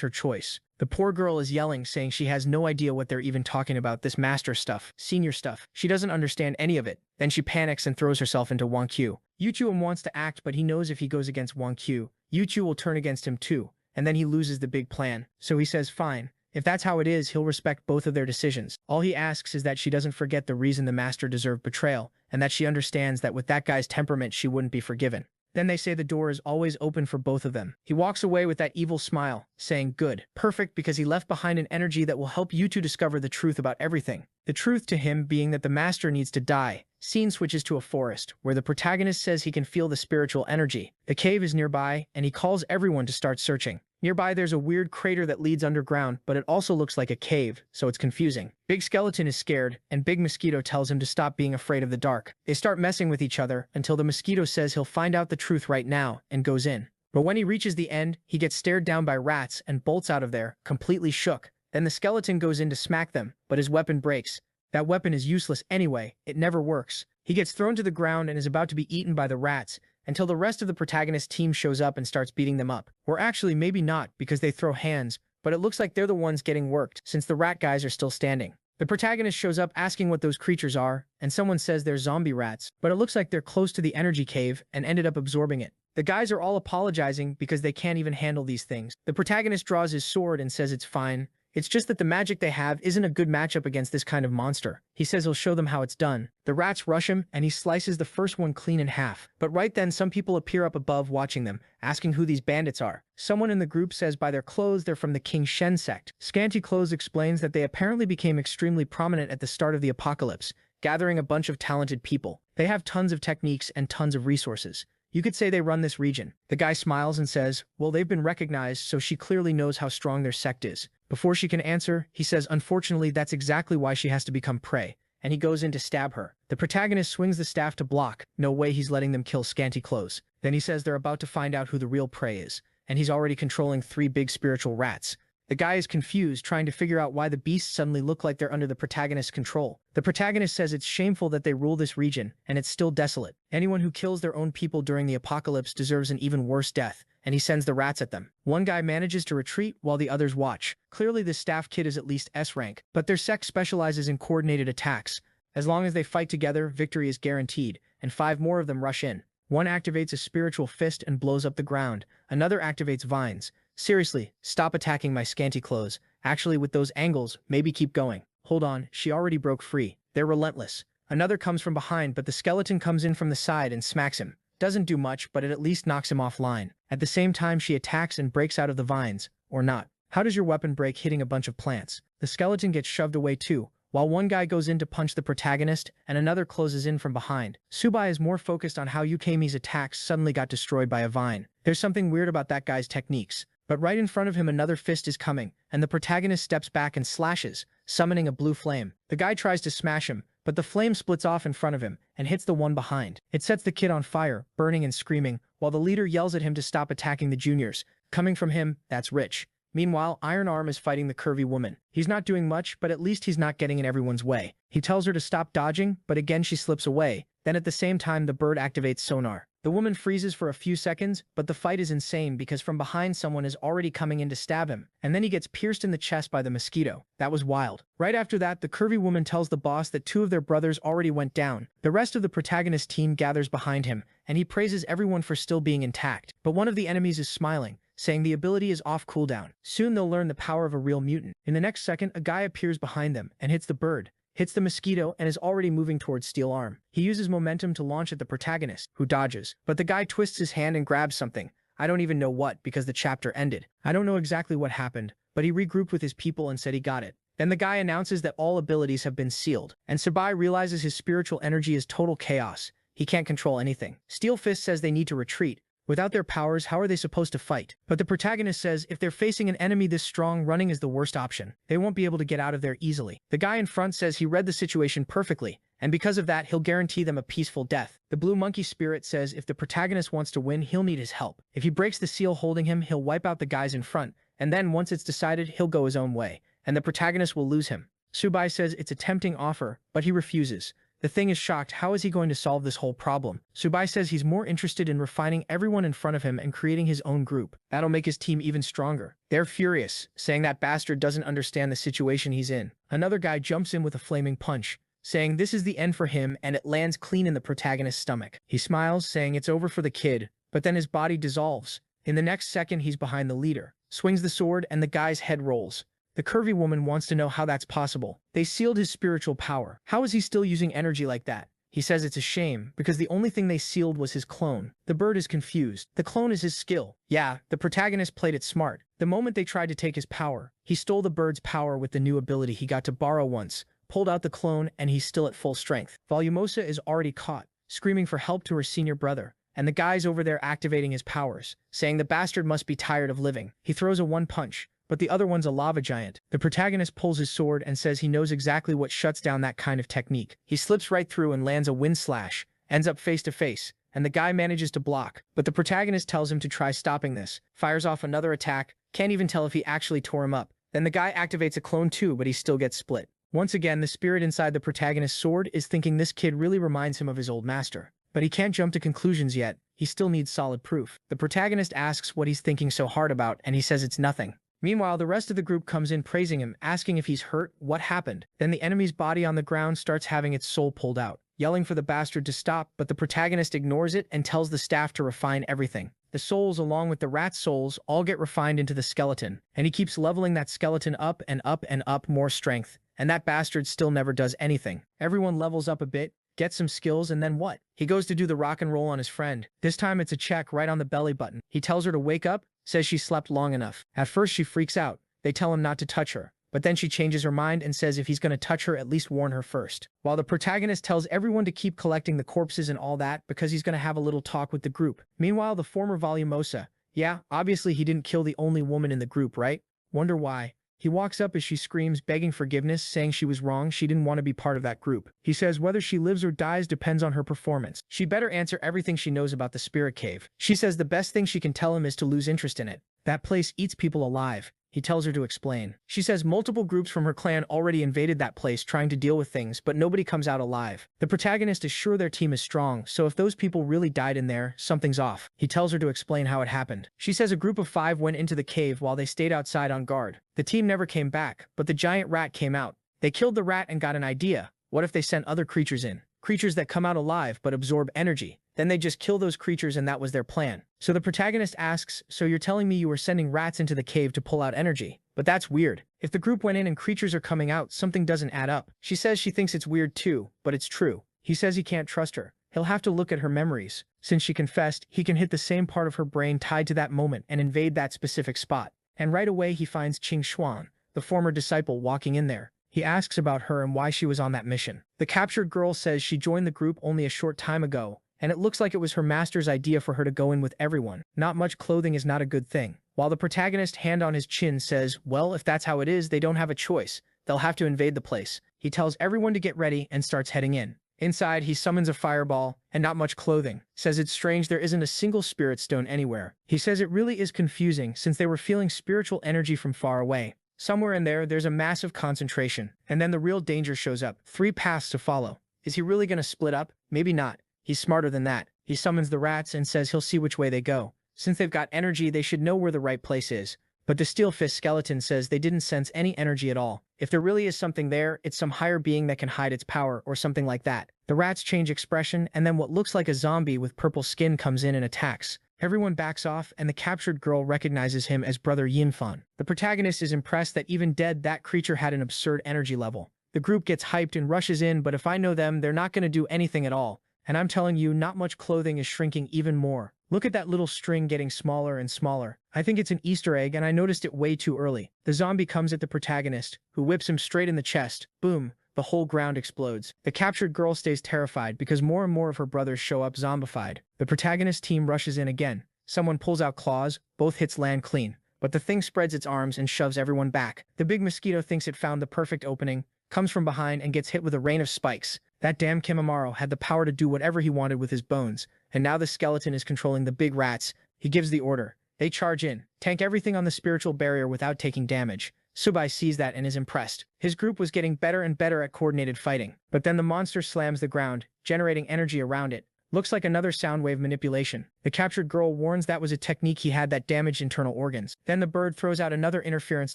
her choice. The poor girl is yelling, saying she has no idea what they're even talking about, this master stuff, senior stuff. She doesn't understand any of it. Then she panics and throws herself into Wang Q. Yuchu wants to act, but he knows if he goes against Wang Q, Yuchu will turn against him too, and then he loses the big plan. So he says fine. If that's how it is, he'll respect both of their decisions. All he asks is that she doesn't forget the reason the master deserved betrayal, and that she understands that with that guy's temperament she wouldn't be forgiven. Then they say the door is always open for both of them. He walks away with that evil smile, saying good, perfect, because he left behind an energy that will help you to discover the truth about everything. The truth to him being that the master needs to die. Scene switches to a forest, where the protagonist says he can feel the spiritual energy. The cave is nearby, and he calls everyone to start searching. Nearby there's a weird crater that leads underground, but it also looks like a cave, so it's confusing. Big Skeleton is scared, and Big Mosquito tells him to stop being afraid of the dark. They start messing with each other, until the mosquito says he'll find out the truth right now, and goes in. But when he reaches the end, he gets stared down by rats and bolts out of there, completely shook. Then the skeleton goes in to smack them, but his weapon breaks. That weapon is useless anyway, it never works. He gets thrown to the ground and is about to be eaten by the rats until the rest of the protagonist team shows up and starts beating them up. Or actually, maybe not, because they throw hands, but it looks like they're the ones getting worked since the rat guys are still standing. The protagonist shows up asking what those creatures are, and someone says they're zombie rats, but it looks like they're close to the energy cave and ended up absorbing it. The guys are all apologizing because they can't even handle these things. The protagonist draws his sword and says it's fine. It's just that the magic they have isn't a good matchup against this kind of monster. He says he'll show them how it's done. The rats rush him, and he slices the first one clean in half. But right then, some people appear up above watching them, asking who these bandits are. Someone in the group says by their clothes they're from the King Shen sect. Scanty Clothes explains that they apparently became extremely prominent at the start of the apocalypse, gathering a bunch of talented people. They have tons of techniques and tons of resources. You could say they run this region. The guy smiles and says, well, they've been recognized, so she clearly knows how strong their sect is. Before she can answer, he says, unfortunately, that's exactly why she has to become prey, and he goes in to stab her. The protagonist swings the staff to block. No way he's letting them kill Scanty Clothes. Then he says they're about to find out who the real prey is, and he's already controlling 3 big spiritual rats. The guy is confused, trying to figure out why the beasts suddenly look like they're under the protagonist's control. The protagonist says it's shameful that they rule this region, and it's still desolate. Anyone who kills their own people during the apocalypse deserves an even worse death, and he sends the rats at them. One guy manages to retreat while the others watch. Clearly the staff kid is at least S rank, but their sect specializes in coordinated attacks. As long as they fight together, victory is guaranteed, and 5 more of them rush in. One activates a spiritual fist and blows up the ground. Another activates vines. Seriously, stop attacking my Scanty Clothes. Actually, with those angles, maybe keep going. Hold on, she already broke free. They're relentless. Another comes from behind, but the skeleton comes in from the side and smacks him. Doesn't do much, but it at least knocks him offline. At the same time, she attacks and breaks out of the vines. Or not. How does your weapon break hitting a bunch of plants? The skeleton gets shoved away too, while one guy goes in to punch the protagonist and another closes in from behind. Subai is more focused on how Yukami's attacks suddenly got destroyed by a vine. There's something weird about that guy's techniques. But right in front of him another fist is coming, and the protagonist steps back and slashes, summoning a blue flame. The guy tries to smash him, but the flame splits off in front of him and hits the one behind. It sets the kid on fire, burning and screaming, while the leader yells at him to stop attacking the juniors. Coming from him, that's rich. Meanwhile, Iron Arm is fighting the curvy woman. He's not doing much, but at least he's not getting in everyone's way. He tells her to stop dodging, but again she slips away. Then at the same time, the bird activates sonar. The woman freezes for a few seconds, but the fight is insane because from behind someone is already coming in to stab him, and then he gets pierced in the chest by the mosquito. That was wild. Right after that, the curvy woman tells the boss that 2 of their brothers already went down. The rest of the protagonist team gathers behind him, and he praises everyone for still being intact. But one of the enemies is smiling, saying the ability is off cooldown. Soon they'll learn the power of a real mutant. In the next second, a guy appears behind them and hits the bird, hits the mosquito, and is already moving towards Steel Arm. He uses momentum to launch at the protagonist, who dodges. But the guy twists his hand and grabs something. I don't even know what, because the chapter ended. I don't know exactly what happened, but he regrouped with his people and said he got it. Then the guy announces that all abilities have been sealed, and Sabai realizes his spiritual energy is total chaos. He can't control anything. Steel Fist says they need to retreat. Without their powers, how are they supposed to fight? But the protagonist says if they're facing an enemy this strong, running is the worst option. They won't be able to get out of there easily. The guy in front says he read the situation perfectly, and because of that, he'll guarantee them a peaceful death. The blue monkey spirit says if the protagonist wants to win, he'll need his help. If he breaks the seal holding him, he'll wipe out the guys in front, and then once it's decided, he'll go his own way, and the protagonist will lose him. Subai says it's a tempting offer, but he refuses. The Thing is shocked. How is he going to solve this whole problem? Subai says he's more interested in refining everyone in front of him and creating his own group. That'll make his team even stronger. They're furious, saying that bastard doesn't understand the situation he's in. Another guy jumps in with a flaming punch, saying this is the end for him, and it lands clean in the protagonist's stomach. He smiles, saying it's over for the kid, but then his body dissolves. In the next second, he's behind the leader, swings the sword, and the guy's head rolls. The curvy woman wants to know how that's possible. They sealed his spiritual power. How is he still using energy like that? He says it's a shame, because the only thing they sealed was his clone. The bird is confused. The clone is his skill. Yeah, the protagonist played it smart. The moment they tried to take his power, he stole the bird's power with the new ability he got to borrow once, pulled out the clone, and he's still at full strength. Volumosa is already caught, screaming for help to her senior brother, and the guy's over there activating his powers, saying the bastard must be tired of living. He throws a one punch, but the other one's a lava giant. The protagonist pulls his sword and says he knows exactly what shuts down that kind of technique. He slips right through and lands a wind slash, ends up face to face, and the guy manages to block. But the protagonist tells him to try stopping this, fires off another attack, can't even tell if he actually tore him up. Then the guy activates a clone too, but he still gets split. Once again, the spirit inside the protagonist's sword is thinking this kid really reminds him of his old master. But he can't jump to conclusions yet, he still needs solid proof. The protagonist asks what he's thinking so hard about, and he says it's nothing. Meanwhile, the rest of the group comes in praising him, asking if he's hurt, what happened. Then the enemy's body on the ground starts having its soul pulled out, yelling for the bastard to stop, but the protagonist ignores it and tells the staff to refine everything. The souls, along with the rat's souls, all get refined into the skeleton, and he keeps leveling that skeleton up and up and up, more strength, and that bastard still never does anything. Everyone levels up a bit, gets some skills, and then what? He goes to do the rock and roll on his friend. This time it's a check right on the belly button. He tells her to wake up, says she slept long enough. At first she freaks out. They tell him not to touch her, but then she changes her mind and says if he's gonna touch her, at least warn her first. While the protagonist tells everyone to keep collecting the corpses and all that because he's gonna have a little talk with the group. Meanwhile, the former Volumosa, yeah, obviously he didn't kill the only woman in the group, right? Wonder why. He walks up as she screams, begging forgiveness, saying she was wrong, she didn't want to be part of that group. He says whether she lives or dies depends on her performance. She better answer everything she knows about the spirit cave. She says the best thing she can tell him is to lose interest in it. That place eats people alive. He tells her to explain. She says multiple groups from her clan already invaded that place trying to deal with things, but nobody comes out alive. The protagonist is sure their team is strong, so if those people really died in there, something's off. He tells her to explain how it happened. She says a group of 5 went into the cave while they stayed outside on guard. The team never came back, but the giant rat came out. They killed the rat and got an idea. What if they sent other creatures in? Creatures that come out alive but absorb energy. Then they just kill those creatures, and that was their plan. So the protagonist asks, so you're telling me you were sending rats into the cave to pull out energy? But that's weird. If the group went in and creatures are coming out, something doesn't add up. She says she thinks it's weird too, but it's true. He says he can't trust her. He'll have to look at her memories. Since she confessed, he can hit the same part of her brain tied to that moment and invade that specific spot. And right away he finds Qing Xuan, the former disciple, walking in there. He asks about her and why she was on that mission. The captured girl says she joined the group only a short time ago, and it looks like it was her master's idea for her to go in with everyone. Not much clothing is not a good thing. While the protagonist, hand on his chin, says, well, if that's how it is, they don't have a choice. They'll have to invade the place. He tells everyone to get ready and starts heading in. Inside, he summons a fireball, and not much clothing. Says it's strange there isn't a single spirit stone anywhere. He says it really is confusing since they were feeling spiritual energy from far away. Somewhere in there, there's a massive concentration. And then the real danger shows up. 3 paths to follow. Is he really gonna split up? Maybe not. He's smarter than that. He summons the rats and says he'll see which way they go. Since they've got energy, they should know where the right place is. But the Steel Fist skeleton says they didn't sense any energy at all. If there really is something there, it's some higher being that can hide its power or something like that. The rats change expression, and then what looks like a zombie with purple skin comes in and attacks. Everyone backs off, and the captured girl recognizes him as Brother Yinfan. The protagonist is impressed that even dead, that creature had an absurd energy level. The group gets hyped and rushes in, but if I know them, they're not going to do anything at all. And I'm telling you, not much clothing is shrinking even more. Look at that little string getting smaller and smaller. I think it's an Easter egg, and I noticed it way too early. The zombie comes at the protagonist, who whips him straight in the chest. Boom. The whole ground explodes. The captured girl stays terrified because more and more of her brothers show up zombified. The protagonist team rushes in again. Someone pulls out claws, both hits land clean. But the thing spreads its arms and shoves everyone back. The big mosquito thinks it found the perfect opening, comes from behind and gets hit with a rain of spikes. That damn Kimimaro had the power to do whatever he wanted with his bones, and now the skeleton is controlling the big rats. He gives the order. They charge in, tank everything on the spiritual barrier without taking damage. Subai sees that and is impressed. His group was getting better and better at coordinated fighting. But then the monster slams the ground, generating energy around it. Looks like another sound wave manipulation. The captured girl warns that was a technique he had that damaged internal organs. Then the bird throws out another interference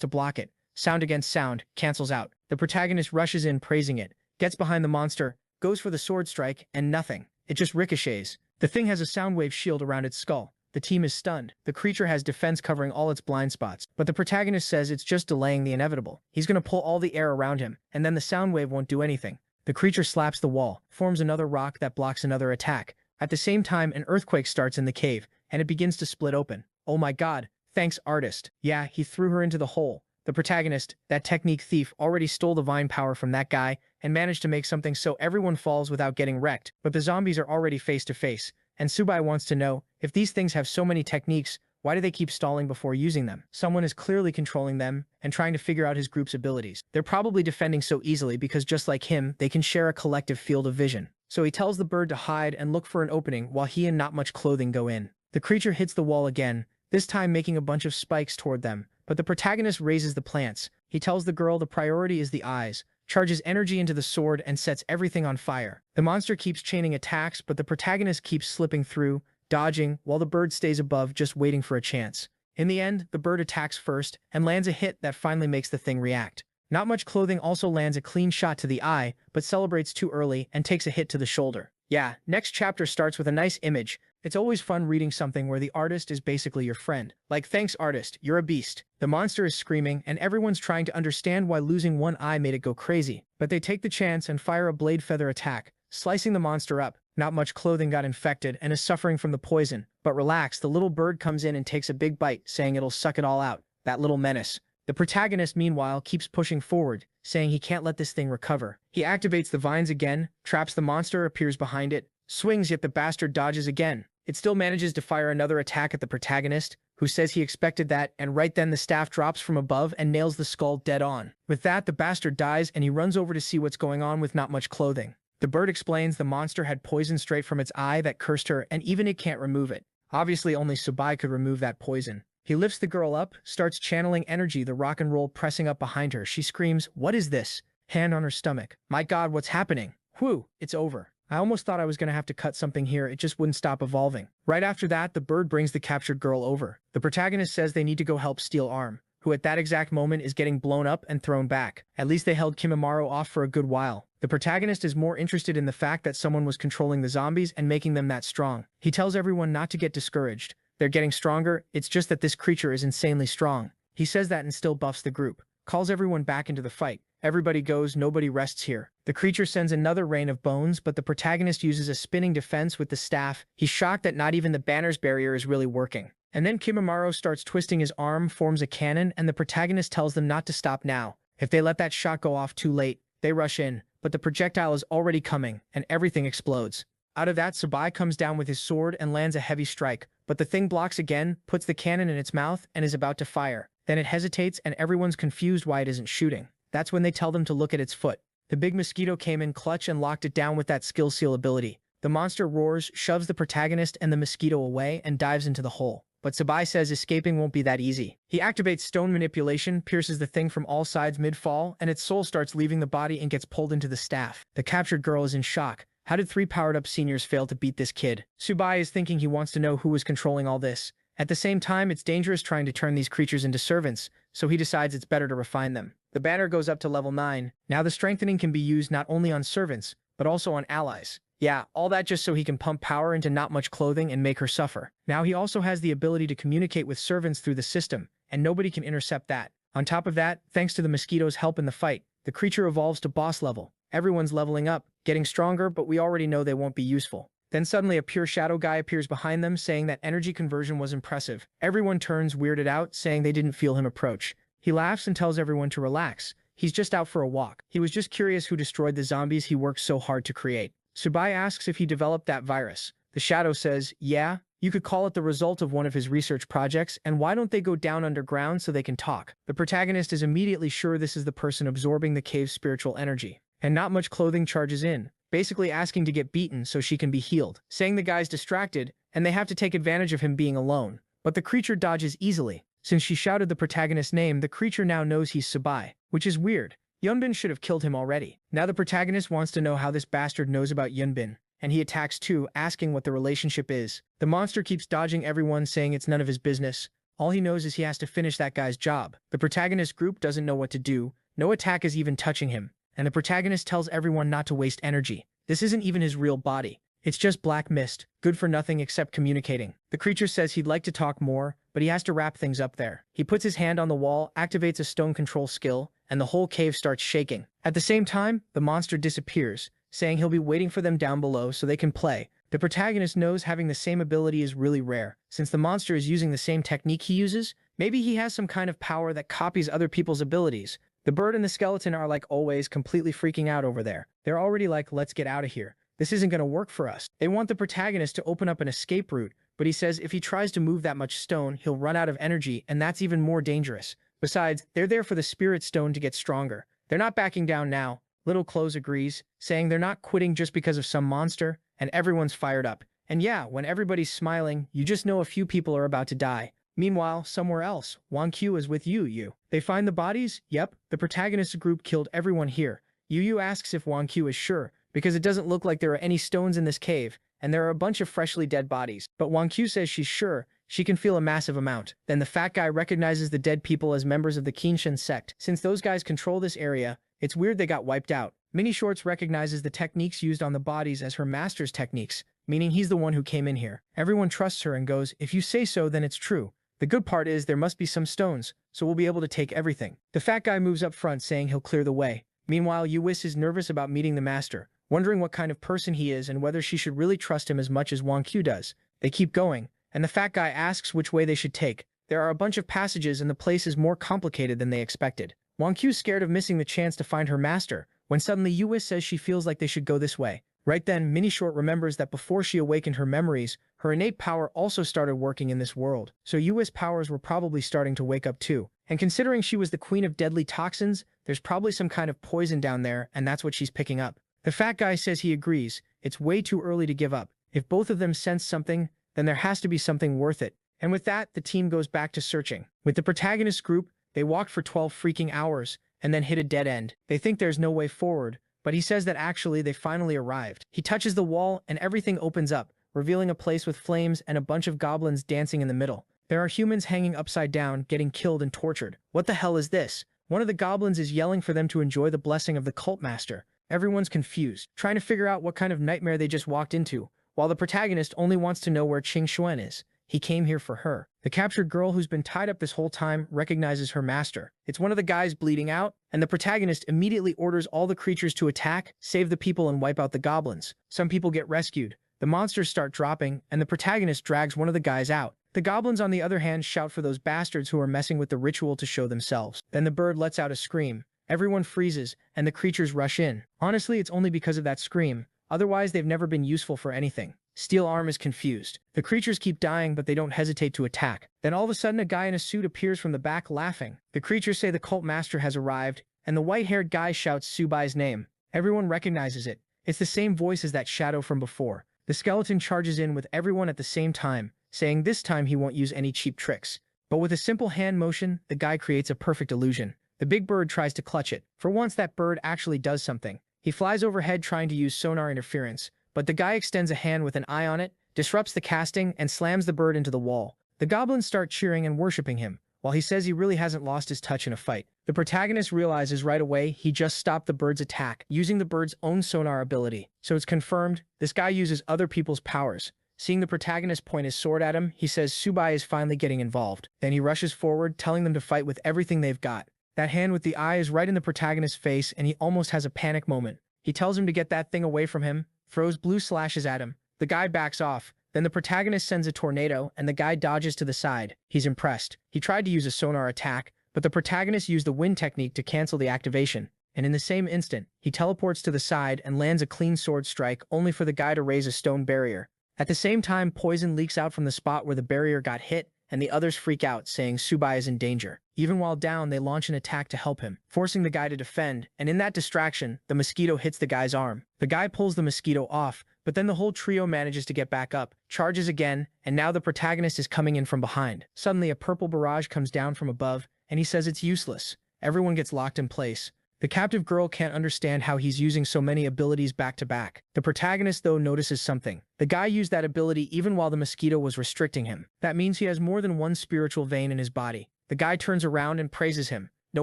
to block it. Sound against sound, cancels out. The protagonist rushes in praising it, gets behind the monster, goes for the sword strike, and nothing. It just ricochets. The thing has a sound wave shield around its skull. The team is stunned. The creature has defense covering all its blind spots. But the protagonist says it's just delaying the inevitable. He's gonna pull all the air around him, and then the sound wave won't do anything. The creature slaps the wall, forms another rock that blocks another attack. At the same time, an earthquake starts in the cave, and it begins to split open. Oh my god, thanks artist. Yeah, he threw her into the hole. The protagonist, that technique thief, already stole the vine power from that guy and managed to make something so everyone falls without getting wrecked. But the zombies are already face to face, and Subai wants to know, if these things have so many techniques, why do they keep stalling before using them? Someone is clearly controlling them and trying to figure out his group's abilities. They're probably defending so easily because just like him, they can share a collective field of vision. So he tells the bird to hide and look for an opening while he and not much clothing go in. The creature hits the wall again, this time making a bunch of spikes toward them, but the protagonist raises the plants. He tells the girl the priority is the eyes, charges energy into the sword and sets everything on fire. The monster keeps chaining attacks, but the protagonist keeps slipping through, dodging, while the bird stays above just waiting for a chance. In the end, the bird attacks first and lands a hit that finally makes the thing react. Not Much Clothing also lands a clean shot to the eye, but celebrates too early and takes a hit to the shoulder. Yeah, next chapter starts with a nice image. It's always fun reading something where the artist is basically your friend. Like, thanks artist, you're a beast. The monster is screaming and everyone's trying to understand why losing one eye made it go crazy. But they take the chance and fire a blade feather attack, slicing the monster up. Not Much Clothing got infected and is suffering from the poison. But relax, the little bird comes in and takes a big bite, saying it'll suck it all out. That little menace. The protagonist, meanwhile, keeps pushing forward, saying he can't let this thing recover. He activates the vines again, traps the monster, appears behind it, swings, yet the bastard dodges again. It still manages to fire another attack at the protagonist, who says he expected that, and right then the staff drops from above and nails the skull dead on. With that, the bastard dies and he runs over to see what's going on with Not Much Clothing. The bird explains the monster had poison straight from its eye that cursed her and even it can't remove it. Obviously only Subai could remove that poison. He lifts the girl up, starts channeling energy, the rock and roll pressing up behind her. She screams, "What is this?" Hand on her stomach. My god, what's happening? Whew, it's over. I almost thought I was going to have to cut something here, it just wouldn't stop evolving. Right after that, the bird brings the captured girl over. The protagonist says they need to go help Steel Arm, who at that exact moment is getting blown up and thrown back. At least they held Kimimaro off for a good while. The protagonist is more interested in the fact that someone was controlling the zombies and making them that strong. He tells everyone not to get discouraged. They're getting stronger, it's just that this creature is insanely strong. He says that and still buffs the group. Calls everyone back into the fight. Everybody goes, nobody rests here. The creature sends another rain of bones, but the protagonist uses a spinning defense with the staff. He's shocked that not even the banner's barrier is really working. And then Kimimaro starts twisting his arm, forms a cannon, and the protagonist tells them not to stop now. If they let that shot go off too late, they rush in, but the projectile is already coming, and everything explodes. Out of that, Subai comes down with his sword and lands a heavy strike, but the thing blocks again, puts the cannon in its mouth, and is about to fire. Then it hesitates and everyone's confused why it isn't shooting. That's when they tell them to look at its foot. The big mosquito came in clutch and locked it down with that skill seal ability. The monster roars, shoves the protagonist and the mosquito away, and dives into the hole. But Subai says escaping won't be that easy. He activates stone manipulation, pierces the thing from all sides mid-fall, and its soul starts leaving the body and gets pulled into the staff. The captured girl is in shock. How did 3 powered-up seniors fail to beat this kid? Subai is thinking he wants to know who was controlling all this. At the same time, it's dangerous trying to turn these creatures into servants, so he decides it's better to refine them. The banner goes up to level 9. Now the strengthening can be used not only on servants, but also on allies. Yeah, all that just so he can pump power into Not Much Clothing and make her suffer. Now he also has the ability to communicate with servants through the system, and nobody can intercept that. On top of that, thanks to the mosquito's help in the fight, the creature evolves to boss level. Everyone's leveling up, getting stronger, but we already know they won't be useful. Then suddenly a pure shadow guy appears behind them, saying that energy conversion was impressive. Everyone turns weirded out, saying they didn't feel him approach. He laughs and tells everyone to relax. He's just out for a walk. He was just curious who destroyed the zombies he worked so hard to create. Subai asks if he developed that virus. The shadow says, yeah, you could call it the result of one of his research projects, and why don't they go down underground so they can talk? The protagonist is immediately sure this is the person absorbing the cave's spiritual energy. And Not Much Clothing charges in, basically asking to get beaten so she can be healed, saying the guy's distracted, and they have to take advantage of him being alone. But the creature dodges easily. Since she shouted the protagonist's name, the creature now knows he's Subai, which is weird. Yunbin should have killed him already. Now the protagonist wants to know how this bastard knows about Yunbin, and he attacks too, asking what the relationship is. The monster keeps dodging everyone, saying it's none of his business. All he knows is he has to finish that guy's job. The protagonist group doesn't know what to do. No attack is even touching him. And the protagonist tells everyone not to waste energy. This isn't even his real body. It's just black mist, good for nothing except communicating. The creature says he'd like to talk more, but he has to wrap things up there. He puts his hand on the wall, activates a stone control skill, and the whole cave starts shaking. At the same time, the monster disappears, saying he'll be waiting for them down below so they can play. The protagonist knows having the same ability is really rare. Since the monster is using the same technique he uses, maybe he has some kind of power that copies other people's abilities. The bird and the skeleton are like always completely freaking out over there. They're already like, let's get out of here. This isn't going to work for us. They want the protagonist to open up an escape route, but he says if he tries to move that much stone, he'll run out of energy, and that's even more dangerous. Besides, they're there for the spirit stone to get stronger. They're not backing down now. Little Clothes agrees, saying they're not quitting just because of some monster, and everyone's fired up. And yeah, when everybody's smiling, you just know a few people are about to die. Meanwhile, somewhere else, Wang Q is with you. They find the bodies? Yep, the protagonist group killed everyone here. Yu asks if Wang Q is sure, because it doesn't look like there are any stones in this cave, and there are a bunch of freshly dead bodies. But Wang Q says she's sure, she can feel a massive amount. Then the fat guy recognizes the dead people as members of the Qinshan sect. Since those guys control this area, it's weird they got wiped out. Mini Shorts recognizes the techniques used on the bodies as her master's techniques, meaning he's the one who came in here. Everyone trusts her and goes, if you say so, then it's true. The good part is there must be some stones, so we'll be able to take everything. The fat guy moves up front saying he'll clear the way. Meanwhile, Yuis is nervous about meeting the master, wondering what kind of person he is and whether she should really trust him as much as Wang Q does. They keep going, and the fat guy asks which way they should take. There are a bunch of passages and the place is more complicated than they expected. Wang Q's scared of missing the chance to find her master, when suddenly Yuis says she feels like they should go this way. Right then, Mini Short remembers that before she awakened her memories, her innate power also started working in this world. So Yuis' powers were probably starting to wake up too. And considering she was the queen of deadly toxins, there's probably some kind of poison down there, and that's what she's picking up. The fat guy says he agrees. It's way too early to give up. If both of them sense something, then there has to be something worth it. And with that, the team goes back to searching. With the protagonist group, they walked for 12 freaking hours, and then hit a dead end. They think there's no way forward, but he says that actually they finally arrived. He touches the wall, and everything opens up, revealing a place with flames and a bunch of goblins dancing in the middle. There are humans hanging upside down, getting killed and tortured. What the hell is this? One of the goblins is yelling for them to enjoy the blessing of the cult master. Everyone's confused, trying to figure out what kind of nightmare they just walked into, while the protagonist only wants to know where Qing Xuan is. He came here for her. The captured girl who's been tied up this whole time recognizes her master. It's one of the guys bleeding out, and the protagonist immediately orders all the creatures to attack, save the people, and wipe out the goblins. Some people get rescued. The monsters start dropping, and the protagonist drags one of the guys out. The goblins, on the other hand, shout for those bastards who are messing with the ritual to show themselves. Then the bird lets out a scream. Everyone freezes, and the creatures rush in. Honestly, it's only because of that scream. Otherwise, they've never been useful for anything. Steel Arm is confused. The creatures keep dying, but they don't hesitate to attack. Then all of a sudden, a guy in a suit appears from the back laughing. The creatures say the cult master has arrived, and the white-haired guy shouts Subai's name. Everyone recognizes it. It's the same voice as that shadow from before. The skeleton charges in with everyone at the same time, saying this time he won't use any cheap tricks. But with a simple hand motion, the guy creates a perfect illusion. The big bird tries to clutch it. For once, that bird actually does something. He flies overhead trying to use sonar interference, but the guy extends a hand with an eye on it, disrupts the casting, and slams the bird into the wall. The goblins start cheering and worshipping him, while he says he really hasn't lost his touch in a fight. The protagonist realizes right away he just stopped the bird's attack, using the bird's own sonar ability. So it's confirmed, this guy uses other people's powers. Seeing the protagonist point his sword at him, he says Subai is finally getting involved. Then he rushes forward, telling them to fight with everything they've got. That hand with the eye is right in the protagonist's face, and he almost has a panic moment. He tells him to get that thing away from him, throws blue slashes at him. The guy backs off. Then the protagonist sends a tornado, and the guy dodges to the side. He's impressed. He tried to use a sonar attack, but the protagonist used the wind technique to cancel the activation. And in the same instant, he teleports to the side and lands a clean sword strike, only for the guy to raise a stone barrier. At the same time, poison leaks out from the spot where the barrier got hit, and the others freak out, saying Subai is in danger. Even while down, they launch an attack to help him, forcing the guy to defend, and in that distraction, the mosquito hits the guy's arm. The guy pulls the mosquito off, but then the whole trio manages to get back up, charges again, and now the protagonist is coming in from behind. Suddenly, a purple barrage comes down from above, and he says it's useless. Everyone gets locked in place. The captive girl can't understand how he's using so many abilities back to back. The protagonist, though, notices something. The guy used that ability even while the mosquito was restricting him. That means he has more than one spiritual vein in his body. The guy turns around and praises him. No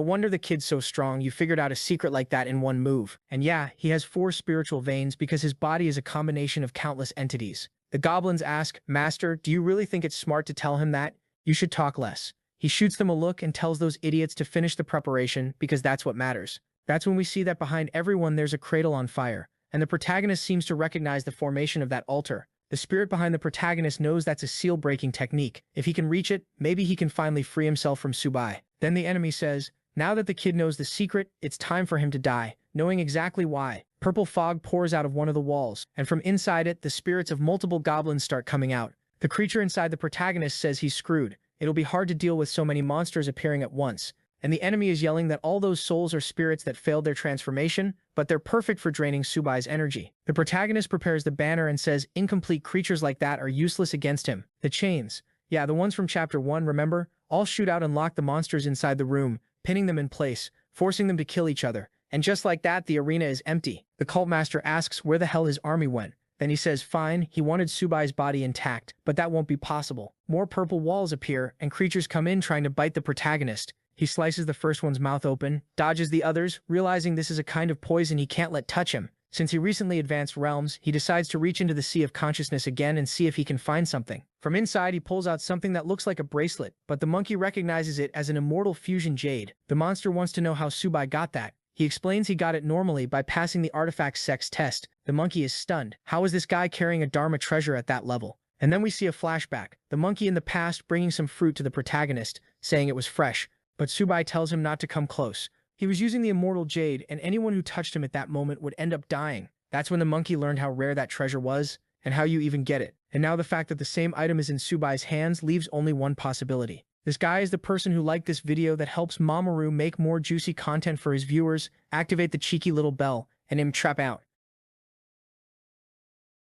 wonder the kid's so strong, you figured out a secret like that in one move. And yeah, he has 4 spiritual veins because his body is a combination of countless entities. The goblins ask, Master, do you really think it's smart to tell him that? You should talk less. He shoots them a look and tells those idiots to finish the preparation because that's what matters. That's when we see that behind everyone there's a cradle on fire, and the protagonist seems to recognize the formation of that altar. The spirit behind the protagonist knows that's a seal-breaking technique. If he can reach it, maybe he can finally free himself from Subai. Then the enemy says, now that the kid knows the secret, it's time for him to die, knowing exactly why. Purple fog pours out of one of the walls, and from inside it, the spirits of multiple goblins start coming out. The creature inside the protagonist says he's screwed. It'll be hard to deal with so many monsters appearing at once. And the enemy is yelling that all those souls are spirits that failed their transformation, but they're perfect for draining Subai's energy. The protagonist prepares the banner and says incomplete creatures like that are useless against him. The chains. Yeah, the ones from Chapter 1, remember? All shoot out and lock the monsters inside the room, pinning them in place, forcing them to kill each other. And just like that, the arena is empty. The cult master asks where the hell his army went. Then he says fine, he wanted Subai's body intact, but that won't be possible. More purple walls appear, and creatures come in trying to bite the protagonist. He slices the first one's mouth open, dodges the others, realizing this is a kind of poison he can't let touch him. Since he recently advanced realms, he decides to reach into the sea of consciousness again and see if he can find something. From inside, he pulls out something that looks like a bracelet, but the monkey recognizes it as an immortal fusion jade. The monster wants to know how Subai got that. He explains he got it normally by passing the artifact's sex test. The monkey is stunned. How is this guy carrying a Dharma treasure at that level? And then we see a flashback. The monkey in the past bringing some fruit to the protagonist, saying it was fresh, but Subai tells him not to come close. He was using the immortal jade, and anyone who touched him at that moment would end up dying. That's when the monkey learned how rare that treasure was, and how you even get it. And now the fact that the same item is in Subai's hands leaves only one possibility. This guy is the person who liked this video that helps Mamoru make more juicy content for his viewers, activate the cheeky little bell, and trap out.